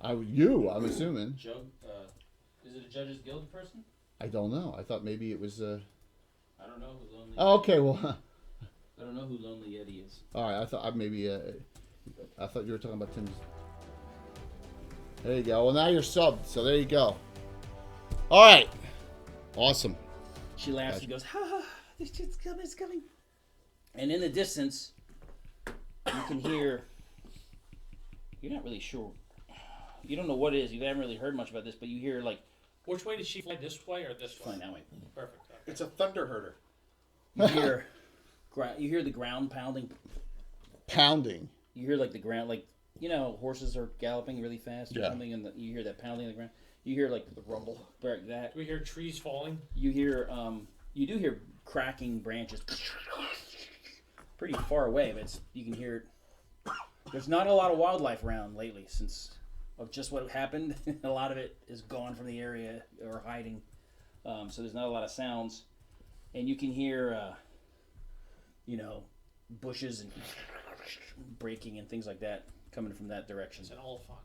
I'm assuming. Jug. Is it a Judges Guild person? I don't know. I thought maybe it was. I don't know who Lonely. Oh, okay. Well, I don't know who Lonely Yeti is. all right. I thought maybe. I thought you were talking about Tim's. There you go. Well, now you're subbed. So there you go. All right. Awesome. She laughs and goes, "Ha ha! It's coming! It's coming!" And in the distance, you can hear. You're not really sure. You don't know what it is. You haven't really heard much about this, but you hear like Which way did she fly? This way or this way? flying that way. Perfect. Okay. It's a thunder herder. You hear, you hear the ground pounding. Pounding. You hear like the ground, like horses are galloping really fast or Yeah. something, and you hear that pounding on the ground. You hear like the rumble, like that. Do we hear trees falling? You hear, you do hear cracking branches, pretty far away, but you can hear it. There's not a lot of wildlife around lately since of just what happened. A lot of it is gone from the area or hiding, so there's not a lot of sounds, and you can hear, bushes and breaking and things like that coming from that direction. It's an Oliphant.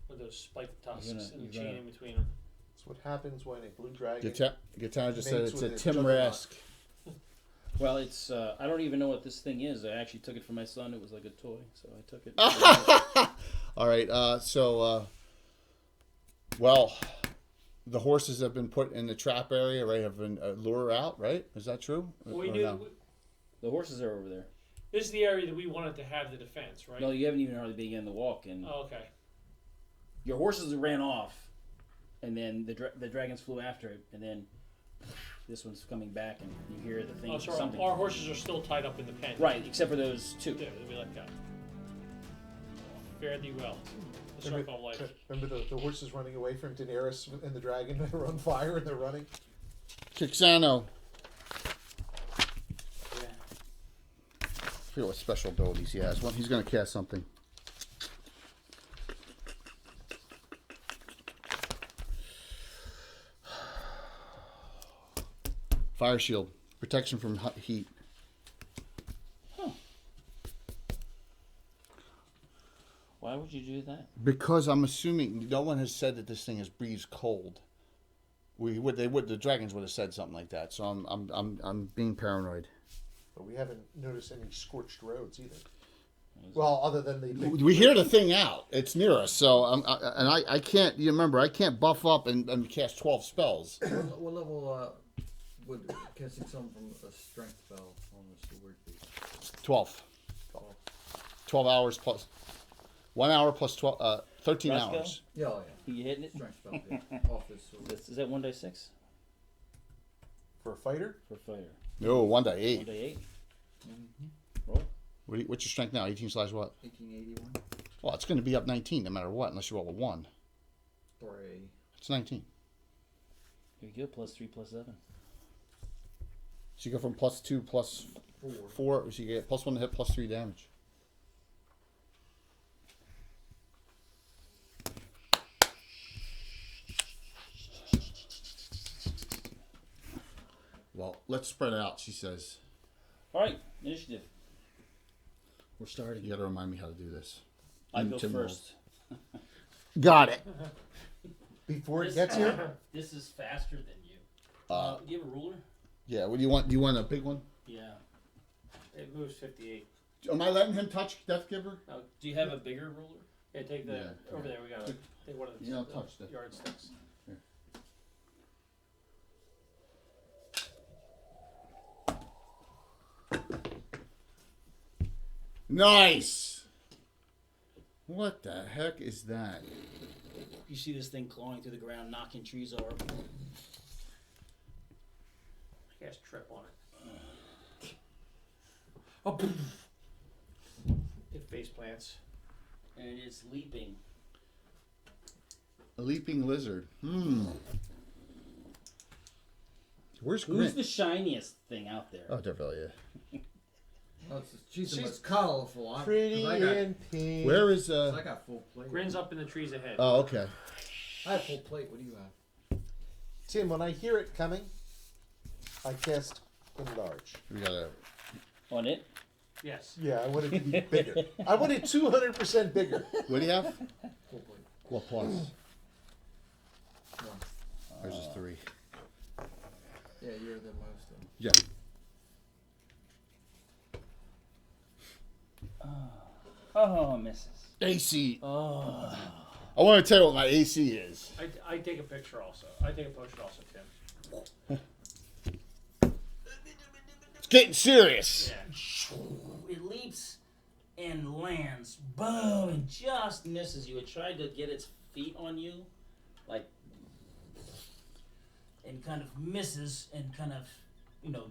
With those spiked tusks and the chain in between them. That's what happens when a blue dragon. Guitar just said mates it's a with Tim juggernaut. Rask. Well, it's I don't even know what this thing is. I actually took it for my son. It was like a toy, so I took it. All right. Well, the horses have been put in the trap area, right? Have been lure out, right? Is that true? We Or knew no? The horses are over there. this is the area that we wanted to have the defense, right? No, you haven't even hardly begun the walk, and Oh, okay. your horses ran off, and then the dragons flew after it, and then this one's coming back, and you hear the thing. Oh, so something. our horses are still tied up in the pen. Right, except for those two. Yeah, we let go. Fare thee well. The circle of life. Remember the horses running away from Daenerys and the dragon are on fire and they're running? Kixano. Yeah. I forget what special abilities he has. Well, he's going to cast something. Fire shield. Protection from heat. Why would you do that? Because I'm assuming no one has said that this thing is breathes cold. The dragons would have said something like that. So I'm being paranoid. But we haven't noticed any scorched roads either. Well, other than the big We hear the thing out. It's near us. So I can't. You remember, I can't buff up and cast 12 spells. What level would casting something from a strength spell on the sword be? 12. 12 hours plus 1 hour plus 13 Roscoe? hours. Yeah, oh, yeah. You hitting it? Strength spell, yeah. Off his sword. Is that 1d6 for a fighter. for fighter? No, 1 to 8. 1d8. Mm-hmm. Roll. What's your strength now? 18 slash what? 1881 Well, it's going to be up 19 no matter what, unless you roll a 1. for a It's 19. Here you go. +3, +7. So you go from +2 plus 4. So you get +1 to hit, +3 damage. Well, let's spread out, she says. All right, initiative. We're starting. You got to remind me how to do this. I go Tim first. Got it. Before it gets here, This is faster than you. Uh, Do you have a ruler? Yeah, what do you want? Do you want a big one? Yeah. It moves 58. Am I letting him touch Death Giver? Oh, do you have a bigger ruler? Yeah, take the over there. We got to take one of the Yeah, I'll touch that. yardsticks. Nice. What the heck is that? You see this thing clawing through the ground, knocking trees over. I guess trip on it. Oh, it face plants. And it is leaping. A leaping lizard. Where's Who's Grint? the shiniest thing out there? Oh, definitely. Yeah. Oh, she's the most colorful. pretty I got, and pink. Where is I got full plate. Grins up in the trees ahead. Oh, okay. I have full plate. What do you have? Tim, when I hear it coming, I cast enlarge. We gotta. On it? Yes. Yeah, I want it to be bigger. I want it 200% bigger. What do you have? Full plate. What plus? One. There's just 3. Yeah, you're the most. Yeah. Oh, misses. AC. Oh. I want to tell you what my AC is. I take a picture also. I take a potion also, Tim. It's getting serious. Yeah. It leaps and lands. Boom! And just misses you. It tried to get its feet on you. Like. And kind of misses and kind of,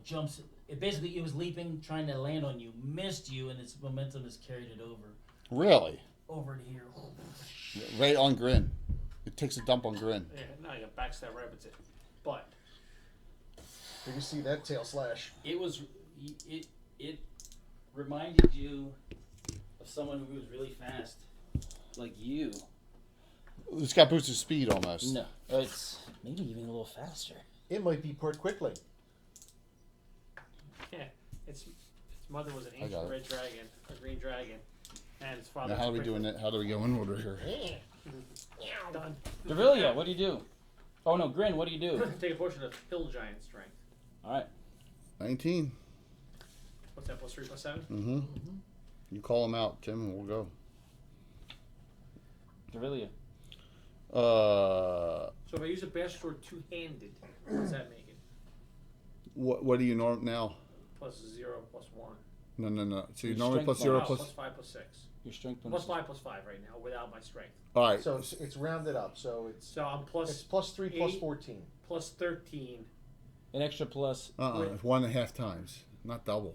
jumps. It was leaping, trying to land on you. Missed you, and its momentum has carried it Really? over to here. Right on Grin. It takes a dump on Grin. Yeah, now you got backstab rabbits it. But Did you see that tail slash? It was. It reminded you of someone who was really fast, like you. It's got boosted speed almost. No, it's maybe even a little faster. It might be port quickly. Yeah, its mother was an I got ancient it. red dragon, a green dragon, and its father. Now, how are was we a doing it? How do we go in order here? Done. Devillia, what do you do? Oh no, Grin, what do you do? Take a portion of hill giant strength. All right. 19. What's that? +3, +7. Mm-hmm. You call them out, Tim, and we'll go. Devillia. So if I use a bash sword two-handed, what does that make it? What do you norm now? +0, +1. No. So you Your normally strength plus 0 Oh, plus. +5, +6. Your strength bonus. +5, +5 right now without my strength. All right. So it's rounded up. So it's So I'm it's +3 plus eight. 14. +13, An extra plus. It's 1.5 times, not double.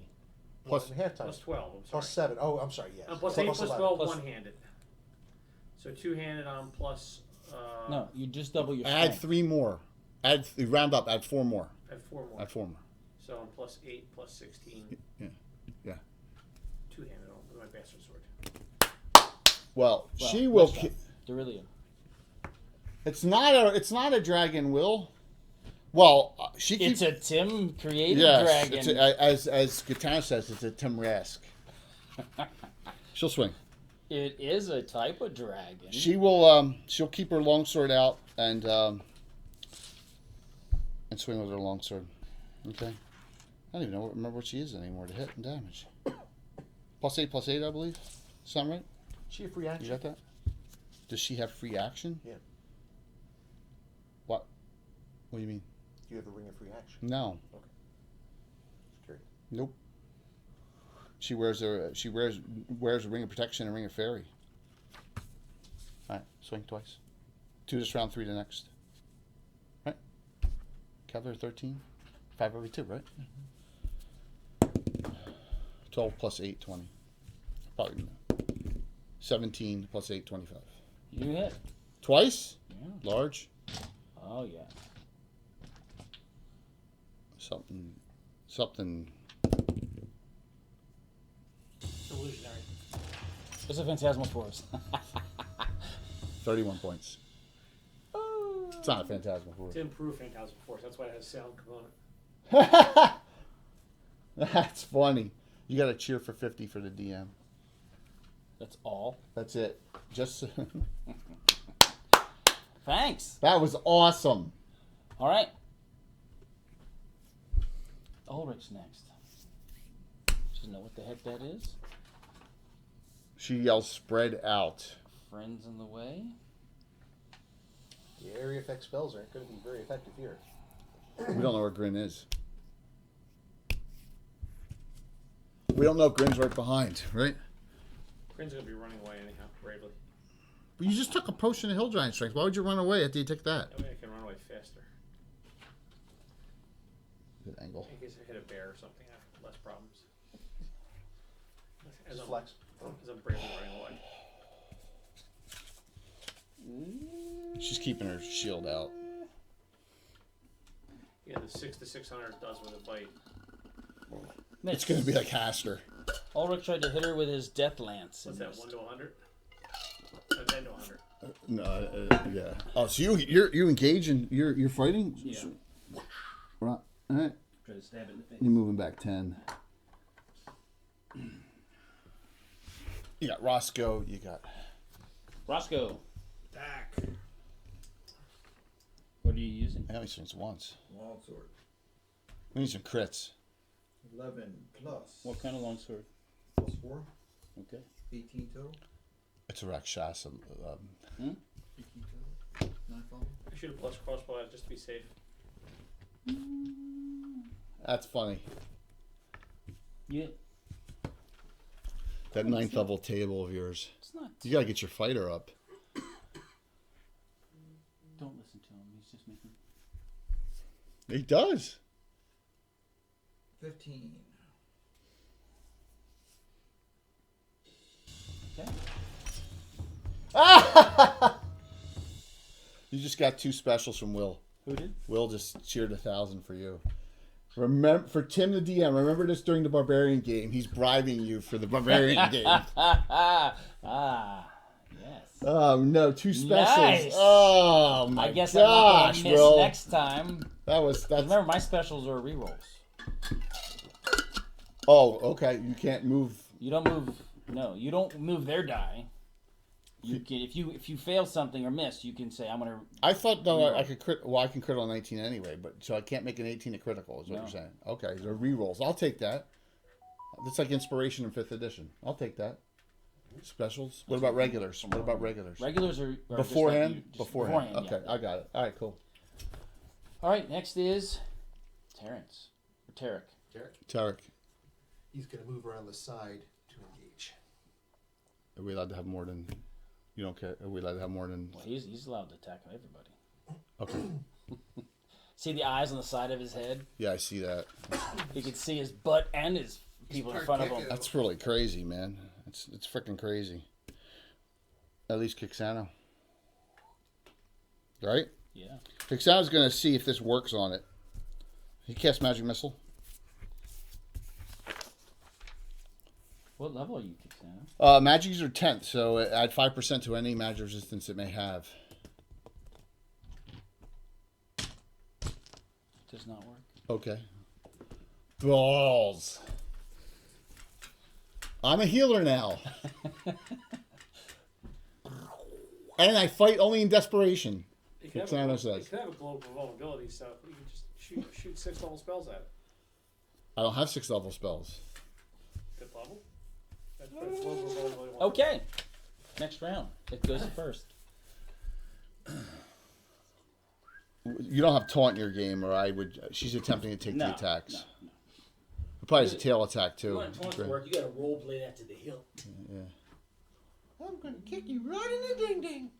Plus- 1.5 times. +12. I'm sorry. Plus 7. Oh, I'm sorry. Yes. +8, Plus +12, 11. Plus- one-handed. So two-handed on plus. No, you just double your Add strength. 3 more. Round up. Add 4 more. Add 4 more. Add 4 more. So I'm +8, +16. Yeah. Two-handed on with my bastard sword. Well, Well, she will. let's Derillia. It's not a dragon, Will. Well, she It's keeps. a Tim created Yes, dragon. it's as Katana says, it's a Tim Rask. She'll swing. It is a type of dragon. She will. She'll keep her longsword out and swing with her longsword. Okay. I don't even remember what she is anymore to hit and damage. +8, I believe. Sound right? She a free You action? got that? Does she have free action? Yeah. What? What do you mean? Do you have a ring of free action? No. Curious. Nope. She wears a ring of protection and a ring of fairy. All right, swing twice. 2 this round, 3 the next. Right? Cavalry 13. 5 every 2, right? 12 plus 8, 20. Probably 17 plus 8, 25. You hit. Twice? Yeah. Large? Oh yeah. Something. Illusionary. It's a phantasmal force. 31 points. It's not a phantasmal force. To improve Phantasm Force. That's why it has sound component. That's funny. You got to cheer for 50 for the DM. That's all. That's it. Just Thanks. that was awesome. All right. Ulrich's next. Doesn't know what the heck that is. She yells, "Spread out." Friends in the way. The area effect spells aren't going to be very effective here. We don't know where Grin is. We don't know if Grin's right behind, right? Grin's gonna be running away anyhow, bravely. But you just took a potion of Hill Giant Strength. Why would you run away after you took that? That way I can run away faster. Good angle. In case I hit a bear or something, I have less problems. As Just I'm, flex. as I'm bravely running away. She's keeping her shield out. Yeah, the 6 to 600 does with a bite. It's going to be like Haster. Ulrich tried to hit her with his death lance. What's and that? missed. 1 to 100? 10 to 100. No, yeah. Oh, so you engage and you're fighting? Yeah. Right. All right. Try to stab it in the face. You're moving back 10. You got Roscoe. You got. Roscoe, Attack. what are you using? I only swings once. Longsword. We need some crits. 11 plus. What kind of longsword? Plus 4. Okay. 18 total. It's a Rakshasa. 18 total. Nightfall. I shoot a plus crossbow out just to be safe. That's funny. Yeah. That 9th level table of yours. It's not. You gotta get your fighter up. Don't listen to him. He's just making. He does. 15. Okay. You just got 2 specials from Will. Who did? Will just cheered 1,000 for you. Remember, for Tim the DM, remember this during the Barbarian game. He's bribing you for the Barbarian game. Yes. Oh no, 2 specials. Nice. Oh my I guess gosh, I'm not gonna miss Will. next time. That's. Remember, my specials are rerolls. Oh, okay. You can't move. You don't move. No, you don't move their die. You can if you fail something or miss, you can say I'm gonna. I thought though I could crit. Well, I can crit on 19 anyway, but so I can't make an 18 a critical. Is what you're saying? Okay, they're rerolls. I'll take that. It's like inspiration in 5th edition. I'll take that. Specials. What about regulars? What about regulars? Regulars are Beforehand. Just like Beforehand. Okay, yeah. I got it. All right, cool. All right, next is Terrence or Tarek. Tarek, He's going to move around the side to engage. are we allowed to have more than? You don't care? Are we allowed to have more than? Well, he's allowed to attack everybody. Okay. See the eyes on the side of his head? Yeah, I see that. You can see his butt and his people in front of him. That's really crazy, man. It's freaking crazy. At least Kixano. Right? Yeah. Kixano's gonna see if this works on it. He casts magic missile. What level are you, Kixano? Magics are 10th, so add 5% to any magic resistance it may have. Does not work. Okay. Balls. I'm a healer now. And I fight only in desperation. You could Kixano have says. a global vulnerability, so you can just shoot 6 level spells at it. I don't have 6th level spells. 5th level? That's global vulnerability. Okay. Next round. It goes first. You don't have taunt in your game, or I would. She's attempting to take the attacks. No. It probably has a tail attack You too. want taunt to work, you gotta role play that to the hilt. Yeah. I'm going to kick you right in the ding ding.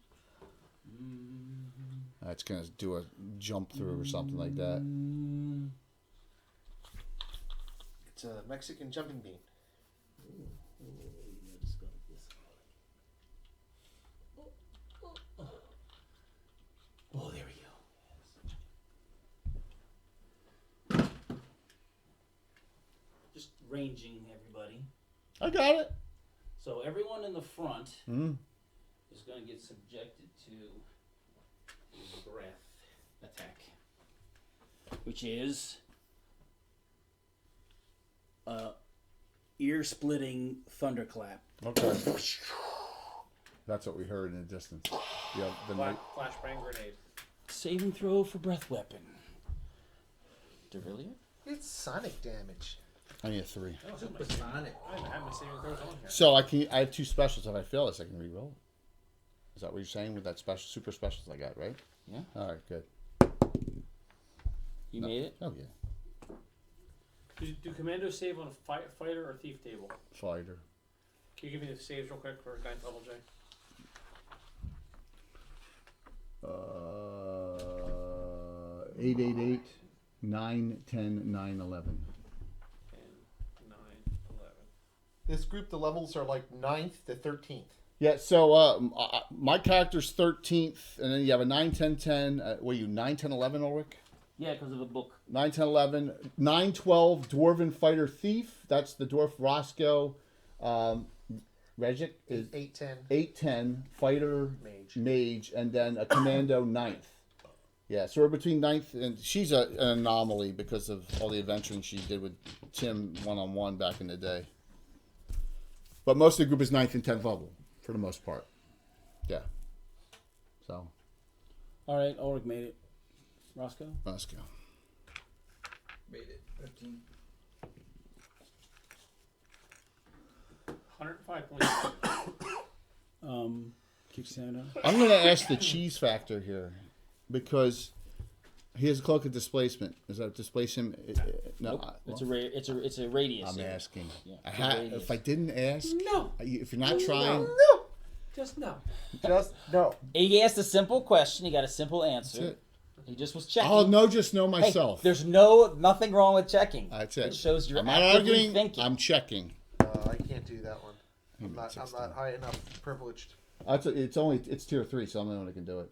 It's gonna do a jump through or something like that. It's a Mexican jumping bean. Oh, there we go. Just ranging everybody. I got it. So everyone in the front is going to get subjected to breath attack, which is ear-splitting thunderclap. Okay. That's what we heard in the distance. Yeah. The night. Flashbang grenade. Saving throw for breath weapon. Devillier? It's sonic damage. I need a 3. I don't have my Supersonic. I don't have my saving throws on here. So I have 2 specials. If I fail this, I can re-roll. Is that what you're saying with that special super specials I got, right? Yeah. All right, good. You made it? Oh yeah. Do commandos save on a fighter or thief table? Fighter. Can you give me the saves real quick for 9th level, Jay? 888, 9, 10, 9, 11. 10, 9, 11. This group, the levels are like 9th to 13th. Yeah, so my character's 13th, and then you have a 9, 10, 10. What are you, 9, 10, 11, Ulrich? Yeah, because of the book. 9, 10, 11. 9, 12, Dwarven Fighter Thief. That's the Dwarf Roscoe. Regic is 8, 10. 8, 10, Fighter Mage. Mage, and then a Commando 9th. Yeah, so we're between 9th, and she's an anomaly because of all the adventuring she did with Tim one-on-one back in the day. But most of the group is 9th and 10th level, for the most part. Yeah. So, All right, Ulrich made it. Roscoe? let's go. Made it. 15. 105 points. Kixano. I'm going to ask the cheese factor here, because he has a cloak of displacement. Does that displace him? No. Nope. It's a radius. I'm yeah. asking. Yeah, I it's a radius. if I didn't ask, No. if you're not trying, No. Just no. Just no. He asked a simple question. He got a simple answer. that's it. He just was checking. I'll know Hey, myself. there's nothing wrong with checking. That's it. It shows you're I'm not actively arguing. thinking. I'm checking. I can't do that one. I'm not 16. high enough privileged. It's tier 3, so I'm the only one that can do it.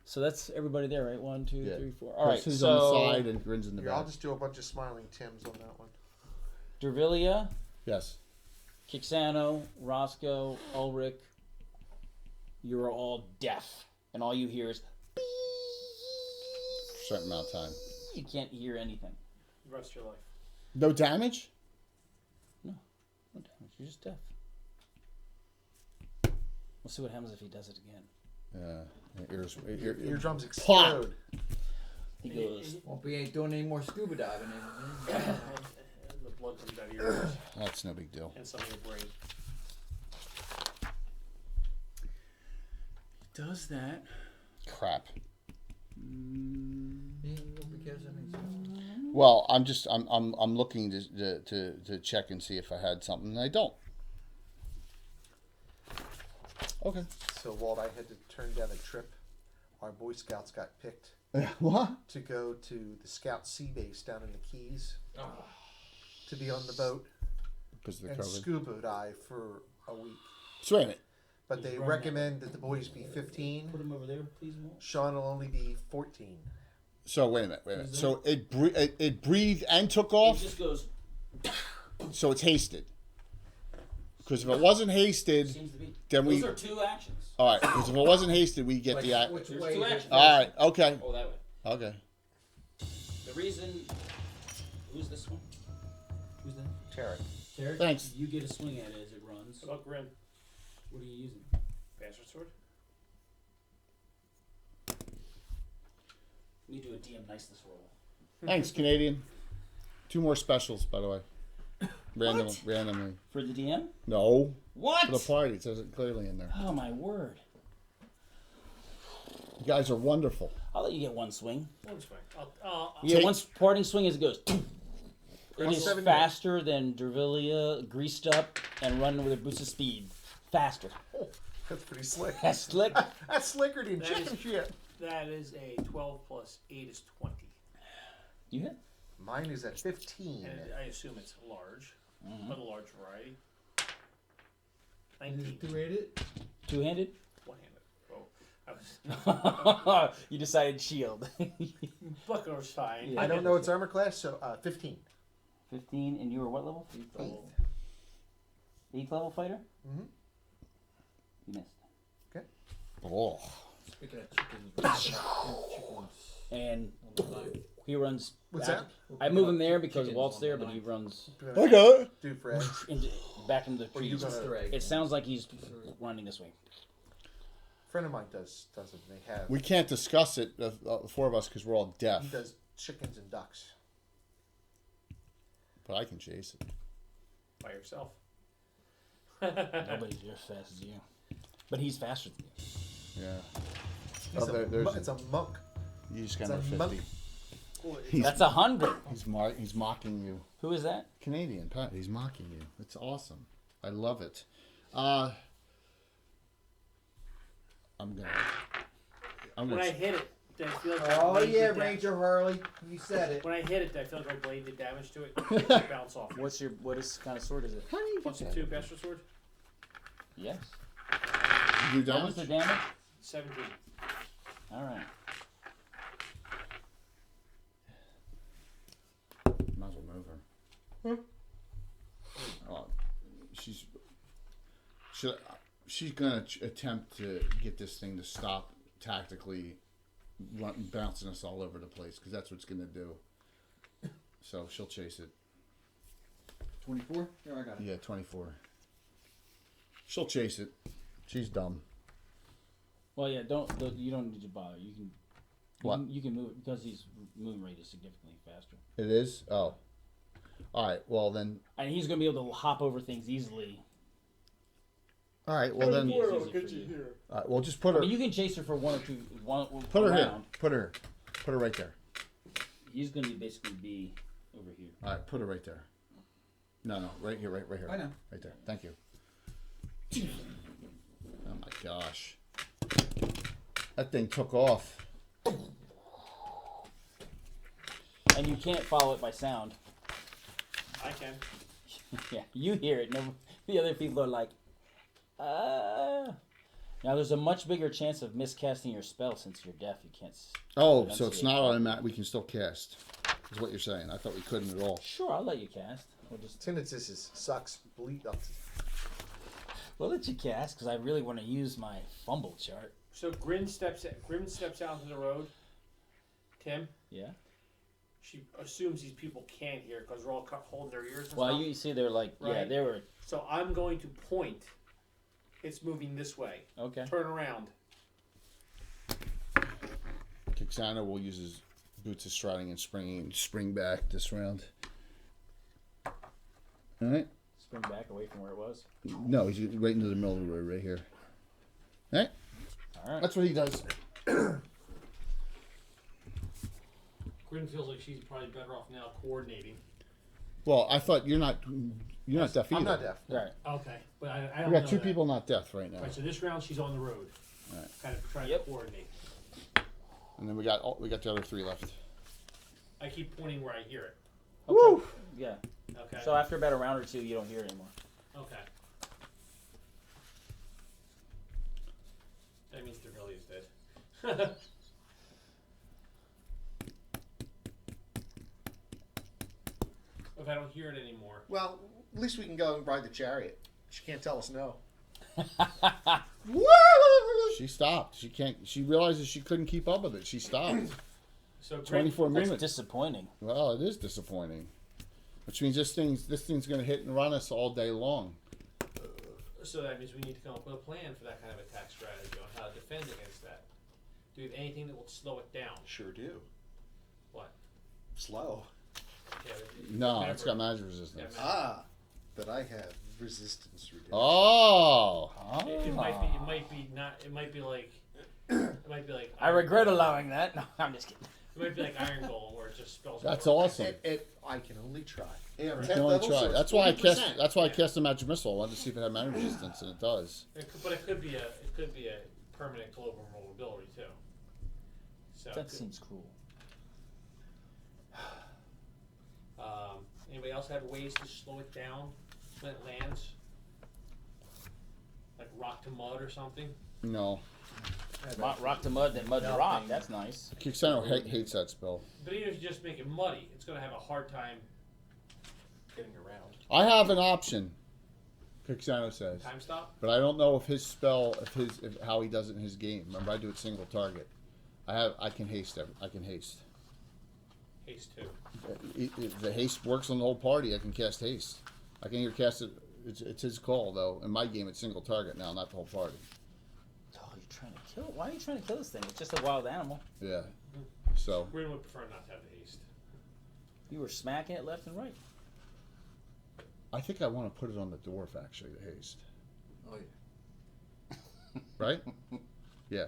So that's everybody there, right? 1, 2, Yeah. 3, 4. All right. Who's So on the side and grins in the Here, I'll back. just do a bunch of smiling Tims on that one. Dervilia, Yes. Kixano, Roscoe, Ulrich, you're all deaf, and all you hear is beep. Certain amount of time. You can't hear anything. The rest of your life. No damage? No damage. You're just deaf. We'll see what happens if he does it again. Eardrums explode. He goes. Won't be ain't doing any more scuba diving. And the blood comes out of your ears That's no big deal. and some of your brain. Does that? Crap. Because I mean, Well, I'm looking to check and see if I had something, and I don't. Okay. So, Walt, I had to turn down a trip. Our Boy Scouts got picked What? to go to the Scout Sea Base down in the Keys to be on the boat Because of the and COVID. scuba dive for a week. So wait a minute. But they recommend that the boys be 15. Put him over there, please. Sean will only be 14. So wait a minute. So it breathed and took It off. just goes. So it's hasted. Because if it wasn't hasted, Seems to be. then we. Those are two actions. All right. Because if it wasn't hasted, we get the act. which There's way? two is it? actions. All right. Okay. Oh, that way. Okay. The reason. Who's this one? Who's that? Tarek. Derek. Thanks. You get a swing at it as it runs. How about Grin? What are you using? Bastard sword? We do a DM niceness roll. Thanks, Canadian. 2 more specials, by the way. Randomly. For the DM? No. What? For the party. It says it clearly in there. Oh my word! You guys are wonderful. I'll let you get one swing. One swing. You get one parting swing as it goes. It is 7 faster than Dervilia, greased up and running with a boost of speed. Faster. Oh, that's pretty slick. That's slick. That's slicker than That chicken is- shit. That is a 12 plus 8 is 20. You hit. Mine is at 15. And I assume it's large, but a large variety. Is 19. it two-handed? Two-handed. One-handed. Oh, I was. You decided shield. Buckler's fine. Yeah. I don't know its armor class, so 15. 15, and you were what level? 8th. 8th level fighter. Mhm. You missed. Oh. Speaking of chickens, And on the line. he runs. What's back. that? I move him there because Chickens Walt's on the there, but he line. runs I got it. Dude, for eggs. back into the Or you trees. gonna- Easter egg. It sounds like he's running this way. A friend of mine doesn't. They have. We can't discuss it, the 4 of us, because we're all He deaf. does chickens and ducks. But I can chase it. By yourself. Nobody's as fast as you, but he's faster than you. Yeah. He's Oh, there's it's a monk. You just got It's a under monk. 50. Boy, That's 100. He's mocking you. Who is that? Canadian, Pat. He's mocking you. It's awesome. I love it. I'm When gonna. I hit it, did I feel like my Oh blade yeah, did da- Ranger Harley, you said it. When I hit it, did I feel like my blade did damage to it? Bounce off. What is kind of sword is it? How do you Plus get a 2 that? bastard sword. Yes. You What was the damage? damage? 17. All right. Might as well move her. She's gonna attempt to get this thing to stop tactically, bouncing us all over the place because that's what it's gonna do. So she'll chase it. 24? Here, I got it. Yeah, 24. She'll chase it. She's dumb. Well, yeah. You don't need to bother. You can. What? You can move it because his movement rate is significantly faster, It is? Oh. Alright, well then. and he's going to be able to hop over things easily. Alright, well then. It's easy for you. Alright, well just put I her. mean, you can chase her for one or two. Put her here. round. Put her. Put her right there. He's going to basically be over here. Alright, put her right there. No, right here, right here. I know. Right there. Thank you. Oh my gosh. That thing took off. And you can't follow it by sound. I can. Yeah, you hear it. No, the other people are like, Now, there's a much bigger chance of miscasting your spell since you're deaf. You can't. Oh, so it's enunciate not properly. automatic. We can still cast. Is what you're saying? I thought we couldn't at all. Sure, I'll let you cast. Tinnitus sucks. Bleed up. We'll let you cast because I really want to use my fumble chart. So Grim steps out into the road. Tim, Yeah. she assumes these people can't hear because they're all holding their ears. And Well, stuff. you see, they're like, yeah, Right. they were So I'm going to point. It's moving this way. okay. Turn around. Kixano will use his boots of striding and spring back this round. All right. Spring back away from where it was. No, he's right into the middle of the road right here. All right. All right. That's what he does. Grim feels like she's probably better off now coordinating. Well, I thought you're not deaf either. I'm not deaf. Right. Okay, but I don't We got know two that. people not deaf right now, Right, so this round she's on the road. Right. Kind of trying Yep. to coordinate. and then we got the other three left. I keep pointing where I hear it. Okay. Yeah. Okay. So after about a round or two, you don't hear it anymore. Okay. That means the really is dead. If I don't hear it anymore. Well, at least we can go and ride the chariot. She can't tell us no. She stopped. She can't. She realizes she couldn't keep up with it. She stopped. So 24 It's minutes. disappointing. Well, it is disappointing. Which means this thing's going to hit and run us all day long. So that means we need to come up with a plan for that kind of attack strategy on how to defend against that. Do you have anything that will slow it down? Sure do. What? Slow. Yeah, No, remember- it's got magic resistance. Yeah, Ah, but I have resistance reduction. Oh. It might be. It might be not. It might be like. It might be like. I regret allowing that. No, I'm just kidding. It might be like Iron Golem, where it just spells. That's more. awesome. I can only try. Yeah, I'm I 10th can only level, try. so That's why I cast. 40%. That's why I cast the magic missile. I wanted to see if it had magic resistance, and it does. But it could be a. It could be a permanent global vulnerability too. So. That seems cool. Anybody else have ways to slow it down when it lands? Like rock to mud or something? No, Rock to mud, then mud to rock. That's nice. Kixano hates that spell. But even if you just make it muddy, it's going to have a hard time Getting around. I have an option. Kixano says, time stop. but I don't know if his spell, if how he does it in his game. Remember, I do it single target. I can haste. I can haste. Haste too. If the haste works on the whole party, I can cast haste. I can either cast it. It's his call though. In my game, it's single target now, not the whole party. Oh, you're trying to kill it? Why are you trying to kill this thing? It's just a wild animal. Yeah. So Grin would prefer not to have the haste. You were smacking it left and right. I think I want to put it on the dwarf actually. The haste, Oh yeah. right? Yeah.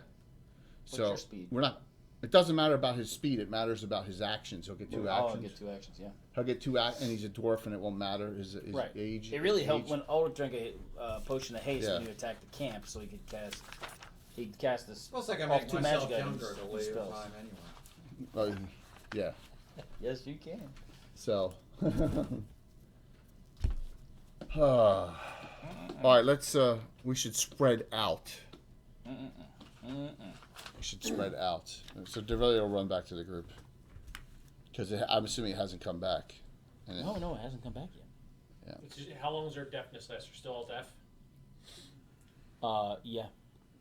What's So your speed? we're not. It doesn't matter about his speed. It matters about his actions. He'll get two Oh, I'll actions. get two actions, yeah. He'll get two and he's a dwarf, and it won't matter his Right. age. It really age. helped when Ulrich drank a potion of haste Yeah. when you attacked the camp, so he could cast. He'd cast this. Plus, I can off make two myself magic younger items to and later spells. time anyway. Yeah. Yes, you can. So. All right. Let's. We should spread out. We should spread out. So Devilio will run back to the group because I'm assuming it hasn't come back. And it- No, it hasn't come back yet. How long is their deafness last? They're still all deaf? Yeah.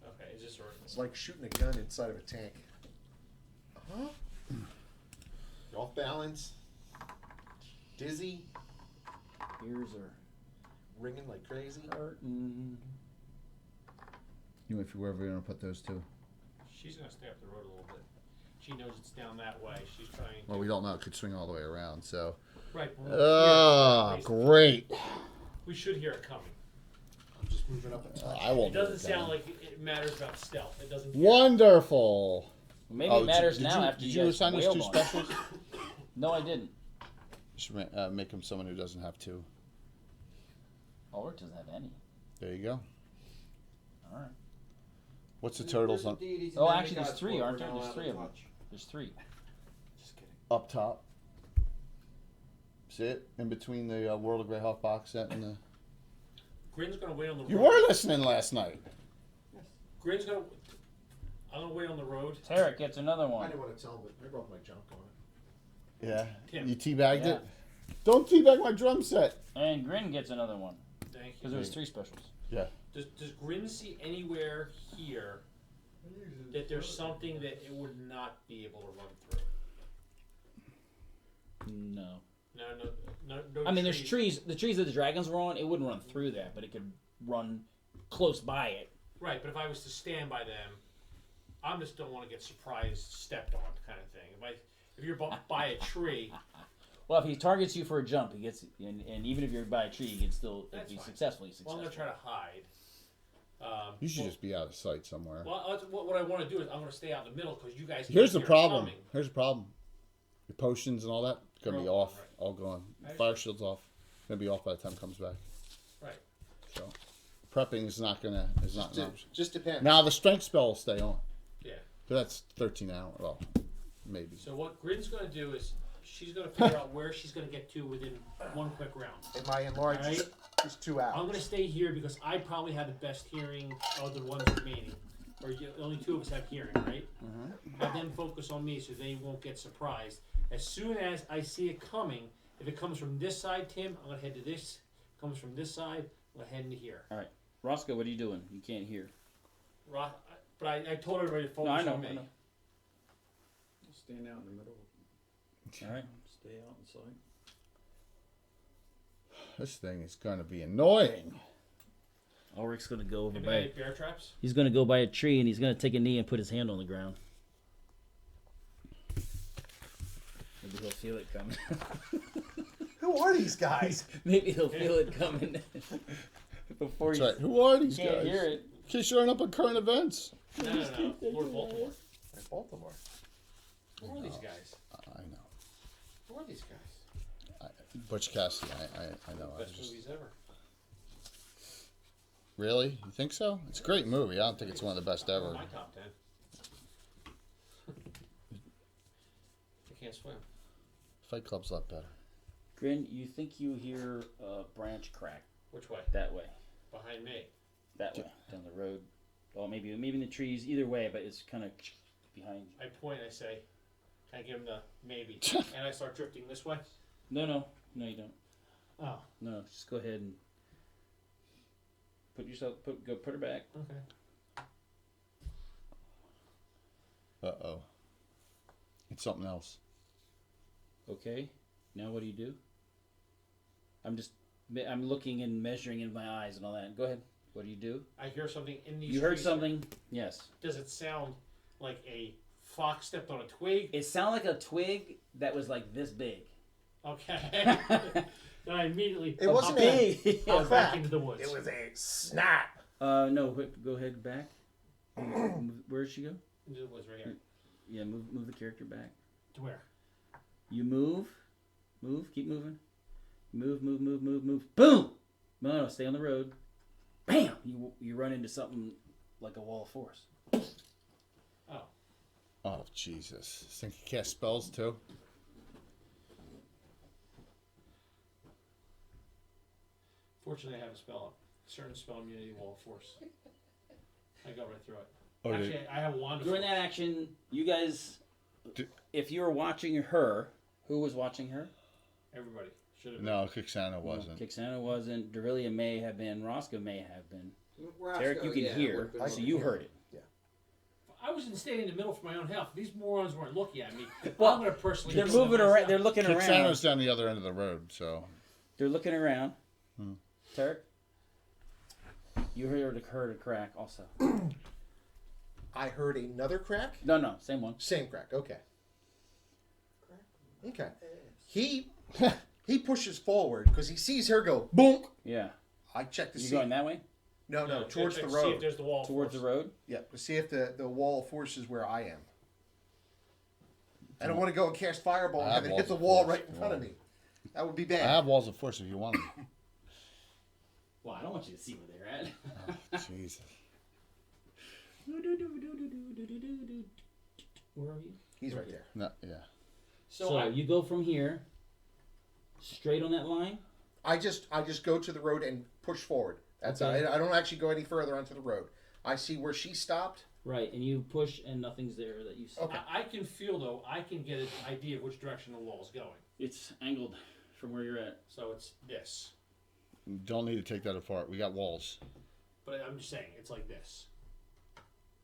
Okay, is this or It's like shooting a gun inside of a tank. Huh? You're off balance. Dizzy. Ears are Ringing like crazy. hurting. You wait for wherever you're gonna put those two. she's going to stay up the road a little bit. She knows it's down that way. She's trying. Well, we don't know. It could swing all the way around. So. Right. but Oh, we great. we should hear it coming. I'm just moving up a touch. I won't. It doesn't move down. sound like it matters about stealth. It doesn't. Wonderful. Maybe Oh, it matters did now you, after did you you guys assign us wailed two on it. specials? No, I didn't. You should make him someone who doesn't have two. Ulrich doesn't have any. There you go. All right. What's the totals on Oh, actually, there's three, aren't there? There's three of them. There's three. Just kidding. up top? See it in between the World of Greyhawk box set and the. Grin's going to wait on the You road. were listening last night. Grin's gonna. I'm gonna wait on the road. Tarek gets another I one. didn't want to tell, but I brought my junk on it. Yeah. Tim. You teabagged Yeah. it? Don't teabag my drum set. And Grin gets another one. Thank Because you. there was 3 specials. Yeah. Does Grin see anywhere here that there's something that it would not be able to run through? No. No. I mean, there's trees. The trees that the dragons were on, it wouldn't run through that, but it could run close by it. Right, but if I was to stand by them, I just don't want to get surprised, stepped on, kind of thing. If you're by a tree, Well, if he targets you for a jump, he gets, and even if you're by a tree, he can still, if That's he's fine. successful, he's well, successful. I'm gonna try to hide. You should well, just be out of sight somewhere. Well, what I want to do is I'm gonna stay out in the middle because you guys. Here's the can't hear it problem. coming. Here's the problem. Your potions and all that gonna be Oh, off, right. all gone. I Fire shield's off. Gonna be off by the time it comes back. Right. So, prepping is not an option. Just depends. Now the strength spell will stay on. Yeah. But that's 13 hours. Well, maybe. So what Grin's gonna do is she's gonna figure out where she's gonna get to within one quick round. And my enlarged Alright. is 2 hours. I'm gonna stay here because I probably have the best hearing of the ones remaining. Or only 2 of us have hearing, right? Have them focus on me so they won't get surprised. As soon as I see it coming, if it comes from this side, Tim, I'm gonna head to this. If it comes from this side, I'm gonna head into here. Roscoe, what are you doing? You can't hear. But I told everybody to focus No, I know. on me. I know. Stand out in the middle. All right. Stay out in sight. This thing is gonna be annoying. Ulrich's gonna go over Anybody by. have bear traps? He's gonna go by a tree and he's gonna take a knee and put his hand on the ground. Maybe he'll feel it coming. Who are these guys? Maybe he'll feel it coming before That's he right. Who are these can't guys? hear it. In case you're up on current events. No. Lord Baltimore. Baltimore. Who are these guys? I know. Who are these guys? Butch Cassidy. I know. I Best just, movies ever. really? You think so? It's a great movie. I don't think it's one of the best ever. My top 10. I can't swim. Fight Club's a lot better. Grin, you think you hear a branch crack Which way? that way, Behind me. that way, down the road. Well, maybe in the trees. Either way, but it's kind of behind you. I point. I say, I give him the maybe, and I start drifting this way. No, you don't. Oh. No, just go ahead and put her back. Okay. Uh-oh. It's something else. Okay. Now what do you do? I'm looking and measuring in my eyes and all that. Go ahead. What do you do? I hear something in these. You heard trees. something? Yes. Does it sound like a fox stepped on a twig? It sounded like a twig that was like this big. Okay. Then I immediately. It wasn't big. I'll a back into the woods. It was a snap. No. Go ahead back. Where did she go? Into the woods right here. Yeah. Move the character back. To where? You move. Keep moving. Move. Boom! No, stay on the road. Bam! You run into something like a wall of force. Oh. Oh, Jesus. This thing can cast spells, too? Fortunately, I have a spell. Certain spell immunity wall of force. I go right through it. Oh, Actually, I have a wand. During that action, you guys, if you were watching her, who was watching her? Everybody should have. No, Kixana wasn't. Kixana wasn't. Derilia may have been. Roscoe may have been. Roscoe, Eric, you can yeah, hear, would've been so one you of heard it. I was standing in the middle for my own health. These morons weren't looking at me. Well, I'm going to personally. They're kill them moving around. myself. They're looking around. Kixana's down the other end of the road, so... They're looking around. Tarek, you heard a crack also. I heard another crack. No, same one. Same crack. Okay. Okay. He pushes forward because he sees her go boom. Yeah. I check to You see. going that way? No, towards the See if road. there's the wall. Towards the road? Yeah, to see if the wall of force is where I am. I don't want to go and cast fireball and I have have it hit the walls of wall force. right in front of me. That would be I bad. have walls of force if you want them. Well, I don't want you to see where they're at. Jesus. Where are you? He's right there. No, yeah. So you go from here, straight on that line. I just go to the road and push forward. That's Okay. I don't actually go any further onto the road. I see where she stopped. Right, and you push and nothing's there that you see. Okay. I can feel though. I can get an idea of which direction the wall is going. It's angled from where you're at. So it's this. Don't need to take that apart. We got walls. But I'm just saying, it's like this.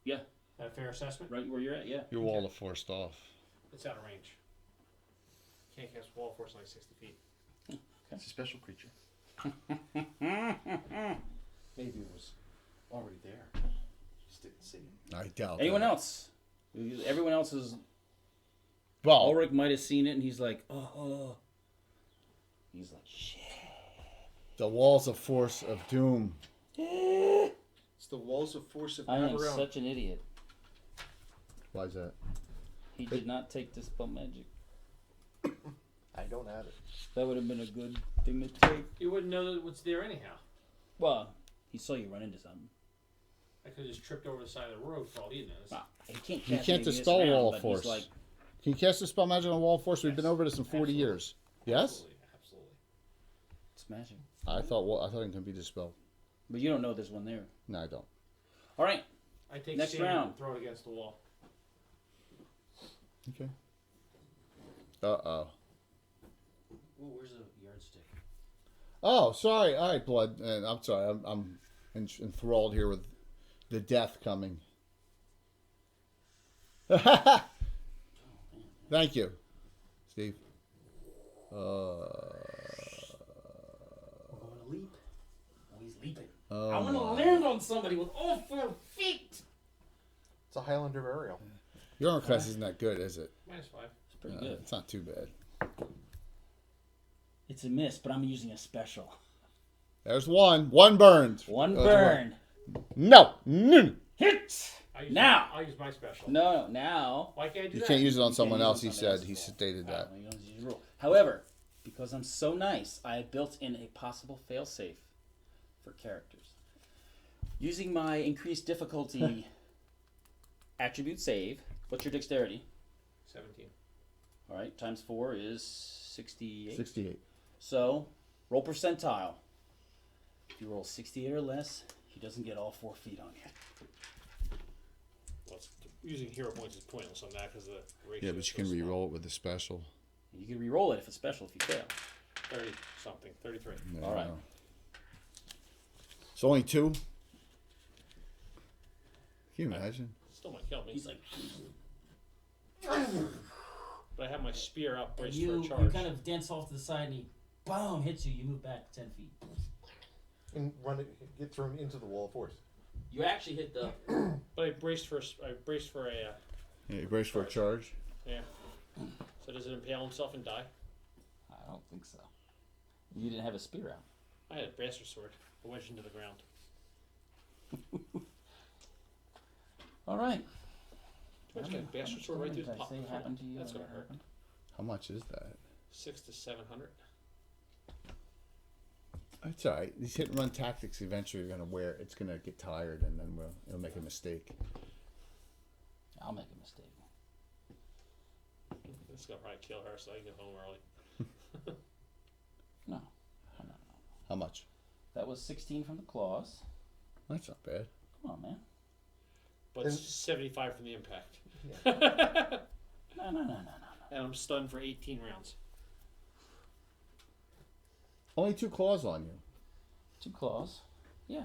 Yeah. That a fair assessment? Right where you're at, yeah. Your wall is forced off. It's out of range. Can't cast wall force like 60 feet. It's a special creature. Maybe it was already there. Just didn't see it. I doubt. Anyone that. else? Everyone else is. Well, Ulrich might have seen it, and he's like, oh. He's like, shit. the walls of force of doom. It's the walls of force of I am Amarone. such an idiot. Why is that? He did not take Dispel Magic. I don't have it. That would have been a good thing to take. You wouldn't know what's there anyhow. Well, he saw you run into something. I could have just tripped over the side of the road for all he knows. He can't. You cast can't anything this dispel round, wall but of force. he's like, Can you cast a spell magic on wall of force? We've Yes. been over this in 40 Absolutely. years. Yes? Absolutely. Absolutely. it's magic. I thought it can be dispelled. But you don't know there's one there. No, I don't. All right. I take Next sand round. and throw it against the wall. Okay. Uh-oh. Ooh, where's the yardstick? Oh, sorry. All right, blood. And I'm sorry. I'm enthralled here with the death coming. Thank you, Steve. I'm going to leap. Oh, he's leaping. Oh I want to my. land on somebody with all 4 feet. It's a Highlander burial. Your armor class isn't that good, is it? -5. It's pretty good. It's not too bad. It's a miss, but I'm using a special. There's one. One burned. One Oh, burn. No. No. Hit! I'll use my special. No, now. Why can't I do You that? can't use it on You someone can't else, he use it on said. somebody He else's stated that. You don't use your rule. However, because I'm so nice, I have built in a possible failsafe for characters. Using my increased difficulty attribute save, what's your dexterity? 17. All right, times 4 is 68. 68. So, roll percentile. If you roll 68 or less, he doesn't get all 4 feet on you. Well, using hero points is pointless on that because the ratio. Yeah, but you can re-roll it with a special. You can re-roll it if it's special if you fail. 30 something. 33. Yeah, All right. It's only 2? Can you imagine? Still might kill me. He's like, But I have my spear out braced you for a charge. kind of dance off to the side and he, boom, hits you. You move back 10 feet. And get thrown into the wall of force. You actually hit the... But I braced for a. Yeah, you brace for a charge. Yeah. So does it impale himself and die? I don't think so. You didn't have a spear out. I had a bastard sword. I wedged into the ground. All right. Let's get a bastard sword right through the Did I top. say happened to you? That's or gonna that hurt. happened? How much is that? 600 to 700. It's all right. These hit and run tactics eventually are gonna wear. It's gonna get tired, and then it'll make a mistake. I'll make a mistake. This is gonna probably kill her, so I can get home early. No. How much? That was 16 from the claws. That's not bad. Come on, man. But it's 75 from the impact. No. And I'm stunned for 18 rounds. Only 2 claws on you. 2 claws. Yeah.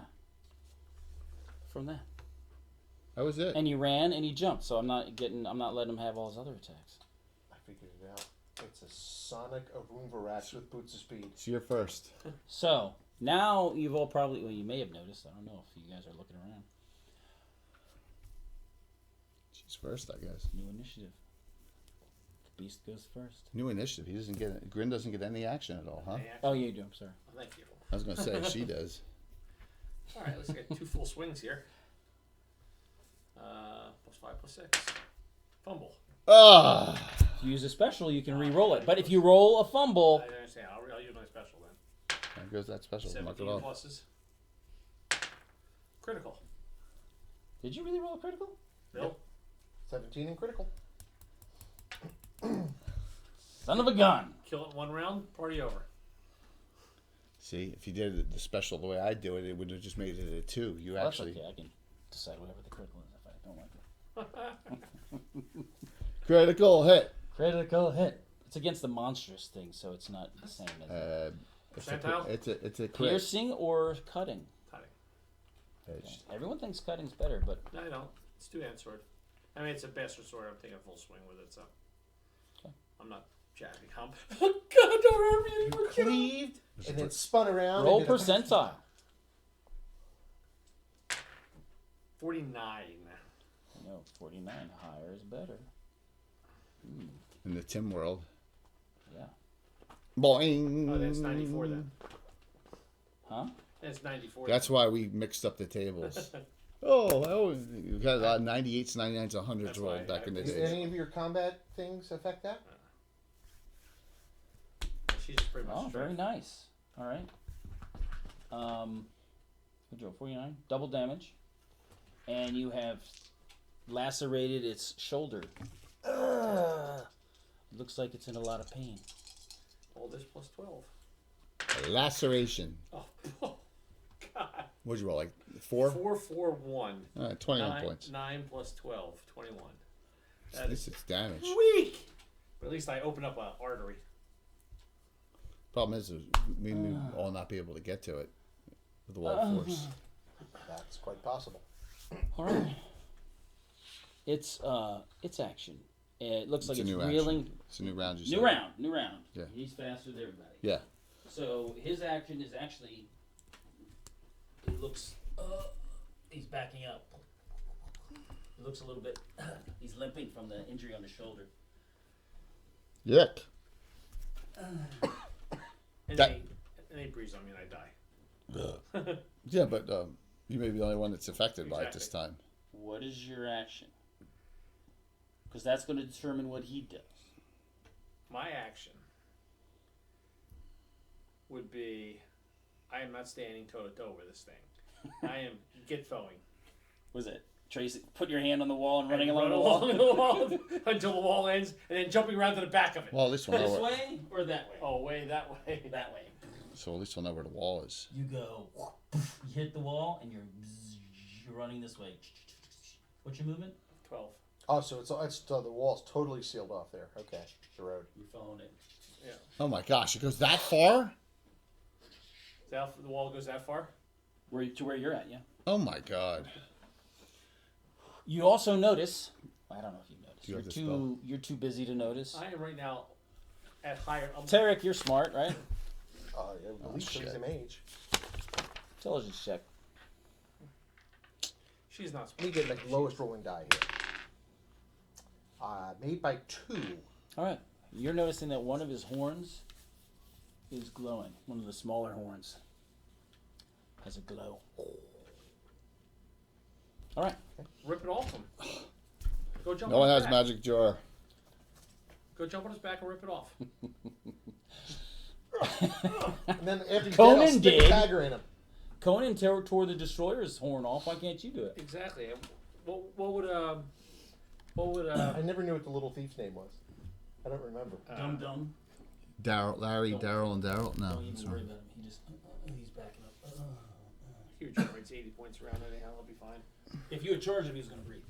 From that. That was it. And he ran and he jumped, so I'm not letting him have all his other attacks. I figured it out. It's a Sonic of Umvarax with boots of speed. So you're first. So, now you've all probably, well, you may have noticed, I don't know if you guys are looking around. She's first, I guess. New initiative. The beast goes first. New initiative. He doesn't get. Grin doesn't get any action at all, huh? Oh, yeah, you do, I'm sorry. Thank you. I was gonna say she does. All right, let's get 2 full swings here. +5, +6. Fumble. Ah. If you use a special, you can re-roll it. But if you roll a fumble, I understand. I'll use my special then. There goes that special. Mark 17 it off. pluses. Critical. did you really roll a critical? Bill. 17 and critical. Son of a gun. Kill it 1 round. Party over. See, if you did the special the way I do it, it would have just made it a 2. You Well, that's actually. okay, I can. decide whatever the critical is if I don't like it. Critical hit. Critical hit. It's against the monstrous thing, so it's not the same as Percentile? It's a crit. piercing or cutting. Cutting. It's- Everyone thinks cutting's better, but No, I don't. It's two-hand sword. I mean, it's a bastard sword. I'm taking a full swing with it, so. Okay. I'm not jabbing. Oh, God, don't hurt me anymore. Cleaved and then spun around. roll and did a- percentile. 49. No, 49. Higher is better. in the Tim world. Yeah. Boing. Oh, that's 94 then. Huh? That's 94. That's why we mixed up the tables. Oh, you got a lot of 98s, 99s, 100s That's rolled why back in the Does days. any of your combat things affect that? She's just pretty much Oh, very strength. nice. All right. Good roll. 49. Double damage. And you have lacerated its shoulder. Looks like it's in a lot of pain. All this plus 12. Laceration. Oh, God. What'd you roll? Like 4? 4, 4, 1. 21 9, points. 9 plus 12. 21. At That least is it's damage. weak. But at least I opened up an artery. Problem is, we may all not be able to get to it with the wall of force. That's quite possible. All right. It's action. It looks It's like a it's new reeling. action. It's a new round. You New said. round. New round. Yeah. He's faster than everybody. Yeah. So his action is actually. It looks. He's backing up. It looks a little bit. He's limping from the injury on his shoulder. Yuck. And That- they breeze on me and I die. Yeah, but you may be the only one that's affected by it this time. What is your action? Because that's going to determine what he does. My action would be I am not standing toe to toe with this thing. I am gitfoing. What is it? Tracy, put your hand on the wall and running I along run the wall. along the wall until the wall ends, and then jumping around to the back of it. Well, at least we'll know This where. way or that way? Oh, way that way. That way. So at least we'll know where the wall is. You go. You hit the wall and you're running this way. What's your movement? 12. Oh, so it's the wall's totally sealed off there. Okay, the road. You're following it. Yeah. Oh my gosh, it goes that far? The wall goes that far? To where you're at, yeah. Oh my god. You also notice. I don't know if you notice. Do you You're have the spell? you're too busy to notice. I am right now at higher. Tarek, you're smart, right? Yeah, at least shit. she's an age. Intelligence check. She's not. Let me get like lowest rolling die here. Made by 2. All right. You're noticing that one of his horns is glowing. One of the smaller horns has a glow. All right. Rip it off him. Go jump No on one his has back. magic jar. Go jump on his back and rip it off. And then after he's Conan dead, I'll stick did. a dagger in him. Conan tore the destroyer's horn off. Why can't you do it? Exactly. What would I never knew what the little thief's name was. I don't remember. Dum dum. Larry, Daryl, and Daryl? No. Don't that's even worry right. about him. He's backing up. he regenerates 80 points around anyhow, I'll be fine. If you had charged him, he was going to breathe.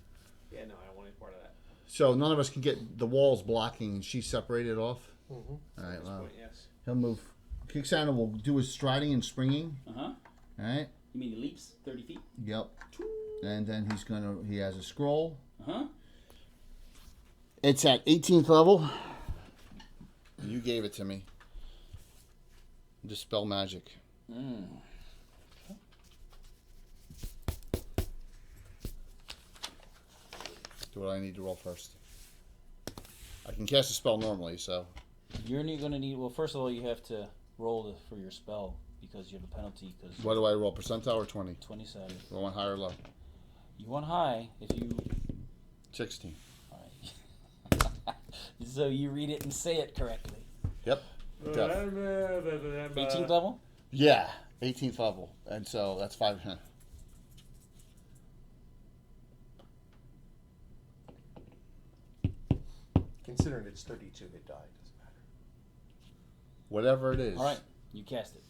Yeah, no, I don't want any part of that. So none of us can get the walls blocking and she's separated off? Mm-hmm. All right, At this well. point, yes. He'll move. Kicksana will do his striding and springing. Uh-huh. All right? You mean he leaps 30 feet? Yep. And then he has a scroll. Uh-huh. It's at 18th level. You gave it to me. Dispel magic. Mm. Do what I need to roll first. I can cast a spell normally, so. You're going to need... Well, first of all, you have to roll for your spell because you have a penalty because... What do I roll? Percentile or 20? 27. Do I want high or low? You want high if you... 16. All right. So you read it and say it correctly. Yep. Def. 18th level? Yeah, 18th level. And so that's 5. Considering it's 32 hit die, it doesn't matter. Whatever it is. All right. You cast it.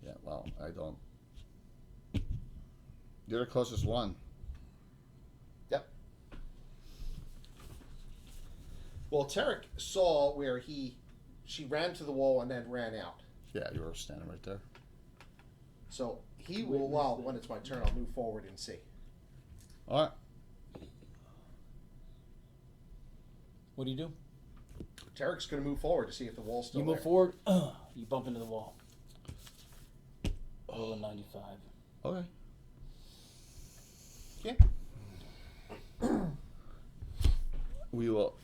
Yeah, well, I don't. You're the closest one. Yep. Well, Tarek saw where she ran to the wall and then ran out. Yeah, you were standing right there. So he will. Well, when it's my turn, I'll move forward and see. All right. What do you do? Tarek's going to move forward to see if the wall's still You there. move forward. You bump into the wall. Roll a 95. Okay. Yeah. We will.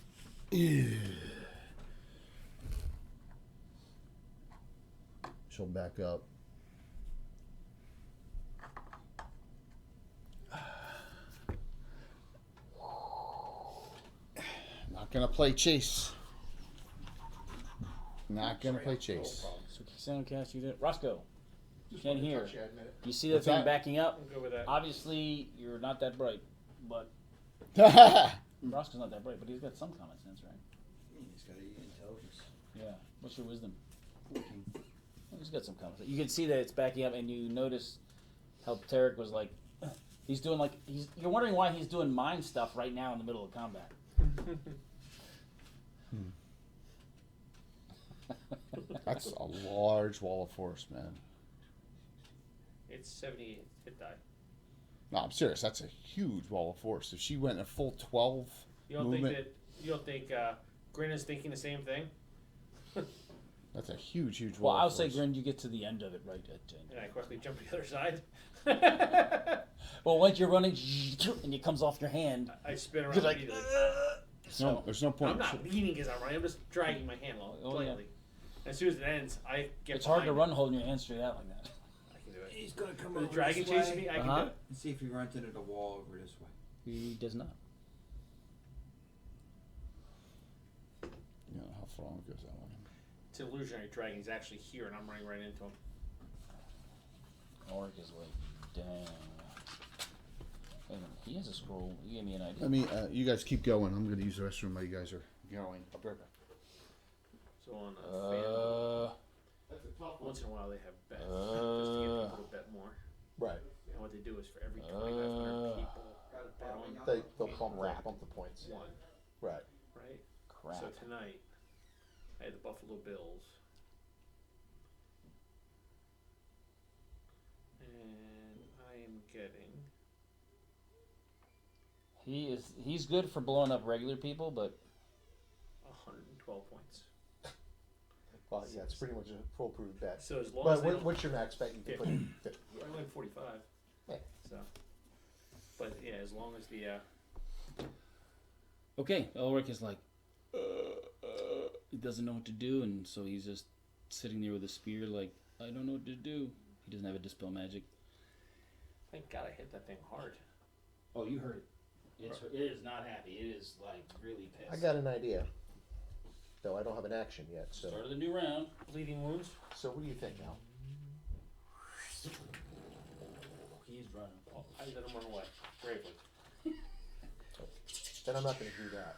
She'll back up. Not gonna play chase. Not gonna play chase. So sound cast you did. Roscoe, Just can't wanted to hear. touch you, I admit it. You see the What's thing that? backing up? I'll go with that. Obviously, you're not that bright, but Yeah. Roscoe's not that bright, but he's got some common sense, right? He's got intelligence. Yeah. What's your wisdom? Well, he's got some common sense. You can see that it's backing up, and you notice how Tarek was like, he's doing like You're wondering why he's doing mind stuff right now in the middle of combat. That's a large wall of force, man. It's 78 hit die. No, I'm serious. That's a huge wall of force. If she went a full 12 You don't movement, think that? You don't think Grin is thinking the same thing? that's a huge, huge Well, wall I'll of say, force. Grin, you get to the end of it right at And I quickly jump to the other side. Well, once you're running, and it comes off your hand, I spin around you're like, immediately. so There's no point. I'm not leaning as I'm running. I'm just dragging my hand along Oh, yeah. lightly. As soon as it ends, I get. it's hard to behind run it. holding your hand straight out like that. I can do it. He's gonna come When the over dragon this chases way. me, I can Uh-huh. do it. And see if he runs into the wall over this way. He does not. You know how far it goes that way. It's an illusionary dragon. He's actually here, and I'm running right into him. Orc is like, dang. Wait a minute, he has a scroll. You gave me an idea. Let me. You guys keep going. I'm going to use the restroom while you guys are going. I'll be right back. So on a once in a while they have bets just to get people to bet more. Right. And what they do is for every 2,500 people bet on They'll bump the points. one, Right. right? Crap. So tonight, I had the Buffalo Bills. And I am getting. He's good for blowing up regular people, but 112 points. Well, yeah, it's pretty much a foolproof bet. So as long But as they don't, what's your max bet you can put in? I went 45. Yeah. So, but yeah, as long as the okay. Ulrich is like, he doesn't know what to do, and so he's just sitting there with a spear, like, I don't know what to do. He doesn't have a dispel magic. thank God I hit that thing hard. Oh, you heard it. It is not happy. It is like really pissed. I got an idea. Though I don't have an action yet, so. Started the new round. Bleeding wounds. So what do you think now? He's running. Oh, I let him run away bravely. Then I'm not going to do that.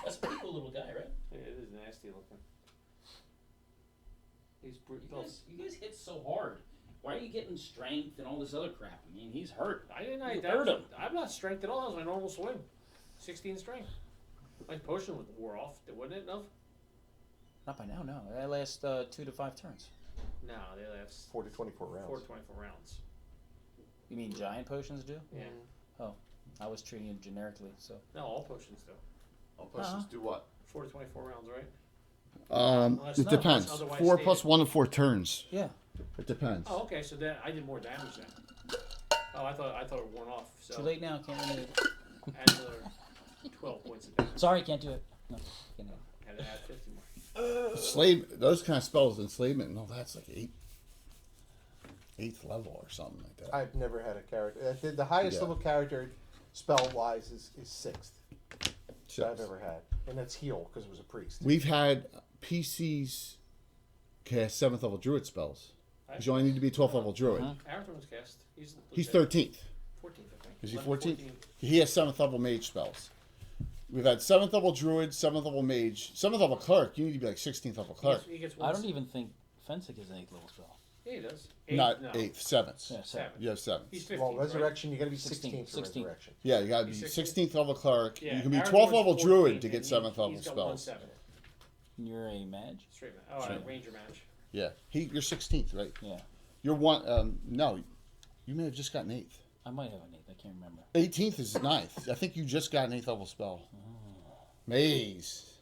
That's a pretty cool little guy, right? Yeah, it is nasty looking. He's You guys hit so hard. Why are you getting strength and all this other crap? I mean, he's hurt. I didn't. You hurt him. I'm not strength at all. That was my normal swing. 16 strength. My potion wore off. Wouldn't it? No. Not by now, no. That lasts 2 to 5 turns. No, they last 4 to 24 rounds. 4 to 24 rounds. You mean giant potions do? Yeah. I was treating it generically, so. No, all potions do. All potions do what? 4 to 24 rounds, right? It depends. otherwise 4 stated. plus 1 to 4 turns. Yeah. It depends. Oh, okay. So then I did more damage then. Oh, I thought it worn off. So Too late now, can't renew it. add another 12 points of damage. Sorry, can't do it. No, can't do it. Had to add 50 more. Those kind of spells, enslavement, no, that's like 8th level or something like that. I've never had a character. The highest Yeah. level character, spell wise, is 6th that I've Six. ever had, and that's heal because it was a priest. We've had PCs cast 7th level druid spells. Because you only need to be a 12th level druid. Arathorn was cast. He's He's legit. 13th. 14th, I think. Is he 11, 14th? 14. He has 7th level mage spells. We've had 7th level druid, 7th level mage, 7th level cleric. You need to be like 16th level cleric. He gets I one. don't even think Fensick is an 8th level spell. Yeah, he does. Not no. 8th, 7th. Yeah, Seven. You have 7th. He's 15th, Well, right? resurrection, you got to be 16th, 16th for 16th. resurrection. Yeah, you got to be He's 16th level cleric. Yeah, You can be Aaron's 12th level 14th, druid to and get he- 7th level he's got 1 spells. 7. You're a mage. Straight man. Oh, Straight. Ranger match. Yeah, you're 16th, right? Yeah, You're one. No, you may have just gotten 8th. I might have an 8th. I can't remember. 18th is 9th. I think you just got an 8th level spell. Maze.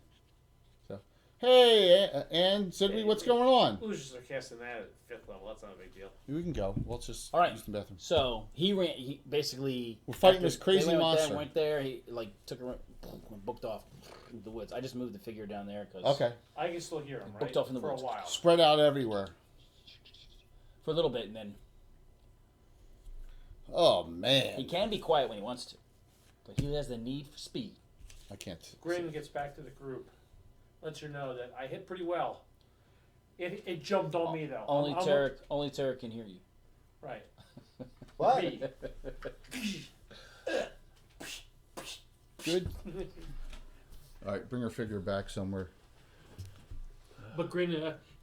So, hey, Ann, Sidney, what's going on? Losers are casting that at 5th level. That's not a big deal. We can go. Let's just All right. use the bathroom. So he ran. He basically We're fighting after this crazy they went monster. There, went there. He like took a booked off into the woods. I just moved the figure down there because Okay. I can still hear him, right? Booked off in the For woods. a while. Spread out everywhere. for a little bit, and then Oh, he man. can be quiet when he wants to, but he has the need for speed. I can't. Grin gets back to the group. Lets her know that I hit pretty well. It jumped on me though. Only I'm- Tarek can hear you. Right. What? Me. Good. All right, bring her figure back somewhere. But Grin,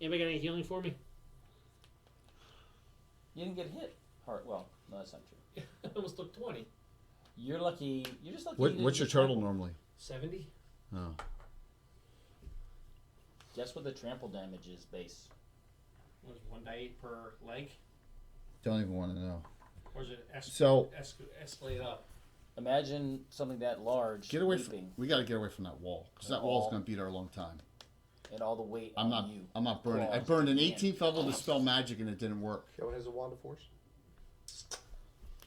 anybody got any healing for me? You didn't get hit hard. Well, no, that's not true. I almost took 20. You're lucky. You're just lucky. What, you didn't what's your get total trampled. normally? 70? Oh. Guess what the trample damage is base. Was 1 die per leg? Don't even want to know. Or is it So- escalate up? Imagine something that large. Get away leaping, from. We got to get away from that wall because that wall's going to beat her a long time. and all the weight I'm on not. you. I'm not burning. I Claws burned an to the end. 18th level to spell magic and it didn't work. Joe has a wand of force.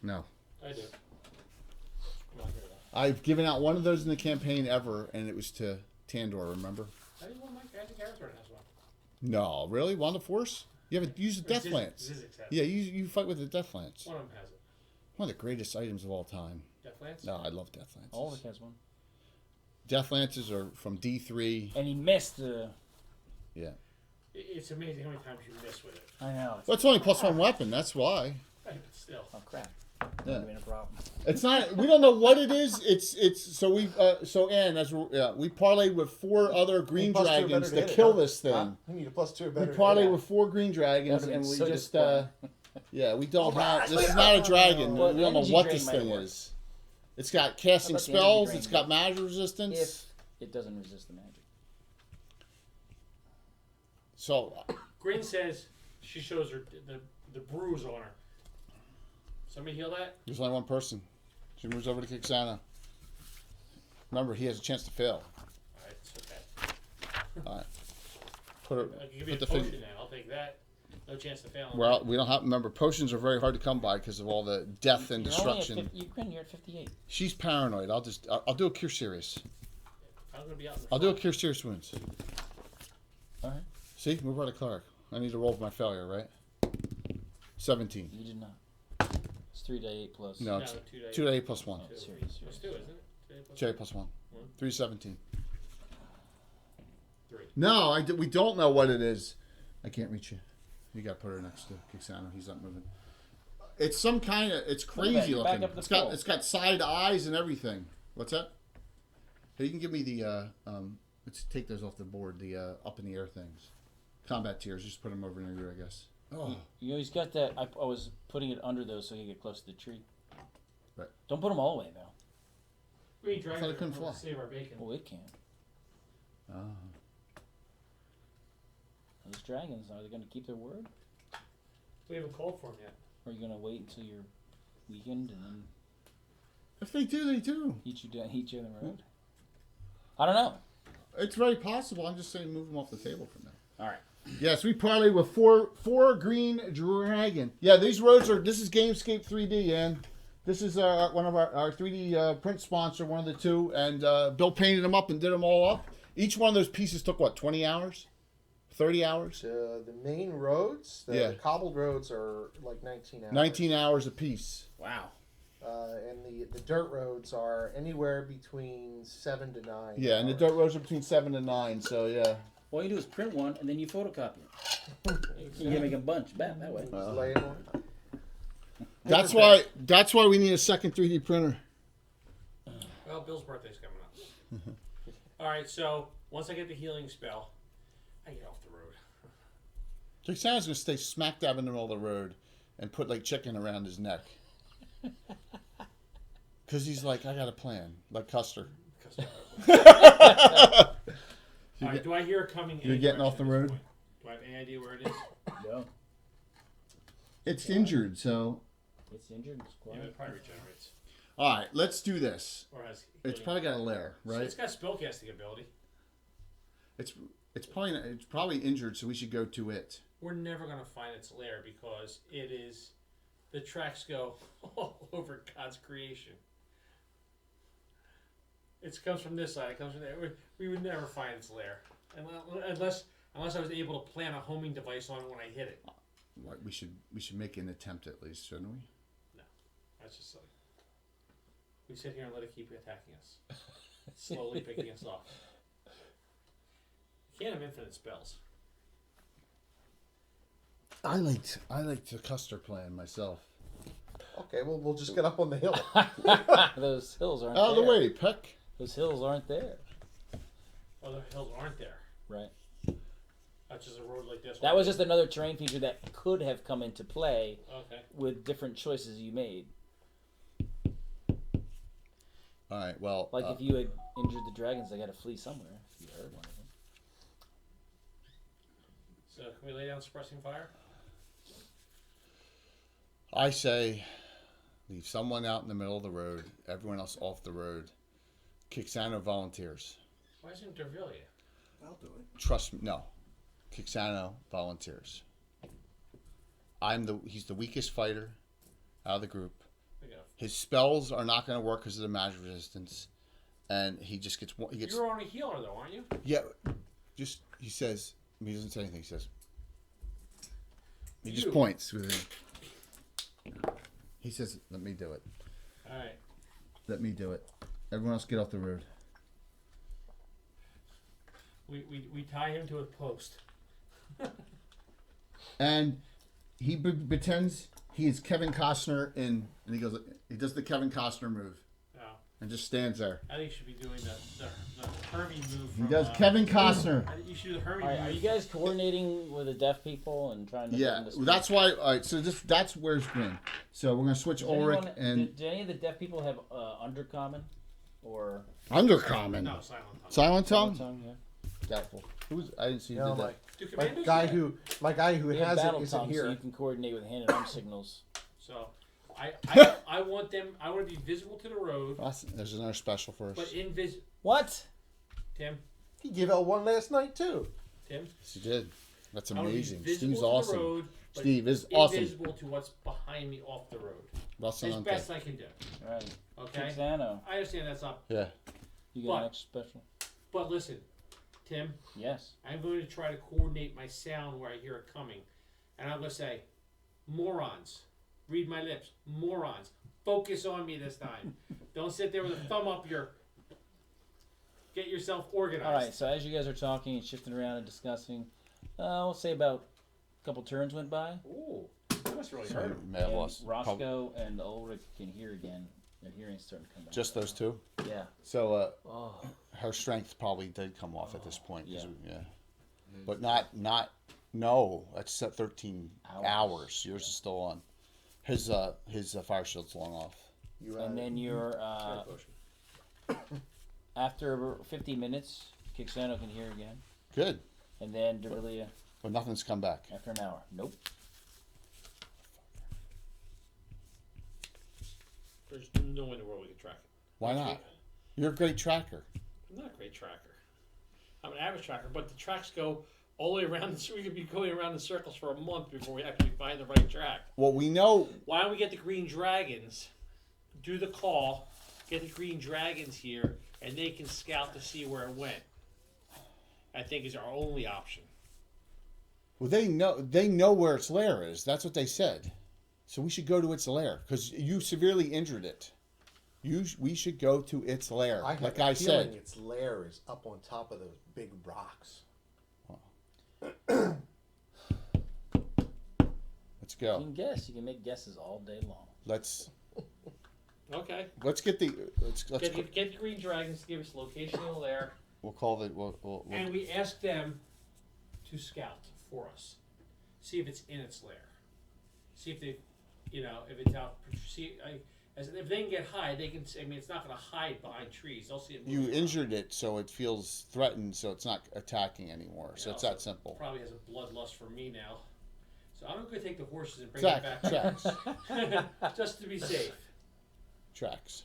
No. I do. I'm not here to that. I've given out one of those in the campaign ever, and it was to Tandor. Remember? I think Arathorn has one. No, really? Wand of Force? You haven't used the Or Death Lance. Zizix has it. Yeah, you fight with the Death Lance. One of them has it. One of the greatest items of all time. Death Lance? No, I love Death Lances. All of it has one. Death Lances are from D3. And he missed the. Yeah. It's amazing how many times you miss with it. I know. Well, it's only +1 weapon. That's why. But still. Oh crap. Yeah. That'd been a problem. It's not. We don't know what it is. It's. So we. So Ann, as we parlayed with 4 other green +2 dragons better to hit it, kill huh? this thing. Huh? We need a +2 We better. parlayed with 4 green dragons, Yeah, and but we so just. disappointing. Yeah, we don't have. This is not a dragon. Well, We don't know energy what drain this might thing work. is. It's got casting How about the energy spells. drain It's got work? magic resistance. If it doesn't resist the magic. So Grin says she shows her the bruise on her. Somebody heal that? there's only one person. She moves over to Kixana. Remember, he has a chance to fail. Alright, it's okay. Put her. I can give you Put a the potion figure. then. I'll take that. No chance to fail. Well, we don't have. Remember, potions are very hard to come by because of all the death and You're only at destruction. 50, you're at 58. She's paranoid. I'll do a cure serious. I'm gonna be out in the I'll do a front. cure serious wounds. All right. See, move right to cleric. I need to roll for my failure, right? 17. You did not. It's 3 to 8 plus. No, No, it's 2 days. 2 to 8 plus 1. Oh, serious. It's 2, isn't it? 2 plus 2 to 8 plus 1. 3 17. 3. No, we don't know what it is. I can't reach you. You got to put her next to Kixano. He's not moving. It's some kind of. It's Look at that, crazy you're back looking. up the It's got. pole. It's got side eyes and everything. What's that? Hey, you can give me the. Let's take those off the board. The up in the air things. Combat tiers. Just put them over near you, I guess. Oh. You know, he's got that. I was putting it under those so he could get close to the tree. Right. Don't put them all the way, though. Green thought it dragon couldn't to fly. save our bacon. Oh, it can. Oh. Those dragons, are they going to keep their word? We haven't called for him yet. Or are you going to wait until you're weakened and then If they do, they do. eat you on the road? I don't know. It's very possible. I'm just saying, move them off the table for now. All right. Yes, we parlayed with four green dragon. Yeah, these roads are. This is Gamescape 3D, and this is one of our 3D print sponsor, one of the two, and Bill painted them up and did them all up. Each one of those pieces took what, 20 hours, 30 hours, The main roads, Yeah. the cobbled roads are like 19 hours. 19 hours a piece. Wow. And the dirt roads are anywhere between 7 to 9. Yeah, and the hours. dirt roads are between 7 and 9. So yeah. All you do is print one and then you photocopy it. You can make a bunch that way. Just lay it on. That's why we need a second 3D printer. Well, Bill's birthday's coming up. Alright, so once I get the healing spell, I get off the road. Texano's gonna stay smack dab in the middle of the road and put like chicken around his neck. Because he's like, I got a plan, like Custer. All right, do I hear it coming? You're any getting off direction the at road? this point? Do I have any idea where it is? No, It's injured, so. it's injured. It's Yeah, quiet. it probably regenerates. All right, let's do this. Or has It's probably got a lair, right? It's got spellcasting ability. It's probably injured, so we should go to it. We're never going to find its lair because it is. The tracks go all over God's creation. It comes from this side. It comes from there. We would never find its lair unless I was able to plant a homing device on it when I hit it. What, we should make an attempt at least, shouldn't we? That's just silly. We sit here and let it keep attacking us, slowly picking us off. You can't have infinite spells. I liked the Custer plan myself. Okay, well, we'll just get up on the hill. Those hills aren't Out of there. the way, Peck. Those hills aren't there. Other hills aren't there. Right. That's just a road like this. That was just another terrain feature that could have come into play Okay. with different choices you made. All right, well, Like if you had injured the dragons, they got to flee somewhere. If you heard one of them. So can we lay down suppressing fire? I say leave someone out in the middle of the road, everyone else off the road. Kixano volunteers. Why isn't Dervilia? I'll do it. Trust me, no. Kixano volunteers. He's the weakest fighter out of the group. We got. His spells are not going to work because of the magic resistance, and he gets. You're on a healer though, aren't you? Yeah, just he says. He doesn't say anything. He says. He just You. points with him. He says, "Let me do it. All right. Let me do it. Everyone else, get off the road." We tie him to a post. And he pretends he is Kevin Costner and he goes. He does the Kevin Costner move No. and just stands there. I think you should be doing the Hermie move. He From, does Kevin Costner. I think you should do the Hermie All right, move. are you guys coordinating with the deaf people and trying to? Yeah, bring this that's why. All right, so that's where's Grin. So we're gonna switch Does Ulrich anyone- and did any of the deaf people have undercommon or Undercommon. No, silent tongue. Silent tongue. tongue? Yeah. Doubtful. Who's? I didn't see who No, did that. Do my commandos guy do that? my guy who We have has it battle isn't tongue, so here. you can coordinate with hand and arm signals. So, I want them. I want to be visible to the road, There's another special for us. but invisible. What? Tim, He gave out one last night too. Tim. Yes, he did. That's I want to be amazing. visible Steve's to awesome. the road, but Steve is awesome. invisible to what's behind me off the road. Russell As on best I can do. All right. Okay. Xano, I understand that's up, Yeah. you got What? an extra special? but listen, Tim. Yes. I'm going to try to coordinate my sound where I hear it coming, and I'm going to say, morons. Read my lips, morons. Focus on me this time. Don't sit there with a thumb up your. Get yourself organized. All right. So as you guys are talking and shifting around and discussing, we'll say about a couple turns went by. Ooh, that must really Sorry, hurt. may have And lost. Roscoe and Ulrich can hear again. Their hearing's starting to come back. Just those two. Yeah. So Oh. her strength probably did come off at this point. 'Cause Yeah. But not. No, that's set 13 Hours. hours. Yours is still on. His fire shield's long off. You And then you're after 50 minutes, Kixano can hear again, Good. and then Dervilia But nothing's come back. after an hour. Nope. There's no way in the world we can track it. Why not? You're a great tracker. I'm not a great tracker. I'm an average tracker, but the tracks go all the way around. So we could be going around in circles for a month before we actually find the right track. Well, we know. Why don't we get the green dragons, do the call, get the green dragons here, and they can scout to see where it went. I think is our only option. Well, they know where its lair is. That's what they said. So we should go to its lair because you severely injured it. We should go to its lair, I have like a I feeling said. its lair is up on top of those big rocks. Let's You go. can guess. You can make guesses all day long. Let's Okay. get the Get the green dragons to give us location in there, we'll call the we'll and we ask them to scout for us. see if it's in its lair. See if they, if it's out. If they can get high, they can. I mean, it's not going to hide behind trees. They'll see it. You moving injured it, so it feels threatened, so it's not attacking anymore. So it's that simple. Probably has a bloodlust for me now. So I'm going to take the horses and bring Tracks. it back. Just to be safe. Tracks.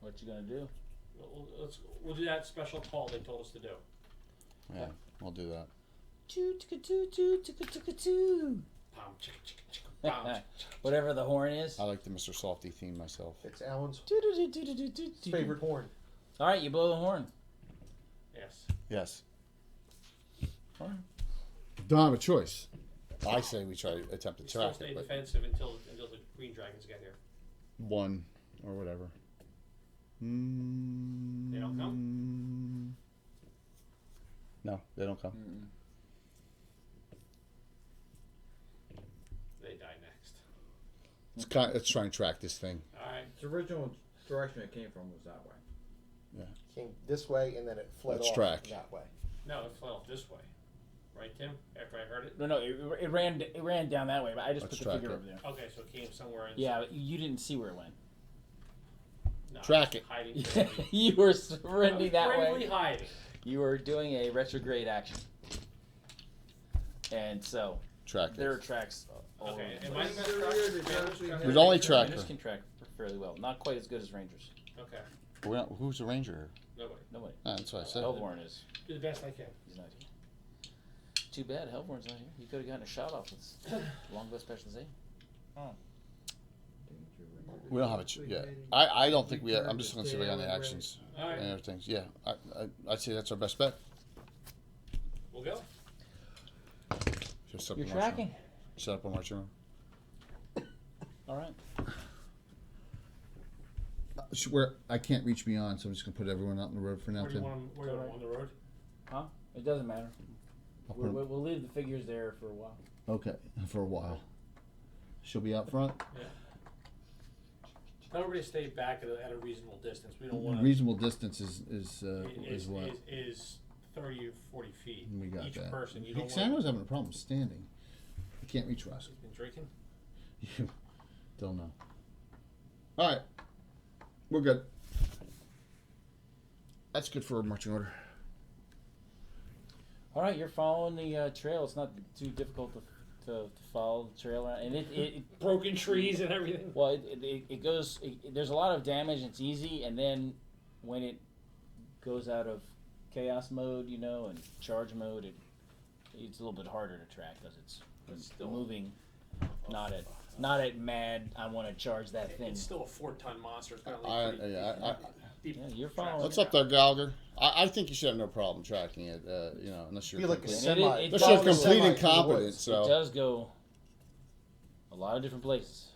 What you gonna do? We'll do that special call they told us to do. Yeah, we'll do that. Choo chicka choo choo chicka chicka choo. Pom, chicka, chicka, chicka, pom, chicka, chicka. Whatever the horn is. I like the Mr. Softy theme myself. It's Alan's Favorite. favorite horn. All right, you blow the horn. Yes. Yes. All right. Don't have a choice. I say we try to attempt to We still track stay it, but defensive until the green dragons get here. one or whatever. They don't come? No, they don't come. They die next. Let's try and track this thing. All right. Its original direction it came from was that way. Came this way and then it fled Let's off track. that way. No, it fled off this way. Right, Tim? After I heard it? No, it ran down that way, but I just Let's put the track figure it. over there. Okay, so it came somewhere in. Yeah, but you didn't see where it went. No, Track it. Hiding. You were surrendering that Bravely way. hiding. You were doing a retrograde action, and so Track there are it. tracks. all Okay, over am the I place. the best tracker? We'd only track Rangers her. can track fairly well. Not quite as good as Rangers. Okay, Who's the ranger? nobody. Nobody. Ah, that's what I said. Hellborn is. Do the best I can. He's not here. Too bad Hellborn's not here. You could have gotten a shot off with longbow specialization. We don't have a yeah. I don't think we. I'm just going to see if I got any actions All right, and everything. Yeah, I'd say that's our best bet. we'll go. Just set up You're a marching tracking. room. Set up a marching room. All right. Where I can't reach beyond, so I'm just going to put everyone out on the road for now. Where do you Tim. want them? Where do you want 'em, on the road? Huh? It doesn't matter. I'll put 'em- We'll leave the figures there for a while. Okay, for a while. She'll be out front. Tell everybody to stay back at a reasonable distance. We don't want to. Reasonable distance is what? Is 30 or 40 feet. We got each that. person. You Big don't Sam want. was having a problem standing. He can't reach Russ. He's been drinking. You don't know. All right, we're good. That's good for a marching order. All right, you're following the trail. It's not too difficult to follow the trail, and it Broken trees and everything. well it goes. There's a lot of damage. It's easy, and then when it goes out of chaos mode, and charge mode, it's a little bit harder to track because it's still moving. Not at mad. I want to charge that thing. It's still a 4-ton monster. It's gonna leave pretty deep Yeah, you're tracks. following. What's up there, Gallagher? I think you should have no problem tracking it. Unless you're Be like a complete- semi. it unless follows you're the complete semi incompetent. in the woods. It So does go a lot of different places.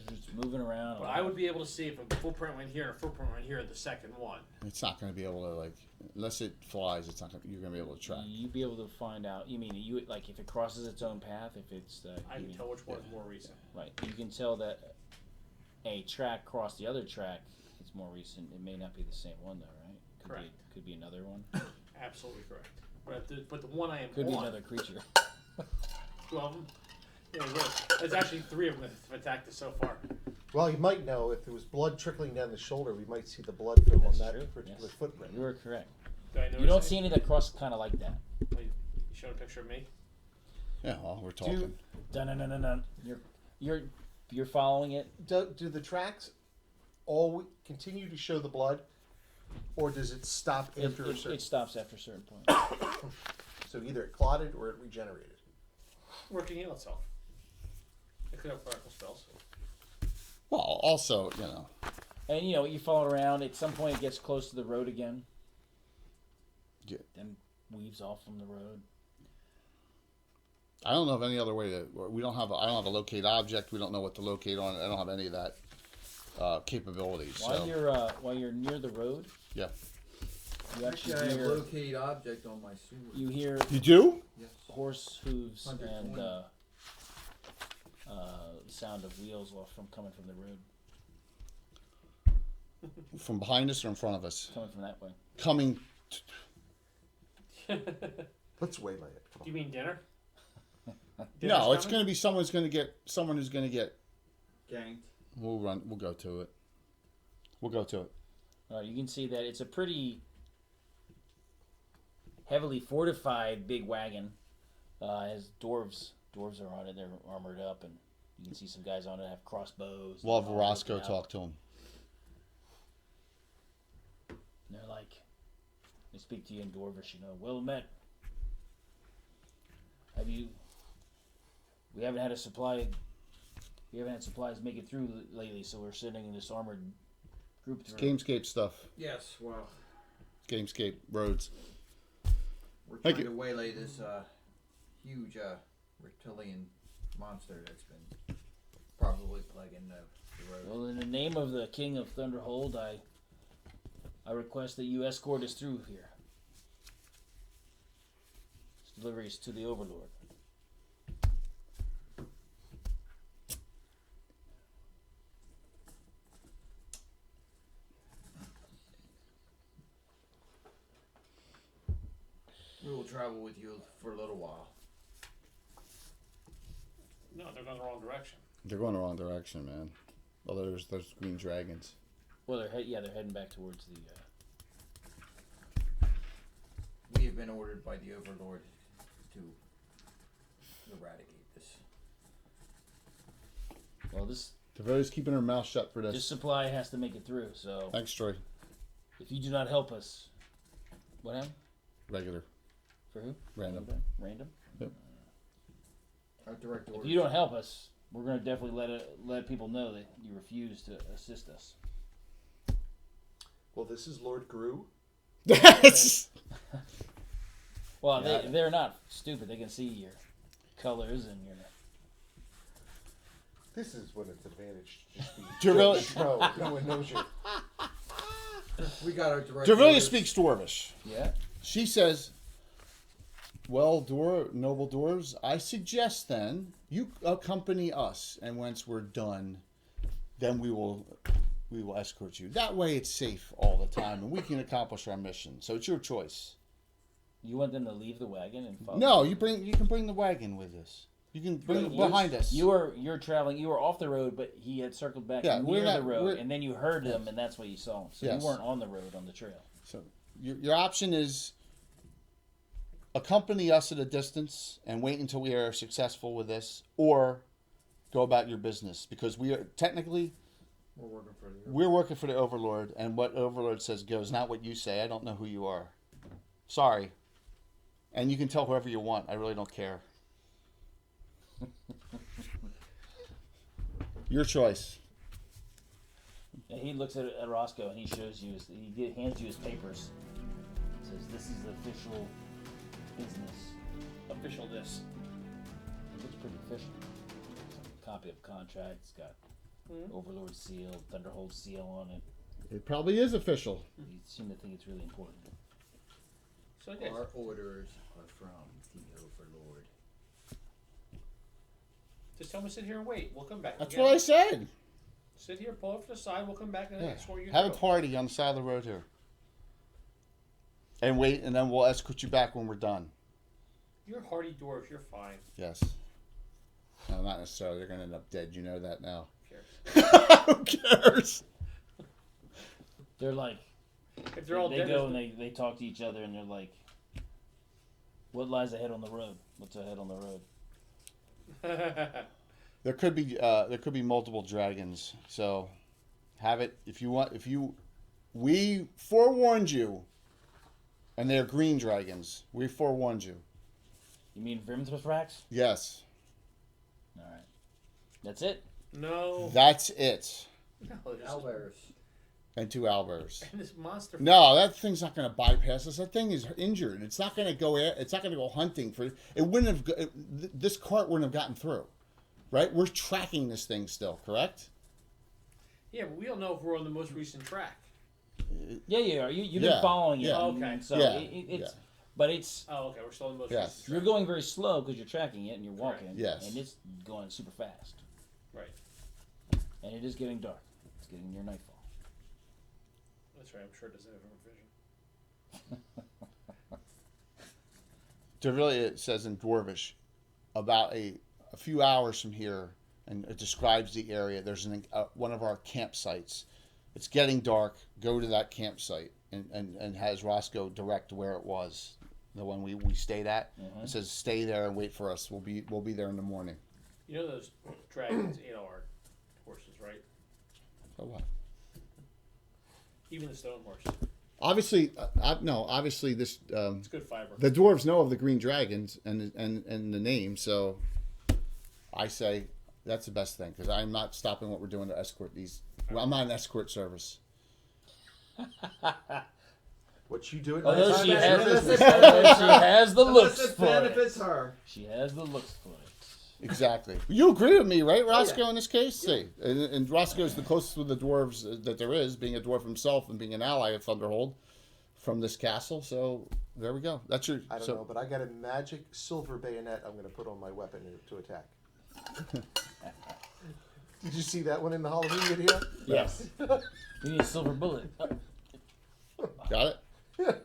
It's moving around. But I would be able to see if a footprint went here and a footprint went here at the second one. it's not going to be able to unless it flies. It's not. You're going to be able to track. You'd be able to find out. You mean if it crosses its own path? If it's I can tell which one's more recent. right, you can tell that a track crossed the other track. It's more recent. It may not be the same one though, right? Correct. Could be another one. Absolutely correct. But the one I am Could be on, another creature. 2 of them. Yeah, right. There's actually 3 of them that have attacked us so far. Well, you might know if there was blood trickling down the shoulder, we might see the blood film on That's that true, particular yes. footprint. You are correct. Did I notice You don't it? see any that cross kind of like that. You showed a picture of me. Yeah, well, we're talking. Dun. You're following it. Do the tracks continue to show the blood, or does it stop after a certain? It stops after a certain point. So either it clotted or it regenerated. Working heal itself. It could have particle spells. Well, also, And you follow it around. At some point, it gets close to the road again. Yeah. Then weaves off from the road. I don't know of any other way to. We don't have. I don't have a locate object. We don't know what to locate on. I don't have any of that capability. While So you're near the road, yeah. you Actually, I actually have hear locate object on my sword. you hear You do? Yes. horse hooves 120. and the sound of wheels coming from the road, From behind us or in front of us? coming from that way. Coming. Let's waylay it. Come Do on. you mean dinner? No, it's coming? going to be someone who's going to get. Ganked. We'll go to it. We'll go to it. You can see that it's a pretty heavily fortified big wagon. As dwarves are on it. They're armored up, and you can see some guys on it have crossbows. We'll have All Roscoe looking out. talk to him. And they're like, they speak to you in Dwarvish, well met. We haven't had supplies make it through lately, so we're sending in this armored group It's through. Gamescape stuff. Yes, well, Gamescape roads. we're Thank trying you. to waylay this huge reptilian monster that's been probably plaguing the road. Well, in the name of the King of Thunderhold, I request that you escort us through here. This delivery is to the Overlord. We will travel with you for a little while. No, they're going the wrong direction. They're going the wrong direction, man. Well, there's green dragons. Well, they're heading back towards the. We have been ordered by the Overlord to eradicate this. Well, this Devoted's keeping her mouth shut for this this. supply has to make it through. So Thanks, Troy. if you do not help us, what happened? Regular. For who? Random. Random. Our direct If orders. you don't help us, we're going to definitely let people know that you refuse to assist us. Well, this is Lord Gru. That's Well, Yeah. they're not stupid. They can see your colors and your. This is when it's advantage to just be Do you really- pro. No one knows you. We got our direct Devilla orders. speaks Dwarvish. Yeah. She says, "Well, noble dwarves, I suggest then you accompany us, and once we're done, then we will escort you. That way, it's safe all the time, and we can accomplish our mission. So it's your choice. You want them to leave the wagon and follow? No, you can bring the wagon with us. You can bring it behind us. You're traveling. You were off the road, but he had circled back Yeah, near the we're road, and then you heard him, and that's what you saw him. So Yes. you weren't on the road on the trail. So your option is accompany us at a distance and wait until we are successful with this, or go about your business, because we are technically We're working for the we're working for the Overlord, and what Overlord says goes, not what you say. I don't know who you are. Sorry. And you can tell whoever you want. I really don't care. Your choice. And he looks at Roscoe and he shows you. Hands you his papers. Says this is the official business. Official this. It looks pretty official. It's a copy of contract. It's got Overlord seal, Thunderhold seal on it. It probably is official. You seem to think it's really important. So it is. Our orders are from the Overlord. Just tell me to sit here and wait. We'll come back. That's We'll what I get- said. Sit here, pull up to the side. We'll come back and Yeah. escort you Have a through. party on the side of the road here. And wait, and then we'll escort you back when we're done. You're hardy dwarves. You're fine. Yes. No, not necessarily. They're going to end up dead. You know that now. Who cares? Who cares? They're like, If they're all they dead, go and they talk to each other and they're like, what lies ahead on the road? What's ahead on the road? There could be multiple dragons. So have it if you want. We forewarned you, and they're green dragons. We forewarned you. You mean Vermithrax? Yes, All right. That's it. no. that's it. No, this is- Owlbears. And 2 owlbears. And this monster. No, that thing's not going to bypass us. That thing is injured. It's not going to go. It's not going to go hunting for. It wouldn't have. This cart wouldn't have gotten through, right? We're tracking this thing still, correct? Yeah, but we don't know if we're on the most recent track. Yeah, you are. You've Yeah, been following it. yeah. and Okay. So Yeah, it's, yeah. but it's Oh, okay. We're still on the most Yes. recent you're track. going very slow because you're tracking it and you're walking. Yes. And it's going super fast. Right. And it is getting dark. It's getting near nightfall. That's right. I'm sure it doesn't have vision. Dervilia, it says in Dwarvish, about a few hours from here, and it describes the area. There's one of our campsites. It's getting dark. Go to that campsite, and has Roscoe direct where it was, the one we stayed at. It says stay there and wait for us. We'll be there in the morning. You know those dragons 8R horses, right? So what? Even the stone horse. Obviously, obviously this. It's good fiber. The dwarves know of the green dragons and the name, so I say that's the best thing because I'm not stopping what we're doing to escort these. Well, I'm not an escort service. What you do at Although night? she Unless has the looks it for it. benefits her. She has the looks for it. Exactly. You agree with me, right, Roscoe, in this case? See, and Roscoe's the closest with the dwarves that there is, being a dwarf himself and being an ally of Thunderhold from this castle. So there we go. That's your. I don't know, but I got a magic silver bayonet I'm going to put on my weapon to attack. Did you see that one in the Halloween video? Yes. We need a silver bullet. Got it.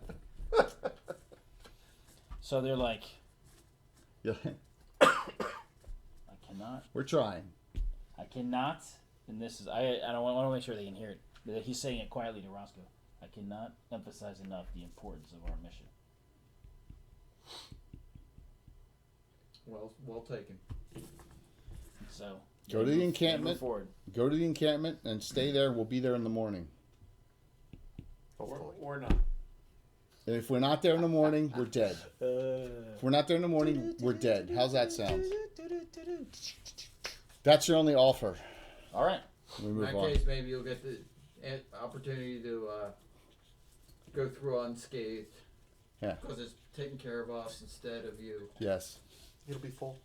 So they're like, Yeah. I cannot. We're trying. I cannot. And this is I don't want to make sure they can hear it. But he's saying it quietly to Roscoe. I cannot emphasize enough the importance of our mission. Well taken. So Go to the they move encampment. forward. Go to the encampment and stay there. We'll be there in the morning. Or not. And if we're not there in the morning, we're dead. If we're not there in the morning, we're dead. How's that sound? That's your only offer. All right. We In move that on. case, maybe you'll get the opportunity to go through unscathed. Yeah. Because it's taking care of us instead of you. Yes. It'll be full.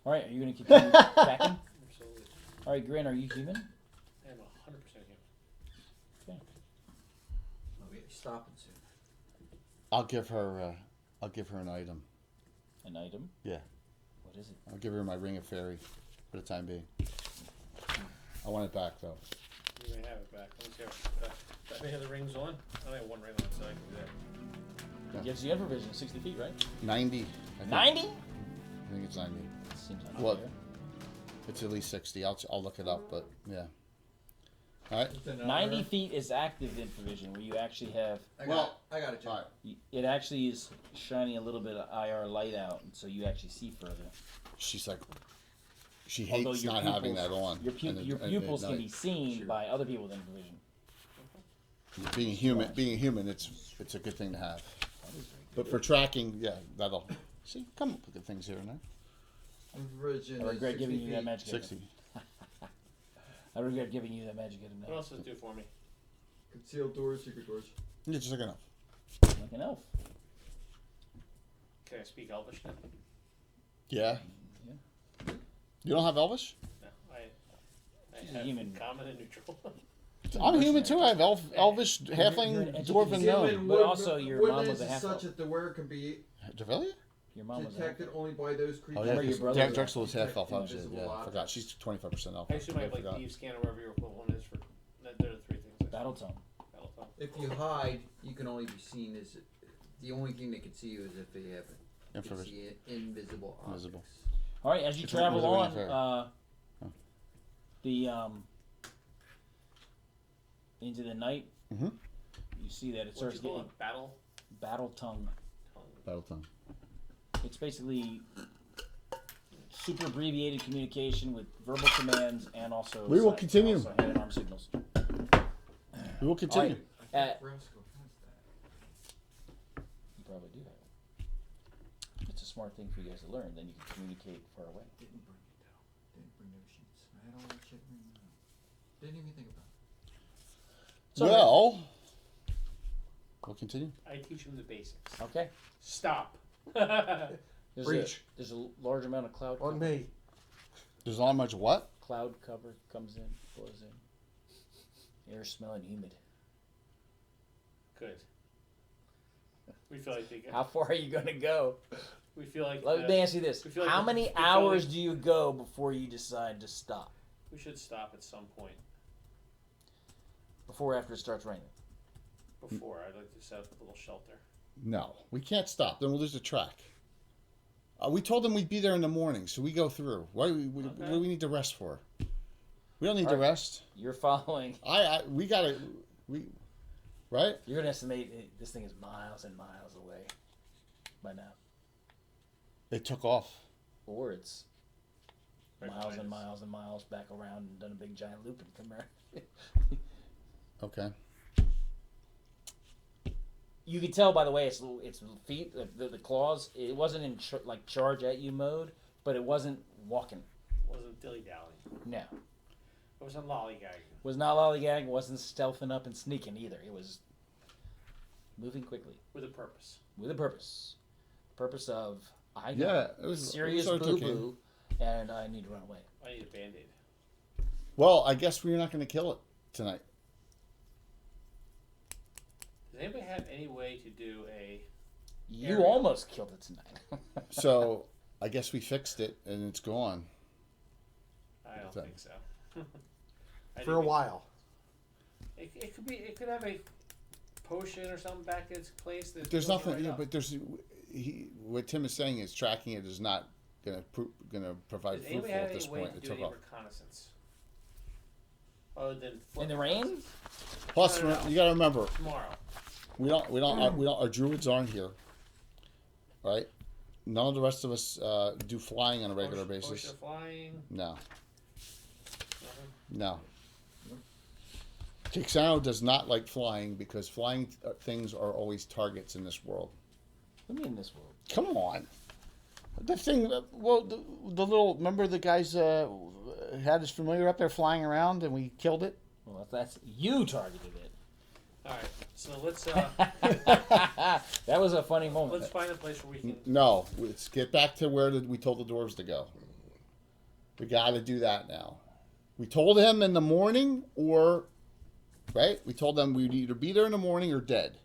All right. Are you going to continue tracking? Absolutely. All right, Grin. Are you human? I am 100% human. We'll be stopping soon. I'll give her an item. An item? Yeah. What is it? I'll give her my ring of fairy for the time being. I want it back though. You may have it back. Let me see if any of the rings on. I only have one ring on, so I can do that. It gives you infravision, 60 feet, right? 90. 90? I think it's 90. Seems like What? It's at least 60. I'll look it up, but yeah. All right. 90 feet is active infravision, where you actually have. I got it, John. All right. It actually is shining a little bit of IR light out, and so you actually see further. She's like, she Although hates your not having that pupils- on. Your, your pupils can be seen by other people with infravision. Being human, it's a good thing to have. But for tracking, yeah, that'll see come up with good things here and there. Infravision I is regret 60 giving you that feet. magic item. 60. I regret giving you that magic item What now. else does it do for me? Concealed doors, secret doors. Yeah, just like enough. Like an elf. Can I speak Elvish now? Yeah. Yeah. You don't have Elvish? No, I She's have human. common and neutral. I'm human too. I have Elvish, halfling, you're an dwarf, and educated gnome. But also your mom was woodlands a is half-elf. such that the word can be Develia? Your mom was a detected only by those creatures. Oh yeah, Remember your 'cause brother- Drexel is half elf. Invisible Yeah, I objects. forgot. She's 25% elf. I assume I have like forgot. thieves' scan or whatever your equivalent is for. They're the three things. Battle tone. Battle tone. If you hide, you can only be seen as the only thing they can see you is if they have can Infravision. see invisible objects. Invisible. All right, as you It's travel a ring on, of fairy. the into the night, Mhm. you see that it What's starts it called? getting Battle battle tongue. tongue. Battle tongue. It's basically super abbreviated communication with verbal commands and also We will sign- continue. also hand and arm signals. We will continue. All right. Rascal has that. You probably do have it. It's a smart thing for you guys to learn. Then you can communicate far away. Didn't bring it down. Didn't bring no sheets. I had all that shit written down. Didn't even think about it. So- Well, we'll continue. I teach them the basics. Okay. Stop. There's Breach. there's a large amount of cloud On cover. me. There's not much what? Cloud cover comes in, blows in. Air smelling humid. Good. We feel like they How far are you going to go? We feel like Let me ask you this. we feel like How the- many we feel hours like- do you go before you decide to stop? we should stop at some point. Before or after it starts raining? Before I'd like to set up a little shelter. No, we can't stop. Then we'll lose the track. We told them we'd be there in the morning, so we go through. What do we need to rest for? We don't need to rest. You're following. We gotta, right? You're gonna estimate this thing is miles and miles away by now, They took off. or it's Right miles behind and us. miles and miles back around and done a big giant loop and come back. Okay. You can tell by the way its feet, the claws. It wasn't in charge at you mode, but it wasn't walking. Wasn't dilly dally. No, It wasn't lollygagging. was not lollygagging. Wasn't stealthing up and sneaking either. It was moving quickly With a purpose. with a purpose. Purpose of I Yeah, got it was serious it was boo okay. boo, and I need to run away. I need a band-aid. Well, I guess we're not going to kill it tonight. Does anybody have any way to do a... You Area. almost killed it tonight. So I guess we fixed it and it's gone. I don't that? think so. I For a think while. it could be. It could have a potion or something back in its place. That's There's built nothing, right yeah, up. but what Tim is saying is tracking it is not going to provide Does fruitful anybody have at any this way point. to It do took any off. reconnaissance? Other than In foot the rain? reconnaissance? Plus, No. you got to remember, Tomorrow. our druids aren't here, right? None of the rest of us do flying on a regular Potion basis. of flying. No, Nothing. no. Kixano does not like flying because flying things are always targets in this world. What do you mean in this world? Come on. The thing, the little, remember the guys had us familiar up there flying around and we killed it? Well, that's you targeted it. All right. So let's That was a funny moment. let's find a place where we can. No, let's get back to where we told the dwarves to go. We got to do that now. We told him in the morning right? We told them we'd either be there in the morning or dead.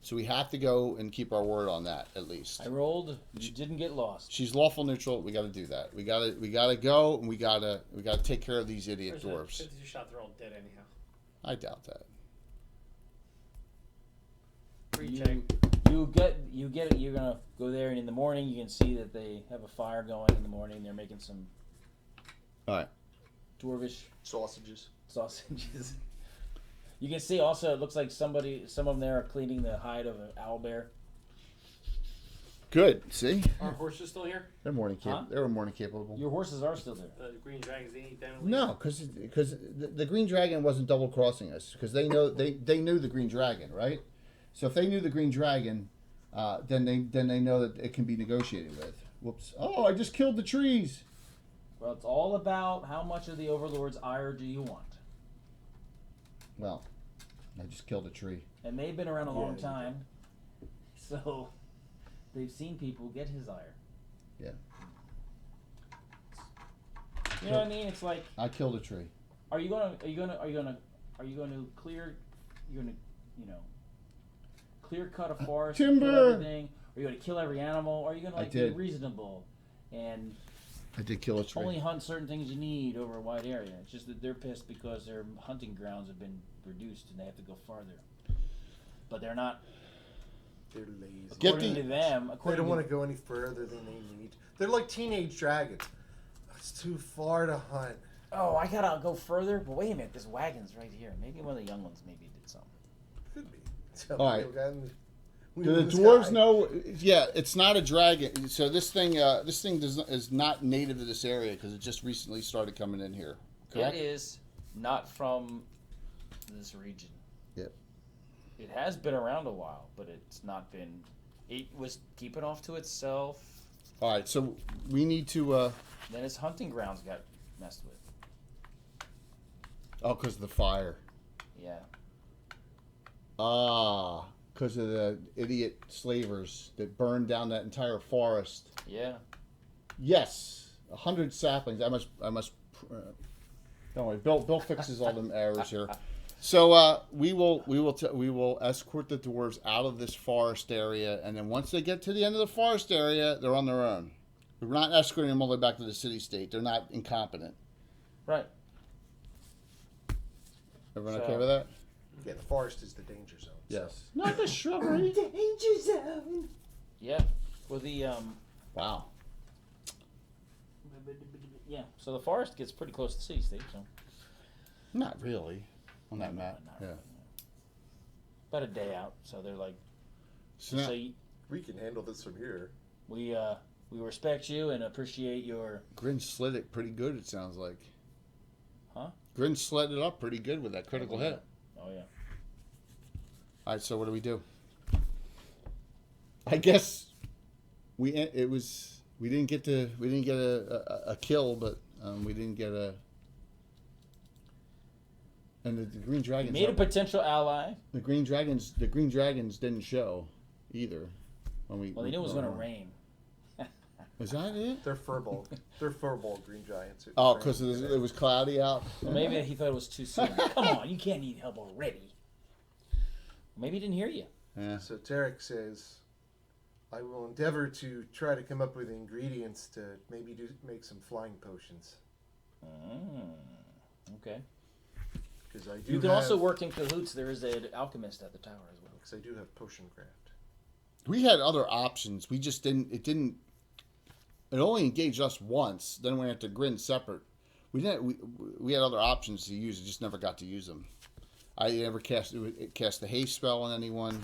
So we have to go and keep our word on that at least. I rolled. You didn't get lost. She's lawful neutral. We got to do that. We got to go and we got to take care of these idiot There's a dwarves. 50 shot. They're all dead anyhow. I doubt that. Recheck. You get it. You're gonna go there, and in the morning you can see that they have a fire going. In the morning, they're making some All right. dwarvish Sausages. sausages. You can see also it looks like some of them there are cleaning the hide of an owlbear. Good. See, Are horses still here? they're morning Huh? They were morning capable. Your horses are still there. The green dragons. They eat them. and leave? No, because the green dragon wasn't double crossing us because they knew the green dragon, right? So if they knew the green dragon, then they know that it can be negotiated with. Whoops! Oh, I just killed the trees. Well, it's all about how much of the Overlord's ire do you want. Well, I just killed a tree. And they've been around a long Yeah. time, so they've seen people get his ire. Yeah. You know what I mean? It's like, I killed a tree. are you going to clear? You're gonna, clear cut a forest, kill Timber! everything. Are you going to kill every animal? Or are you going to I be did. reasonable and I did kill a tree. only hunt certain things you need over a wide area? It's just that they're pissed because their hunting grounds have been reduced and they have to go farther. But they're not. They're lazy. Get According the- to them, They according don't to want to go any further than they need. They're like teenage dragons. It's too far to hunt. oh, I gotta go further. But wait a minute, this wagon's right here. Maybe one of the young ones maybe did something. Could be. So All right. we Do the lose dwarves guy. know? Yeah, it's not a dragon. So this thing is not native to this area because it just recently started coming in here. Correct? It is not from this region. Yep. It has been around a while, but it's not been. It was keeping off to itself. All right, so we need to. Then its hunting grounds got messed with. Oh, because of the fire. Yeah. Ah, because of the idiot slavers that burned down that entire forest. Yeah. Yes, 100 saplings. I must. Don't worry, Bill fixes all them errors here. So we will escort the dwarves out of this forest area, and then once they get to the end of the forest area, they're on their own. We're not escorting them all the way back to the city state. They're not incompetent. Right. Everyone So- okay with that? Yeah, the forest is the danger zone. Yes. Not the shrubbery. Danger zone. Yeah. Well, the Wow. yeah. So the forest gets pretty close to the sea, Steve. So Not really. On that map. not Yeah. really. About a day out. So they're like, So now, so We can handle this from here. we respect you and appreciate your. Grin slid it pretty good, it sounds like. Huh? Grin slid it up pretty good with that critical hit. Oh yeah. All right, so what do we do? I guess we didn't get a kill, but we didn't get a. And the green dragons. Made a potential ally. The green dragons didn't show either. When we Well, they knew it was going to rain. Was that it? They're furball. They're furball green giants. Oh, because it was cloudy out. Well, maybe he thought it was too soon. Come on, you can't need help already. Maybe he didn't hear you. Yeah. So Tarek says, I will endeavor to try to come up with ingredients to maybe make some flying potions. Okay. Because I do You can have, also work in cahoots. There is an alchemist at the tower as well. Because I do have potion craft. We had other options. We just didn't. It didn't. It only engaged us once. Then we had to grin separate. We didn't. We had other options to use. Just never got to use them. I never cast the haste spell on anyone.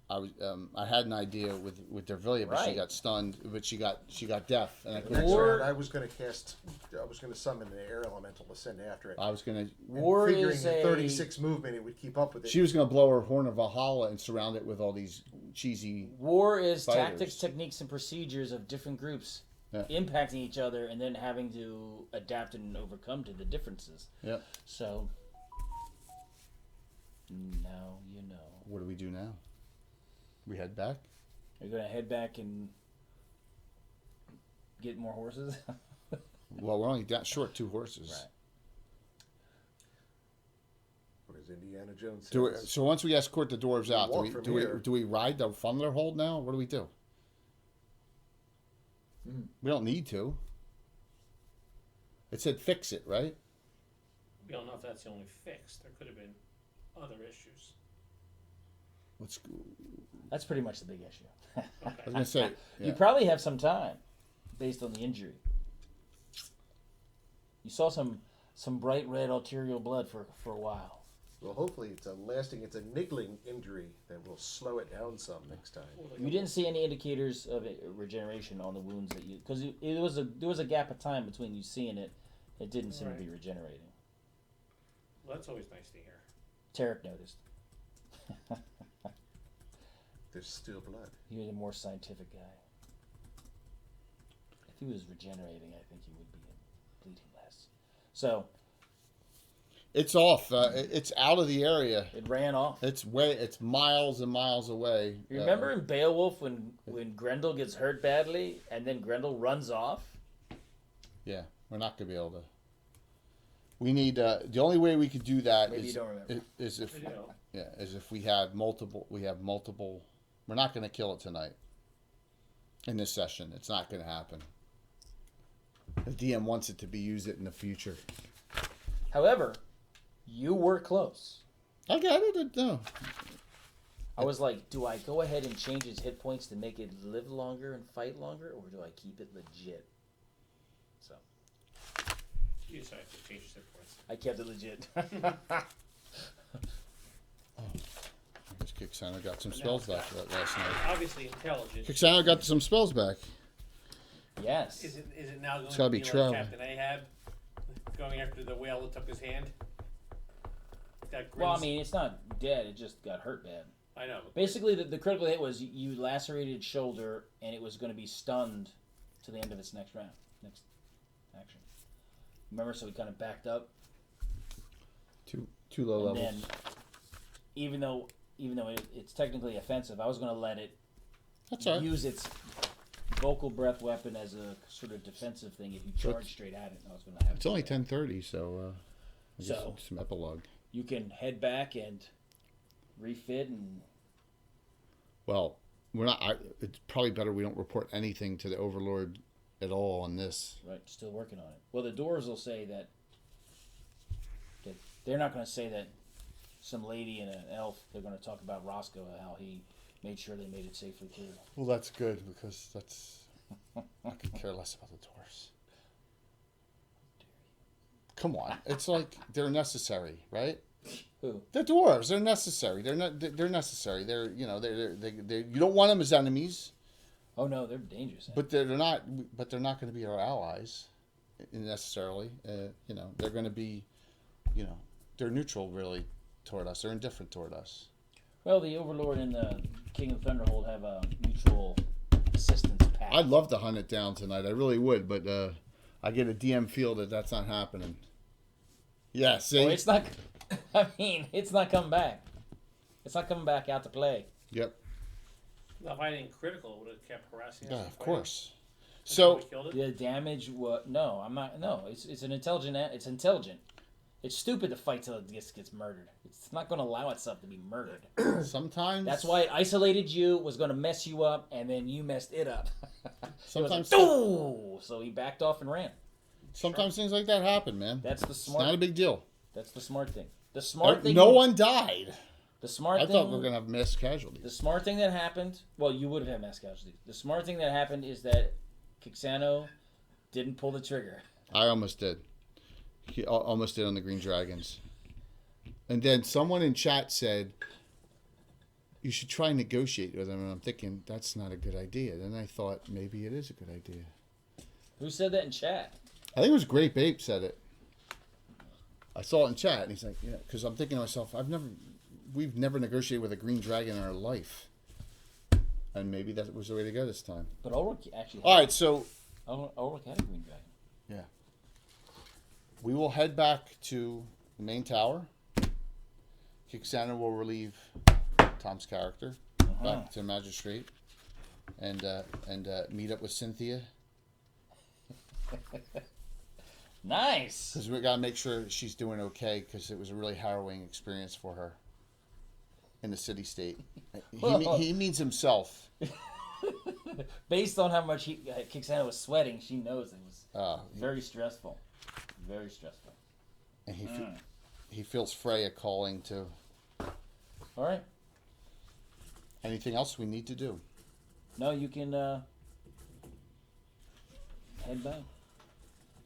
I had an idea with Dervilia, but she Right. got stunned. But she got deaf, and I The couldn't. next Or- round, I was going to summon an air elemental to send after it. I was gonna. And War figuring is at a 36 movement, it would keep up with it. She was gonna blow her horn of Valhalla and surround it with all these cheesy. War is Fighters. tactics, techniques, and procedures of different groups Yeah. impacting each other, and then having to adapt and overcome to the differences. Yep. So now you know. What do we do now? We head back. You're gonna head back and get more horses. Well, we're only short 2 horses. Right. Whereas Indiana Jones Do says, so once we escort the dwarves out, walk from here. do we ride the funneler hold now? What do we do? We don't need to. It said fix it, right? We don't know if that's the only fix. There could have been other issues. Let's. That's pretty much the big issue. I was gonna say. You Yeah. probably have some time, based on the injury. You saw some bright red arterial blood for a while. well, hopefully it's a niggling injury that will slow it down some next time. You didn't see any indicators of regeneration on the wounds that you, because there was a gap of time between you seeing it. It didn't seem to be regenerating. Well, that's always nice to hear. Tarek noticed. There's still blood. He was a more scientific guy. If he was regenerating, I think he would be bleeding less. So It's off. It's out of the area. it ran off. It's miles and miles away. You remember in Beowulf when Grendel gets hurt badly and then Grendel runs off? Yeah, we're not gonna be able to. We need the only way we could do that Maybe is you don't remember. is if You know, is if we have multiple. We have multiple. We're not gonna kill it tonight. In this session, it's not gonna happen. The DM wants it to be used in the future. However, you were close. I got it. No. I was like, do I go ahead and change his hit points to make it live longer and fight longer, or do I keep it legit? So you decided to change your points. I kept it legit. I guess Kixana got some spells back last night. Obviously intelligent. Kixana got some spells back. Yes. Is it now going It's to gotta be be like Trevor. Captain Ahab going after the whale that took his hand? That Well, I grins- mean, it's not dead. It just got hurt bad. I know. Basically, the critical hit was you lacerated shoulder, and it was going to be stunned to the end of its next round, next action. Remember, so we kind of backed up, Two low and levels. then even though it's technically offensive, I was going to let it That's all right. use its vocal breath weapon as a sort of defensive thing. If you charge straight at it, I was going to have. It's only 10:30, so I guess So- some epilogue. You can head back and refit and. Well, we're not. It's probably better we don't report anything to the Overlord at all on this. Right, still working on it. Well, the doors will say that they're not going to say that some lady and an elf. They're going to talk about Roscoe, how he made sure they made it safely too. Well, that's good because that's I could care less about the dwarves. Come on, it's like they're necessary, right? Who? The dwarves, they're necessary. They're not. They're necessary. They're they you don't want them as enemies, Oh no, they're dangerous. but they're not. But they're not going to be our allies necessarily. They're going to be, they're neutral really toward us. They're indifferent toward us. Well, the Overlord and the King of Thunderhold have a mutual assistance pact. I'd love to hunt it down tonight. I really would, but I get a DM feel that that's not happening. Yeah, see? Well, it's not. I mean, it's not coming back. It's not coming back out to play. Yep. Well, if I didn't critical, it would have kept harassing us. Yeah, and of fighting. course. Until So, we killed it. The damage. What? No, I'm not. No, it's an intelligent. It's intelligent. It's stupid to fight till it gets murdered. It's not going to allow itself to be murdered. sometimes... That's why it isolated you, was going to mess you up, and then you messed it up. Sometimes... Ooh! So he backed off and ran. Sometimes things like that happen, man. That's the It's not smart. a big deal. That's the smart thing. The smart thing. No one died. The smart I thing. thought we were going to have mass The casualties. smart thing that happened. Well, you would have had mass casualties. The smart thing that happened is that Kixano didn't pull the trigger. I almost did. He almost did on the Green Dragons. And then someone in chat said, you should try and negotiate with them. And I'm thinking, that's not a good idea. Then I thought, maybe it is a good idea. Who said that in chat? I think it was Grape Ape said it. I saw it in chat, and he's like, yeah, because I'm thinking to myself, we've never negotiated with a green dragon in our life. And maybe that was the way to go this time. But Ulrich actually. All right, so Ulrich had a green dragon. yeah, we will head back to the main tower. Kixana will relieve Tom's character back to the magistrate, and meet up with Cynthia. Nice. Because we gotta make sure that she's doing okay. Because it was a really harrowing experience for her in the city-state. He means himself. Based on how much Kixana was sweating, she knows it was very stressful. Very stressful. And he feels Freya calling too. All right. Anything else we need to do? No, you can head back.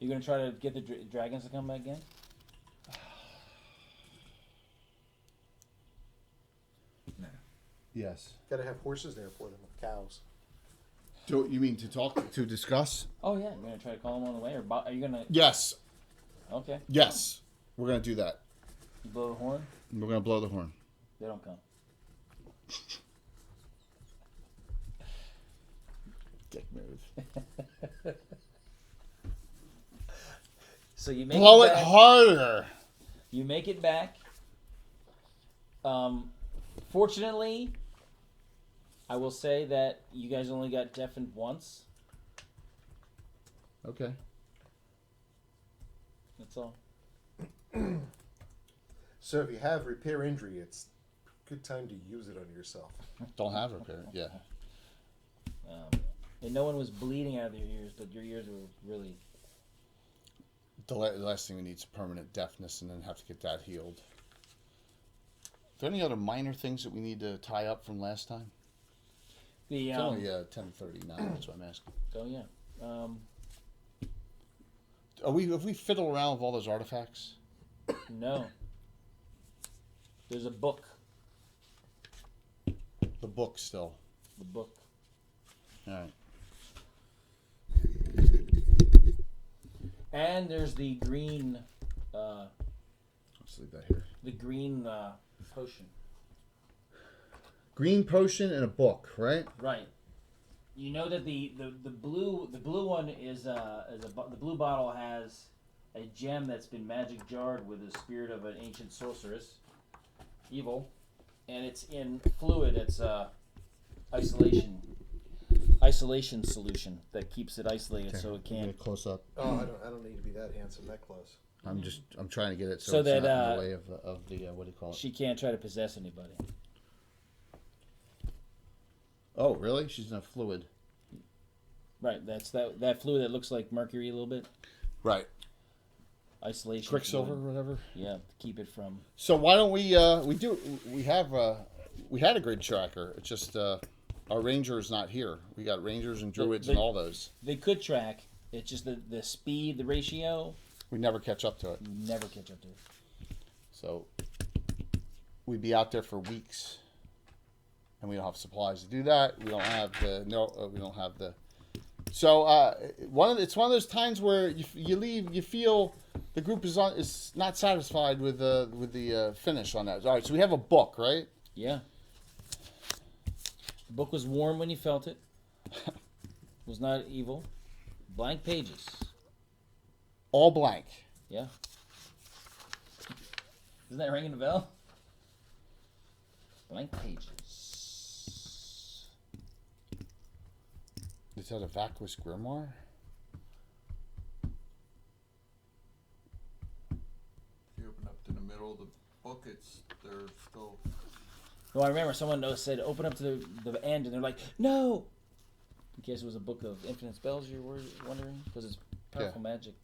You gonna try to get the dragons to come back in? No. Yes. Got to have horses there for them, cows. Do you mean to discuss? Oh yeah, you're gonna try to call them on the way, or are you gonna? Yes. Okay. Yes. We're gonna do that. You blow the horn. We're gonna blow the horn. They don't come. Dick move. So you make Blow it it back. harder. You make it back. Fortunately, I will say that you guys only got deafened once. Okay. That's all. So if you have repair injury, it's a good time to use it on yourself. Don't have repair. Yeah. And no one was bleeding out of their ears, but your ears were really. The last thing we need is permanent deafness, and then have to get that healed. Are there any other minor things that we need to tie up from last time? The It's only 10:30 now. That's what I'm asking. Oh yeah. Have we fiddled around with all those artifacts? No. There's a book. The book still. The book. All right. And there's the green. Let's leave that here. The green potion. Green potion and a book, right? Right. You know that the blue one is the blue bottle has a gem that's been magic jarred with the spirit of an ancient sorceress, evil, and it's in fluid. It's isolation solution that keeps it isolated so it Get can't. it close up. Oh, I don't need to be that handsome, that close. I'm trying to get it so, So it's that, not in the way of the what do you call it? She can't try to possess anybody. Oh, really? She's in a fluid. Right. That's that fluid that looks like mercury a little bit. Right. isolation. Quicksilver or fluid. whatever. Yeah, to keep it from. So why don't we we had a grid tracker. It's just our ranger is not here. We got rangers and druids and all those. They could track. It's just the speed, the ratio. We never catch up to it. You never catch up to it. So we'd be out there for weeks, and we don't have supplies to do that. We don't have we don't have the. So it's one of those times where you leave, you feel the group is not satisfied with the finish on that. All right, so we have a book, right? Yeah. The book was warm when you felt it. Was not evil. Blank pages. All blank. Yeah. Isn't that ringing a bell? Blank pages. Is that a vacuous grimoire? If you open up to the middle of the book, they're still. Well, I remember someone said open up to the end, and they're like, no! In case it was a book of infinite spells, you were wondering? Because it's powerful magic.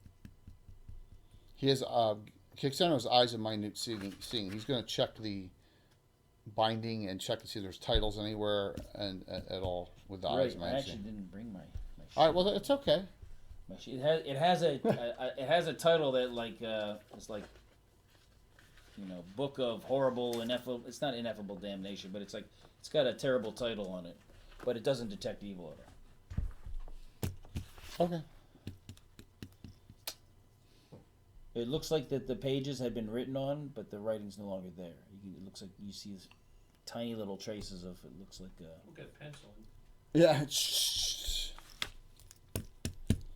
He has Kixano's eyes of minute seeing. He's going to check the binding and check to see if there's titles anywhere and at all with the eyes of I minute actually seeing. didn't bring my sheet. All right, well it's okay. My sheet. It has a title that it's like, you know, Book of Horrible Ineffable. It's not Ineffable Damnation, but it's got a terrible title on it, but it doesn't detect evil at all. Okay. It looks like that the pages had been written on, but the writing's no longer there. It looks like you see tiny little traces of it. Looks like We'll get a pencil. Yeah.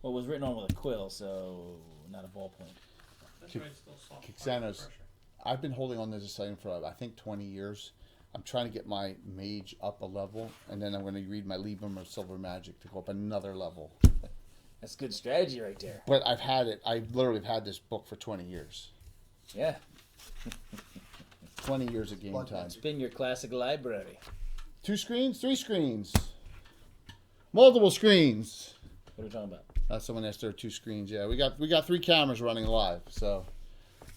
well, it was written on with a quill, so not a ballpoint. That's right, it's still soft. Kixanos. Pressure. I've been holding on to this item for I think 20 years. I'm trying to get my mage up a level, and then I'm going to read my Librum of Silver Magic to go up another level. That's good strategy right there. But I've had it. I literally have had this book for 20 years. Yeah, 20 years of game Blood time. it's been your classic library. 2 screens, 3 screens, multiple screens. What are we talking about? Someone asked there are 2 screens. Yeah, we got 3 cameras running live. So,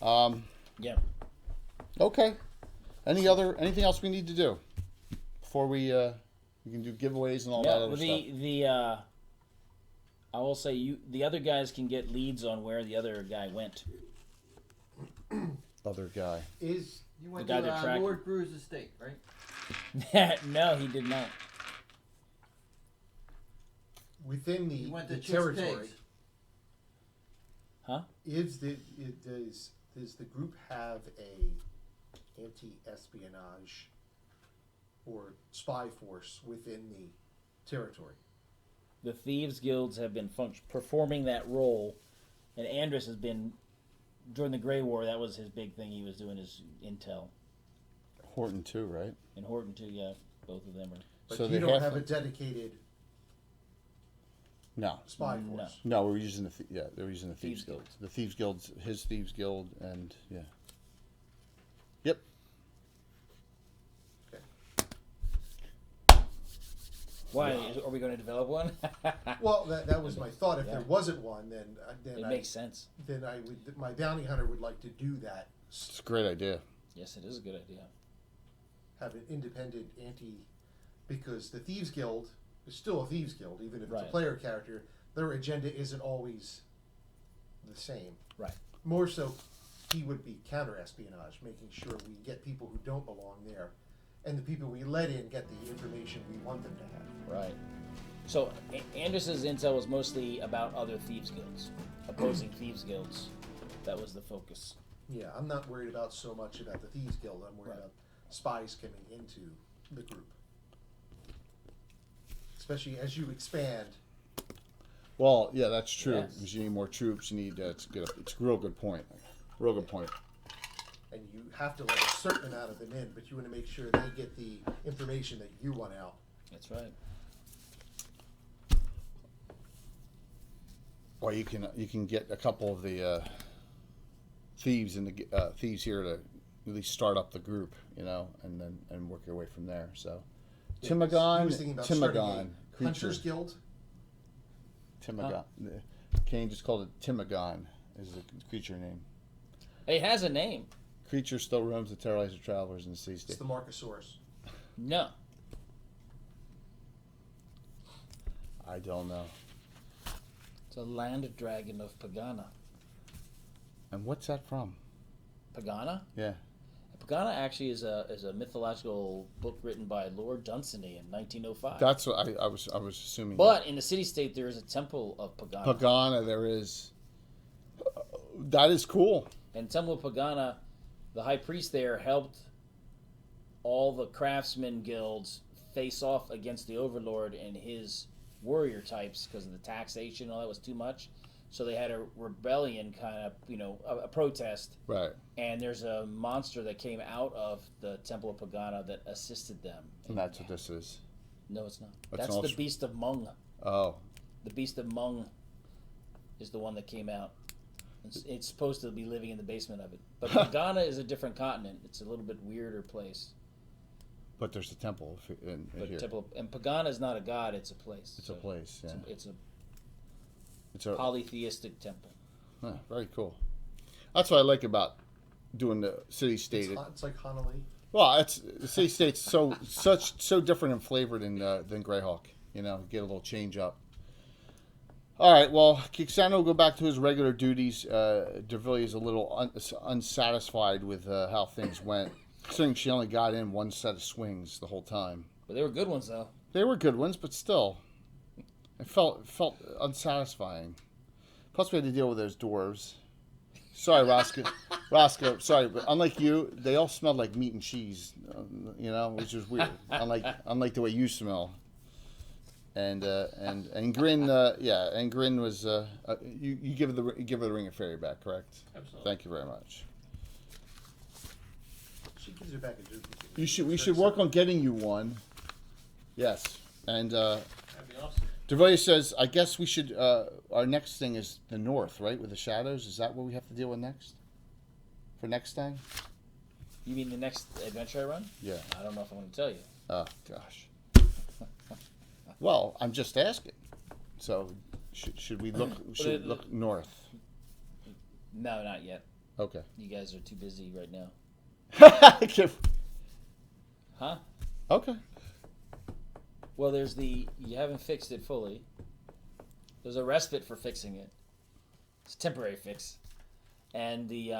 Yeah. okay. Anything else we need to do before we can do giveaways and all that other stuff? I will say the other guys can get leads on where the other guy went. Other guy. You went The guy to that tracked- Lord Brew's estate, right? No, he did not. Within You went to the Chick's territory, Pigs. Huh? does the group have a anti-espionage or spy force within the territory? The Thieves Guilds have been performing that role, and Andrus has been, during the Grey War, that was his big thing. He was doing his intel. Horton too, right? And Horton, too, yeah. Both of them are. But So you they don't have have to- a dedicated No. spy No. force. No, we're using they were using the Thieves Thieves Guild. Guild. The Thieves Guild's his Thieves Guild, and yeah. Yep. Why? Are we going to develop one? Well, that was my thought. If Yeah. there wasn't one, then It makes sense. my bounty hunter would like to do that. It's a great idea. Yes, it is a good idea. Have an independent because the Thieves Guild is still a Thieves Guild, even if it's Right. a player character. Their agenda isn't always the same. Right. More so, he would be counter-espionage, making sure we get people who don't belong there, and the people we let in get the information we want them to have. Right. So Andrus's intel was mostly about other Thieves Guilds, opposing Thieves Guilds. That was the focus. Yeah, I'm not worried about so much about the Thieves Guild. I'm worried Right. about spies coming into the group. Especially as you expand. Well, yeah, that's true. Yes. Because you need more troops. You need it's good. It's a real good point. Real good point. And you have to let a certain amount of them in, but you want to make sure they get the information that you want out. That's right. Or you can get a couple of the thieves in the thieves here to at least start up the group, and work your way from there. So, Yeah, 'cause he was thinking about starting Timagon, a creature. Hunters Guild. Timagon. Kane just called it Timagon, is the creature name. It has a name. Creature still roams to terrorize the travelers in the sea It's state. the Marcosaurus. No. I don't know. It's a land dragon of Pagana. And what's that from? Pagana? Yeah. Pagana actually is a mythological book written by Lord Dunsany in 1905. That's what I was assuming. But in the city-state, there is a temple of Pagana. Pagana, there is. That is cool. And Temple of Pagana, the high priest there helped all the craftsmen guilds face off against the Overlord and his warrior types because of the taxation and all that was too much. So they had a rebellion, kind of, a protest. Right. And there's a monster that came out of the Temple of Pagana that assisted them. And that's what this is. No, it's not. That's That's the Beast of Mung. Oh. The Beast of Mung is the one that came out. It's supposed to be living in the basement of it. But Pagana is a different continent. It's a little bit weirder place. But there's a temple in But here. and Pagana is not a god, it's a place. It's a place, yeah. It's a polytheistic temple. Huh, very cool. That's what I like about doing the city-state. It's like Hanalei. Well, it's the city-state's so different in flavor than Greyhawk. You know, get a little change up. All right, well, Kixano will go back to his regular duties. Dervilliers is a little unsatisfied with how things went, considering she only got in one set of swings the whole time. But they were good ones, though. They were good ones, but still, it felt unsatisfying. Plus, we had to deal with those dwarves. Sorry, Roscoe, sorry, but unlike you, they all smelled like meat and cheese, which was weird. unlike the way you smell. And Grin, and Grin was you give her the ring of fairy back, correct? Absolutely. Thank you very much. She gives it back a dookie. We should work on getting you one. Yes, and That'd be awesome. Dervilliers says, I guess we should. Our next thing is the north, right, with the shadows. Is that what we have to deal with next? For next time? You mean the next adventure I run? Yeah. I don't know if I'm going to tell you. Oh gosh. Well, I'm just asking. So, should we look north? No, not yet. Okay. You guys are too busy right now. Huh? Okay. Well, you haven't fixed it fully. There's a respite for fixing it. It's a temporary fix. And the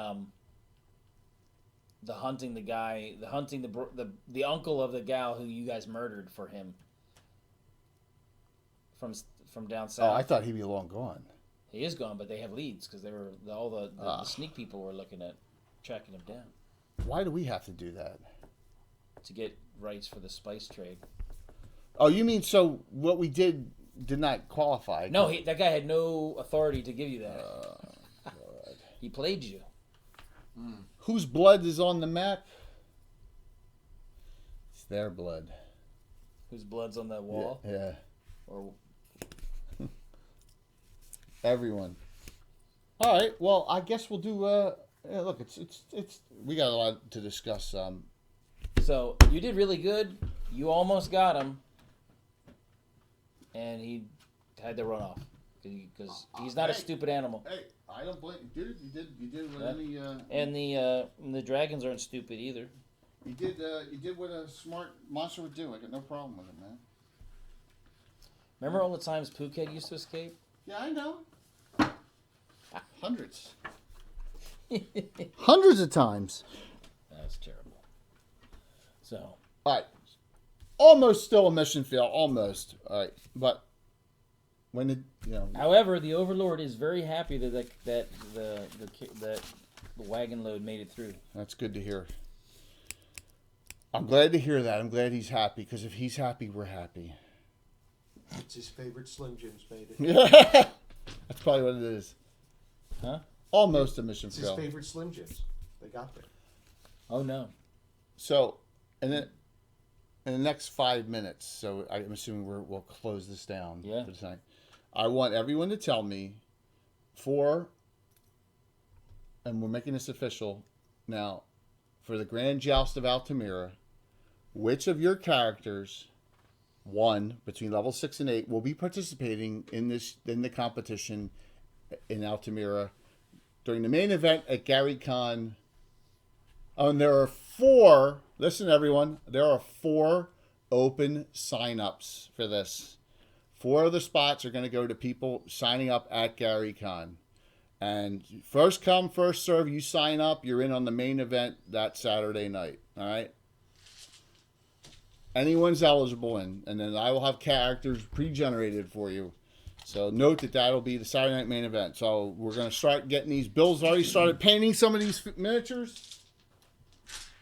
hunting the uncle of the gal who you guys murdered for him from down south. Oh, I thought he'd be long gone. He is gone, but they have leads because all the sneak people were tracking him down Why do we have to do that? to get rights for the spice trade. Oh, you mean so what we did not qualify? No, that guy had no authority to give you that. He played you. Whose blood is on the map? It's their blood. Whose blood's on that wall? Yeah. Or Everyone. All right. Well, I guess we'll do. Look, it's. We got a lot to discuss. So you did really good. You almost got him, and he had to run off because he's not a stupid animal. Hey, I don't blame you, dude. You did what any. And the dragons aren't stupid either. You did what a smart monster would do. I got no problem with it, man. Remember all the times Phuket used to escape? Yeah, I know. Hundreds. Hundreds of times. That's terrible. So. All right. Almost still a mission fail. Almost. All right. But when it, However, the Overlord is very happy that the wagon load made it through. That's good to hear. I'm glad to hear that. I'm glad he's happy because if he's happy, we're happy. It's his favorite Slim Jims made it. Yeah. That's probably what it is. Huh? Almost a mission It's his fail. favorite Slim Jims. They got there. Oh no. So, and then in the next 5 minutes, so I'm assuming we'll close this down for tonight. I want everyone to tell me and we're making this official now, for the Grand Joust of Altamira, which of your characters, one between level 6 and 8, will be participating in the competition in Altamira during the main event at GaryCon. And there are 4, listen everyone, there are 4 open sign-ups for this. 4 of the spots are going to go to people signing up at GaryCon. And first come, first serve, you sign up, you're in on the main event that Saturday night. All right? Anyone's eligible in. And then I will have characters pre-generated for you. So note that that'll be the Saturday night main event. So we're going to start getting these. Bill's already started painting some of these miniatures.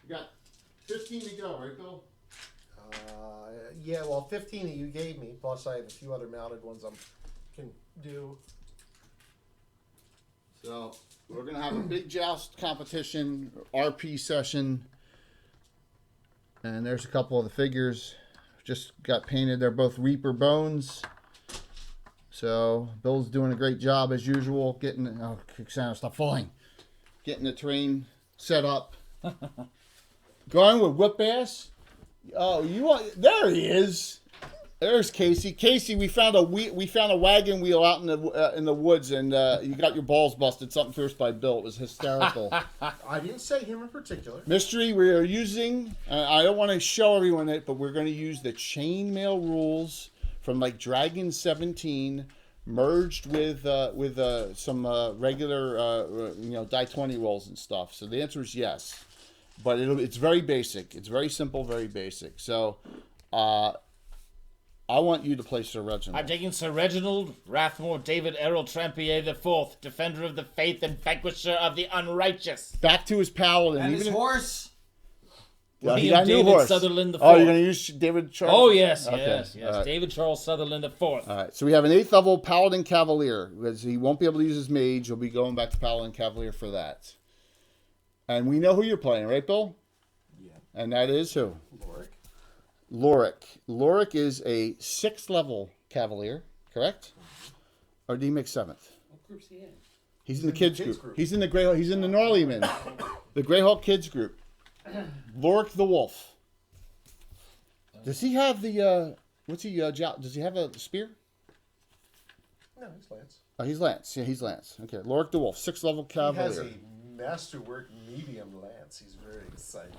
We got 15 to go, right, Bill? Yeah, well, 15 that you gave me, plus I have a few other mounted ones I can do. So we're going to have a big joust competition, RP session. And there's a couple of the figures. Just got painted. They're both Reaper Bones. So Bill's doing a great job as usual. Getting, oh, Kickstarter, stop falling. Getting the terrain set up. Going with Whip Ass. Oh, there he is. There's Casey. Casey, we found a wagon wheel out in the woods, and you got your balls busted. Something fierce by Bill. It was hysterical. I didn't say him in particular. Mystery. We are using. I don't want to show everyone it, but we're going to use the chainmail rules from like Dragon 17, merged with some regular die 20 rolls and stuff. So the answer is yes. But it's very basic. It's very simple, very basic. So, I want you to play Sir Reginald. I'm taking Sir Reginald Rathmore David Errol Trampier IV, defender of the faith and vanquisher of the unrighteous. Back to his paladin. And his horse. He William got a new David horse. Sutherland IV. Oh, you're going to use David Charles? Oh, yes, Okay. yes. All right. David Charles Sutherland IV. All right, so we have an 8th level Paladin Cavalier. Because he won't be able to use his mage. He'll be going back to Paladin Cavalier for that. And we know who you're playing, right, Bill? Yeah. And that is who? Lorik. Lorik is a 6th level Cavalier, correct? Or did he make 7th? What group's he in? He's in the kids group. He's in the Greyhawk. He's in the Gnarly Men, the Greyhawk kids group. Lorik the Wolf. Does he have the? What's he? Does he have a spear? No, he's Lance. Oh, he's Lance. Yeah, he's Lance. Okay, Lorik the Wolf, 6th level Cavalier. He has a masterwork medium lance. He's very excited.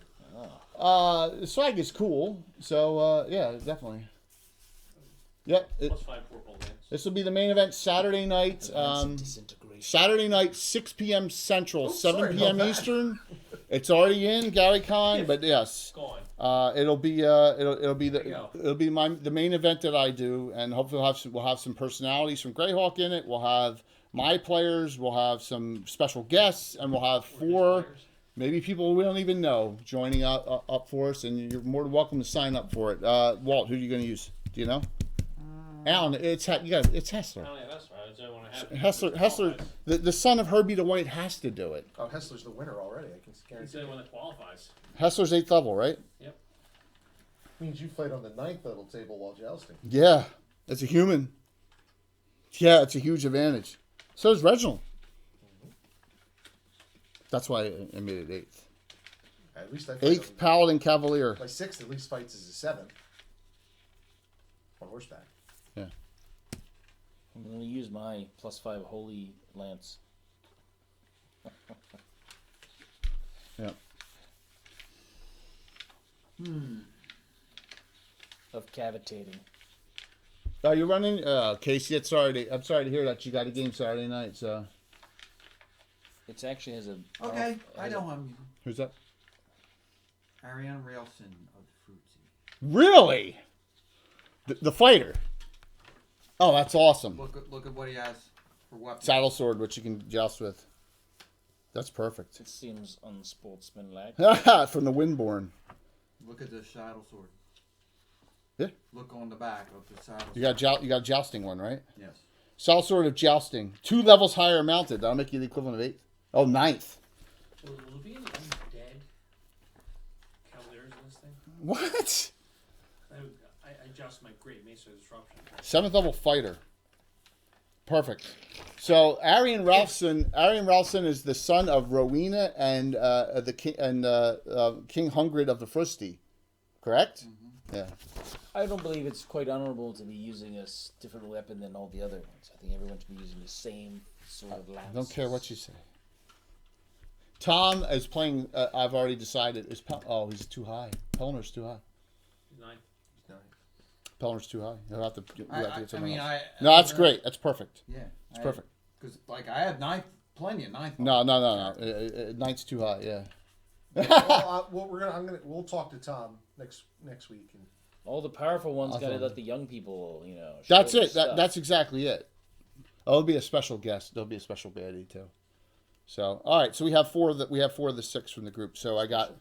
The swag is cool. So yeah, definitely. Yep. Plus 5 purple lands. This will be the main event Saturday night. Saturday night, 6 p.m. Central, 7 sorry p.m. about that. Eastern. It's already in GaryCon, but yes, Gone. it'll be the main event that I do, and hopefully we'll have some personalities from Greyhawk in it. We'll have my players. We'll have some special guests, and we'll have 4. Maybe people we don't even know joining up for us, and you're more than welcome to sign up for it. Walt, who are you going to use? Do you know? Alan, it's Hessler. Oh, yeah, that's right. I don't want to have Hessler, the son of Herbie the White has to do it. Oh, Hessler's the winner already. I can He's guarantee. the only one that qualifies. Hessler's 8th level, right? Yep. Means you played on the 9th level table while jousting. Yeah, it's a human. Yeah, it's a huge advantage. So is Reginald. That's why I made it 8th. At least I 8th Paladin Cavalier. My 6th at least fights as a 7th. On horseback. Yeah. I'm going to use my +5 Holy Lance. Yeah. Of cavitating. Are you running? Casey, I'm sorry to hear that you got a game Saturday night. So It actually has a... Okay, I has know a- who I'm using. who's that? Ariane Railson of the Fruitsy. Really? The fighter. Oh, that's awesome. Look at what he has for weapons. Saddle sword, which you can joust with. That's perfect. It seems unsportsmanlike. From the Windborn. Look at the saddle sword. Yeah. Look on the back of the saddle You sword. got a jousting one, right? Yes. Saddle sword of jousting. 2 levels higher mounted. That'll make you the equivalent of 8th. Oh, 9th. Will there be any undead cavaliers in this thing? What? I adjust my Great Mesa Disruption. 7th level fighter. Perfect. So Arian Ralston is the son of Rowena and the king King Hungrid of the Frusty, correct? Mm-hmm. Yeah. I don't believe it's quite honorable to be using a different weapon than all the other ones. I think everyone should be using the same sort of lance. I don't care what you say. Tom is playing. I've already decided. Oh, he's too high. Pelner's too high. 9. Pelner's too high. You'll have to get someone else. I No, that's great. That's perfect. Yeah, It's perfect. Because like I have ninth, plenty of ninth. No. Ninth's too high. Yeah. We'll talk to Tom next week. And All the powerful ones got to Awesome. let the young people, you know. That's show it. their stuff. That's exactly it. Oh, it'll be a special guest. There'll be a special baddie too. So, all right. So we have four of the 6 from the group. So I got.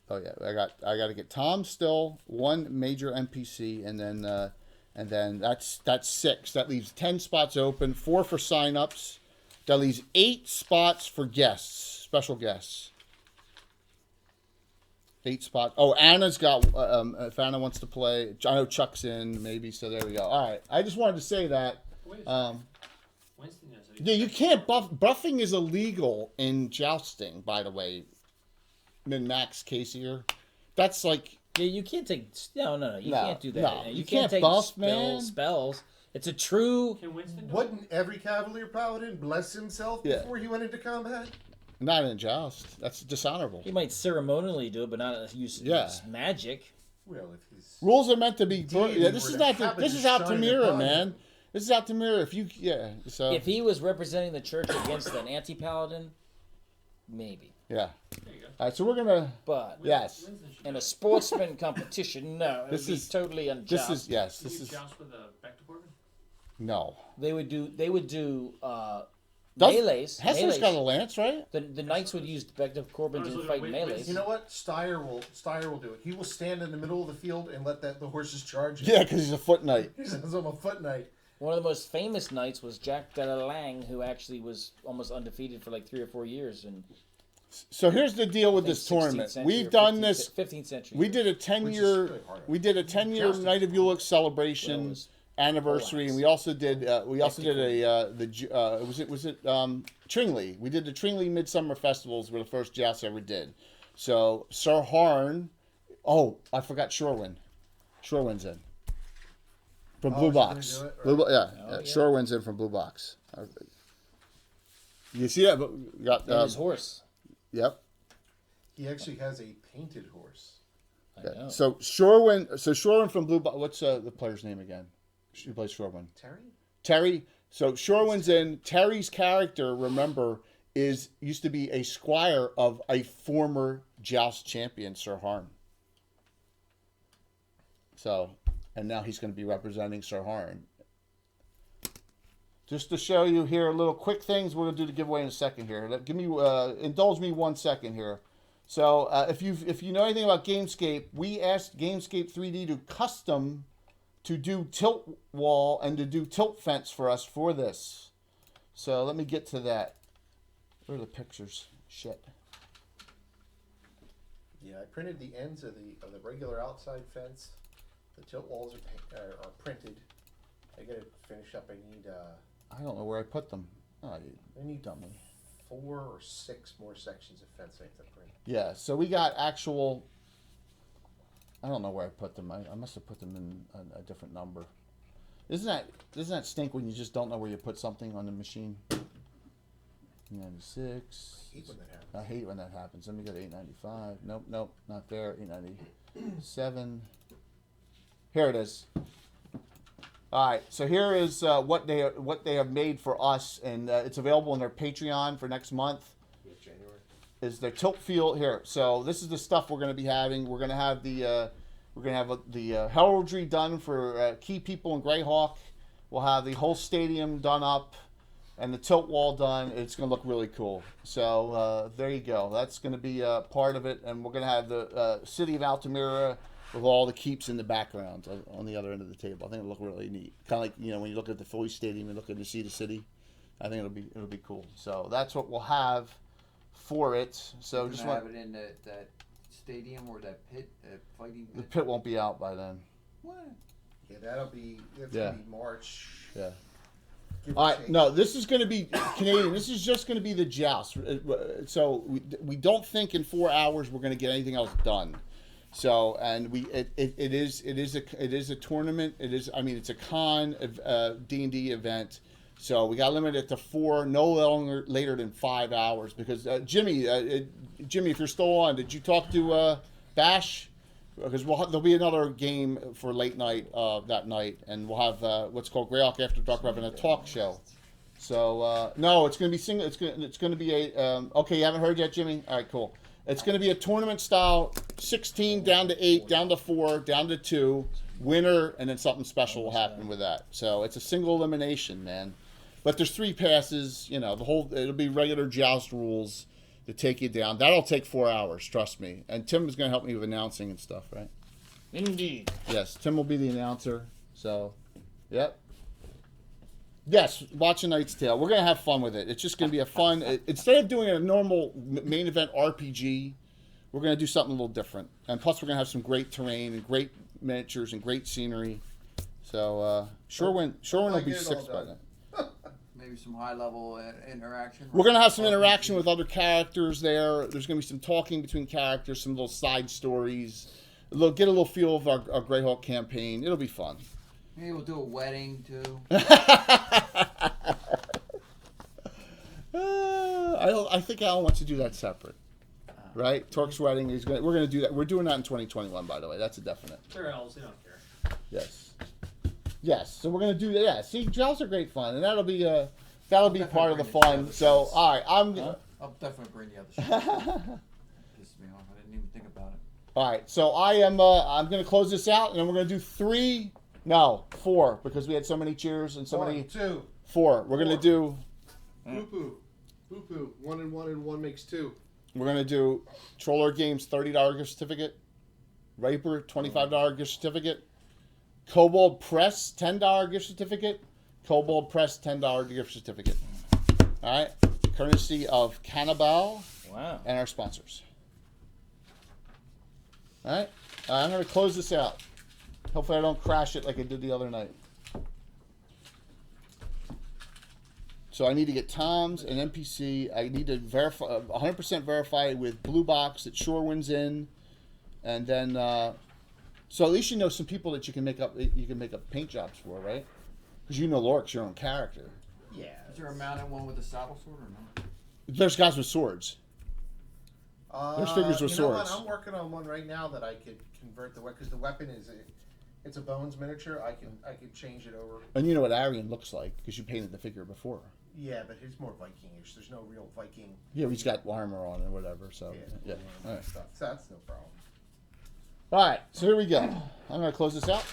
Oh yeah, I got to get Tom still, 1 major NPC, and then that's 6. That leaves 10 spots open, 4 for signups. That leaves 8 spots for guests, special guests. 8 spots. Oh, Anna's got. If Anna wants to play, I know Chuck's in maybe. So there we go. All right. I just wanted to say that. Wait a second. Winston has a- Yeah, you can't buff. Buffing is illegal in jousting, by the way. Min Max case here. That's like. Yeah, you can't take. No. You No, can't do that. no. You You can't can't take buff, man. spells. It's a true. Can Winston do it? wouldn't every Cavalier Paladin bless himself Yeah. before he went into combat? Not in joust. That's dishonorable. He might ceremonially do it, but not use magic. Well, if he's Rules are meant to be. Deity Yeah, this were is to not. happen This to is out to shine mirror, upon man. him. This is out to mirror. If you, So If he was representing the church against an anti-paladin, maybe. yeah. There you go. All right. So we're gonna. But Yes. Winston should in do a it. sportsman competition, no, it would This be is- totally This unjust. is yes. Can This you is joust with a Vector Corbin? no. They would do Does- melees. Hessler's melees. got a lance, right? The knights would use Bective Corbin to fight melees. You know what? Steyer will do it. He will stand in the middle of the field and let the horses charge. Yeah, because he's a foot knight. He says I'm a foot knight. One of the most famous knights was Jack de la Lang, who actually was almost undefeated for like 3 or 4 years. And So here's the deal with I think this 16th tournament. century We've or done 15th this. 15th century. We did a Which is 10-year. really hard. We did a 10-year Jousting. Night of Ulux celebration. Well, it was Anniversary, and we also did a Tringley. We did the Tringley Midsummer Festivals were the first jousts I ever did. So Sir Harn, I forgot Shorewin. Shorewin's in from Blue he's Box. gonna do it? Blue Bo- yeah, Oh, yeah. Shorewin's in from Blue Box. You see that? But we got and his horse. yep. He actually has a painted horse. I Yeah. know. So Shorewin from Blue Box. What's the player's name again? Who plays Shorewin? Terry? Terry. So Shorewin's in. Terry's character, remember, used to be a squire of a former joust champion, Sir Harn. So, and now he's going to be representing Sir Harn. Just to show you here, little quick things we're going to do the giveaway in a second here. Indulge me 1 second here. So, if you know anything about Gamescape, we asked Gamescape 3D to do tilt wall and to do tilt fence for us for this. So let me get to that. Where are the pictures? Shit. Yeah, I printed the ends of the regular outside fence. The tilt walls are printed. I gotta finish up. I don't know where I put them. Oh, you I need dummy. 4 or 6 more sections of fence I have to print. Yeah, so we got actual. I don't know where I put them. I must have put them in a different number. Doesn't that stink when you just don't know where you put something on the machine? 96. I hate when that happens. I hate when that happens. Let me go to 895. Nope, not there. 897. Here it is. All right, so here is what they have made for us, and it's available on their Patreon for next month. January. Is their tilt field here? So this is the stuff we're going to be having. We're going to have the heraldry done for key people in Greyhawk. We'll have the whole stadium done up, and the tilt wall done. It's going to look really cool. So there you go. That's going to be part of it, and we're going to have the city of Altamira with all the keeps in the background on the other end of the table. I think it'll look really neat. Kind of like when you look at the Philly Stadium and look at the Sea to City. I think it'll be cool. So that's what we'll have for it. So You're just gonna want have it in that stadium or that pit, that fighting the pit. pit won't be out by then. What? Yeah, that's Yeah. gonna be March. Yeah. give All or right, take. no, this is going to be Canadian. This is just going to be the joust. So we don't think in 4 hours we're going to get anything else done. So and it is a tournament. It's a con D&D event. So we got limited to 4, no longer later than 5 hours. Because Jimmy, if you're still on, did you talk to Bash? Because there'll be another game for late night that night, and we'll have what's called Greyhawk After Dark. We're having a talk show. So no, it's going to be single. It's going to be a okay. You haven't heard yet, Jimmy? All right, cool. It's going to be a tournament style, 16 down to 8, down to 4, down to 2, winner, and then something special will happen with that. So it's a single elimination, man. But there's 3 passes. You know, it'll be regular joust rules to take you down. That'll take 4 hours, trust me. And Tim is going to help me with announcing and stuff, right? Indeed. Yes, Tim will be the announcer. So, yep. Yes, watch A Knight's Tale. We're going to have fun with it. It's just going to be a fun... instead of doing a normal main event RPG, we're going to do something a little different. And plus, we're going to have some great terrain and great miniatures and great scenery. So, Shorewin will be 6 by then. Maybe some high-level interaction. We're going to have some interaction with other characters there. There's going to be some talking between characters, some little side stories. Get a little feel of our Greyhawk campaign. It'll be fun. Maybe we'll do a wedding, too. I think Alan wants to do that separate. Right? Torque's wedding. We're going to do that. We're doing that in 2021, by the way. That's a definite. They're elves, they don't care. Yes. So we're going to do that. Yeah. See, gels are great fun, and that'll be part of the fun. So, all right, I'll definitely bring the other shit. Pisses me off. I didn't even think about it. All right. So I'm going to close this out, and then we're going to do 4, because we had so many cheers and so many. 1, 2. 4. We're going to do. Poo-poo. Poo-poo. 1 and 1 and 1 makes 2. We're going to do Troller Games $30 gift certificate. Raper $25 gift certificate. Kobold Press $10 gift certificate. Kobold Press $10 gift certificate. All right. Courtesy of Cannibal. Wow. And our sponsors. All right. I'm going to close this out. Hopefully I don't crash it like I did the other night. So I need to get Tom's and NPC. I need to verify 100% verify with Blue Box that Shorewin's in, and then so at least you know some people that you can make up paint jobs for, right? Because you know Lork's your own character. Yeah. Is there a mounted one with a saddle sword or no? There's guys with swords. There's figures with you know swords. What? I'm working on one right now that I could convert because the weapon it's a bones miniature. I can change it over. And you know what Arian looks like because you painted the figure before. Yeah, but he's more Vikingish. There's no real Viking. Yeah, he's got armor on or whatever. So yeah. All right. Stuff. So that's no problem. All right, so here we go. I'm going to close this out.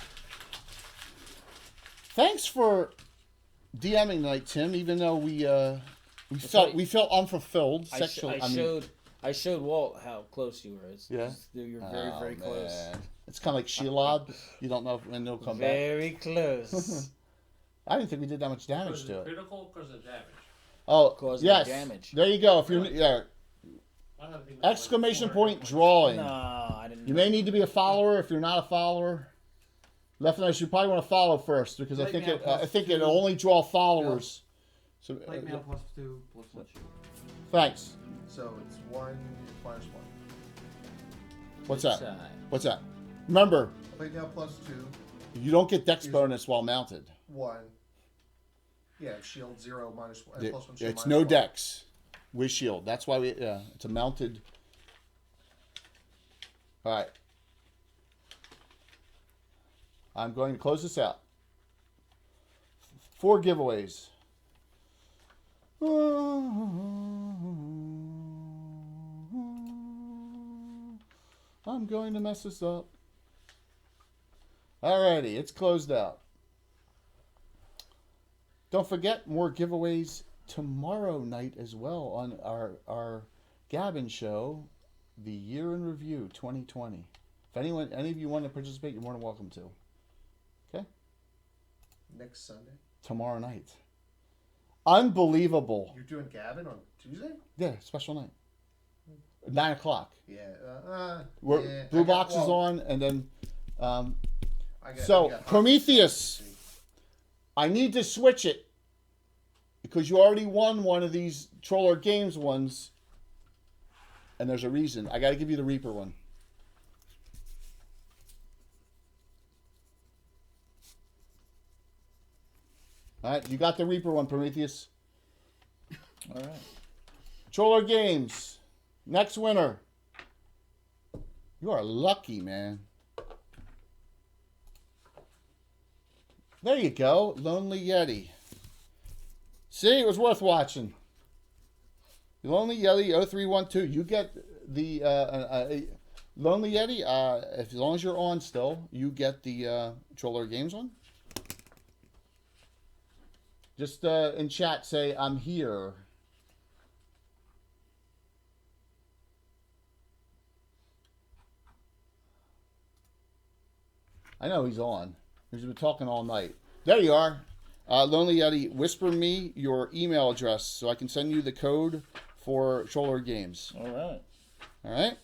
Thanks for DMing tonight, Tim. Even though we felt unfulfilled sexually. I showed Walt how close you were. Yeah? You're very, very close. Man. It's kind of like Shelob. You don't know when they'll come back. Very close. I didn't think we did that much damage Was to it it. critical because of damage? Oh, Cause yes. damage. There you go. If you're I don't think it was exclamation like point 400 drawing. No, I didn't. You may need to be a follower if you're not a follower. Left and I should probably want to follow first because I Plate think mail plus I think 2. it'll only draw followers. So Plate mail plus 2 plus 1 shield. thanks. So it's 1 minus 1. What's that? What's that? Remember, Plate mail plus 2. you don't get dex bonus while mounted. 1. Yeah, shield 0 minus 1. It- Plus 1 shield it's minus no 1. dex with shield. That's why it's a mounted. All right. I'm going to close this out. 4 giveaways. I'm going to mess this up. Alrighty, it's closed out. Don't forget, more giveaways tomorrow night as well on our Gavin show, The Year in Review 2020. If any of you want to participate, you're more than welcome to. Okay? Next Sunday. Tomorrow night. Unbelievable. You're doing Gavin on Tuesday? Yeah, special night. 9 o'clock. Yeah. Blue Box is on, and then I so got Prometheus. I need to switch it because you already won one of these Troller Games ones, and there's a reason. I got to give you the Reaper one. All right, you got the Reaper one, Prometheus. All right. Troller Games. Next winner. You are lucky, man. There you go. Lonely Yeti. See, it was worth watching. Lonely Yeti 0312. You get the Lonely Yeti. As long as you're on still, you get the Troller Games one. Just in chat say, I'm here. I know he's on. He's been talking all night. There you are. Lonely Yeti, whisper me your email address so I can send you the code for Troller Games. All right. All right?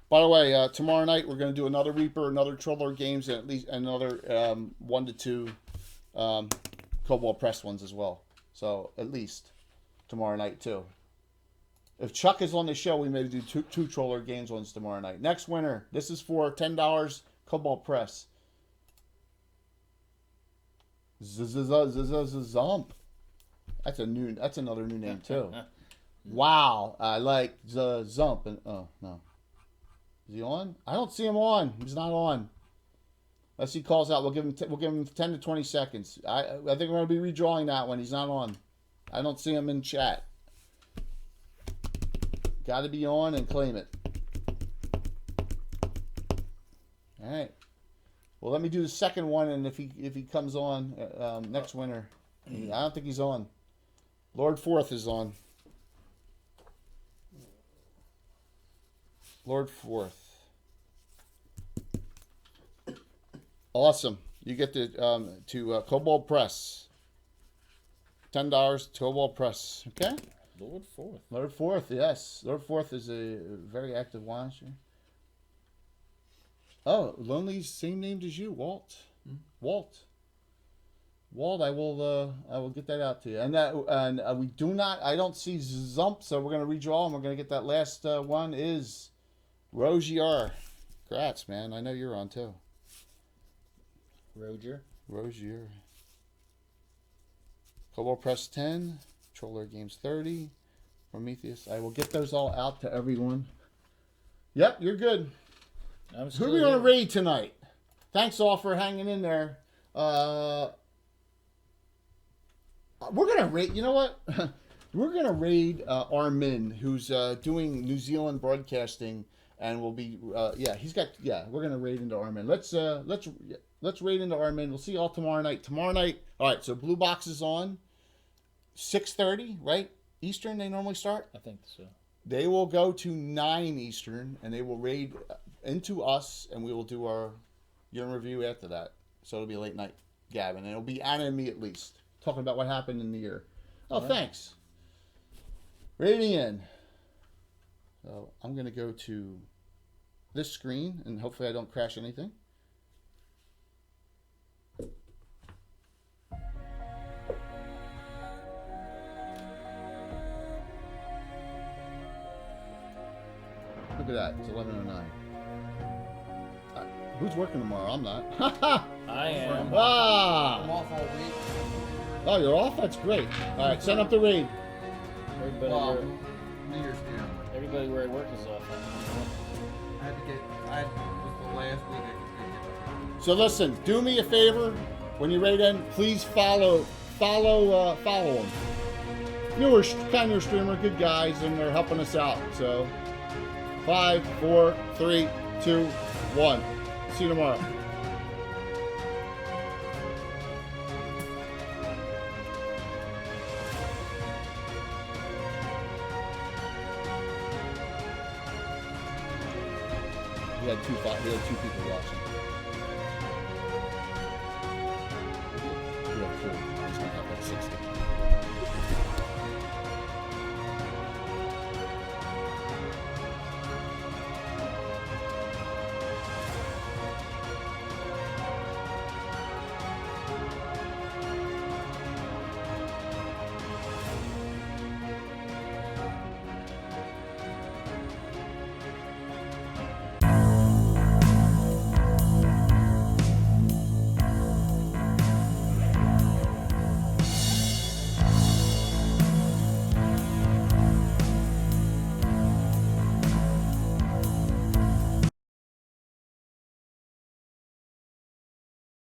By the way, tomorrow night we're going to do another Reaper, another Troller Games, and at least another 1 to 2 Cobalt Press ones as well. So, at least tomorrow night, too. If Chuck is on the show, we may do two Troller Games ones tomorrow night. Next winner, this is for $10 Cobalt Press. Zump. That's another new name too. Wow, I like Zump. And oh no, is he on? I don't see him on. He's not on. Unless he calls out, we'll give him 10 to 20 seconds. I think we're gonna be redrawing that one. He's not on. I don't see him in chat. Got to be on and claim it. All right. Well, let me do the second one, and if he comes on next winter, I don't think he's on. Lord Fourth is on. Lord Fourth. Awesome. You get to Cobalt Press. $10 Cobalt Press. Okay. Lord Fourth. Lord Fourth, yes. Lord Fourth is a very active watcher. Oh, Lonely's same name as you, Walt. Walt. I will get that out to you. And we do not. I don't see Zump, so we're gonna redraw, and we're gonna get that last one is Rogier. Congrats, man. I know you're on too. Rogier. Cobalt Press 10. Troller Games 30. Prometheus. I will get those all out to everyone. Yep, you're good. Who are we going to raid tonight? Thanks all for hanging in there. We're going to raid, you know what? We're going to raid Armin, who's doing New Zealand broadcasting, and will be, we're going to raid into Armin. Let's raid into Armin. We'll see you all tomorrow night. All right, so Blue Box is on 6:30, right? Eastern, they normally start? I think so. They will go to 9 Eastern, and they will raid into us, and we will do our year in review after that. So it'll be a late night, Gavin, and it'll be Anna and me at least, talking about what happened in the year. Oh, right. Thanks. Rating in. So I'm going to go to this screen, and hopefully I don't crash anything. Look at that. It's 11:09. Who's working tomorrow? I'm not. I am. I'm Ah! off all week. Oh, you're off? That's great. All right, send up the raid. Everybody, Well, where, New Year's Day. everybody where I work is off. I had to get. It was the last week I could So listen, do me a favor. When you raid in, please follow them. Newer streamer, good guys, and they're helping us out. So 5, 4, 3, 2, 1. See you tomorrow. We had two people watching.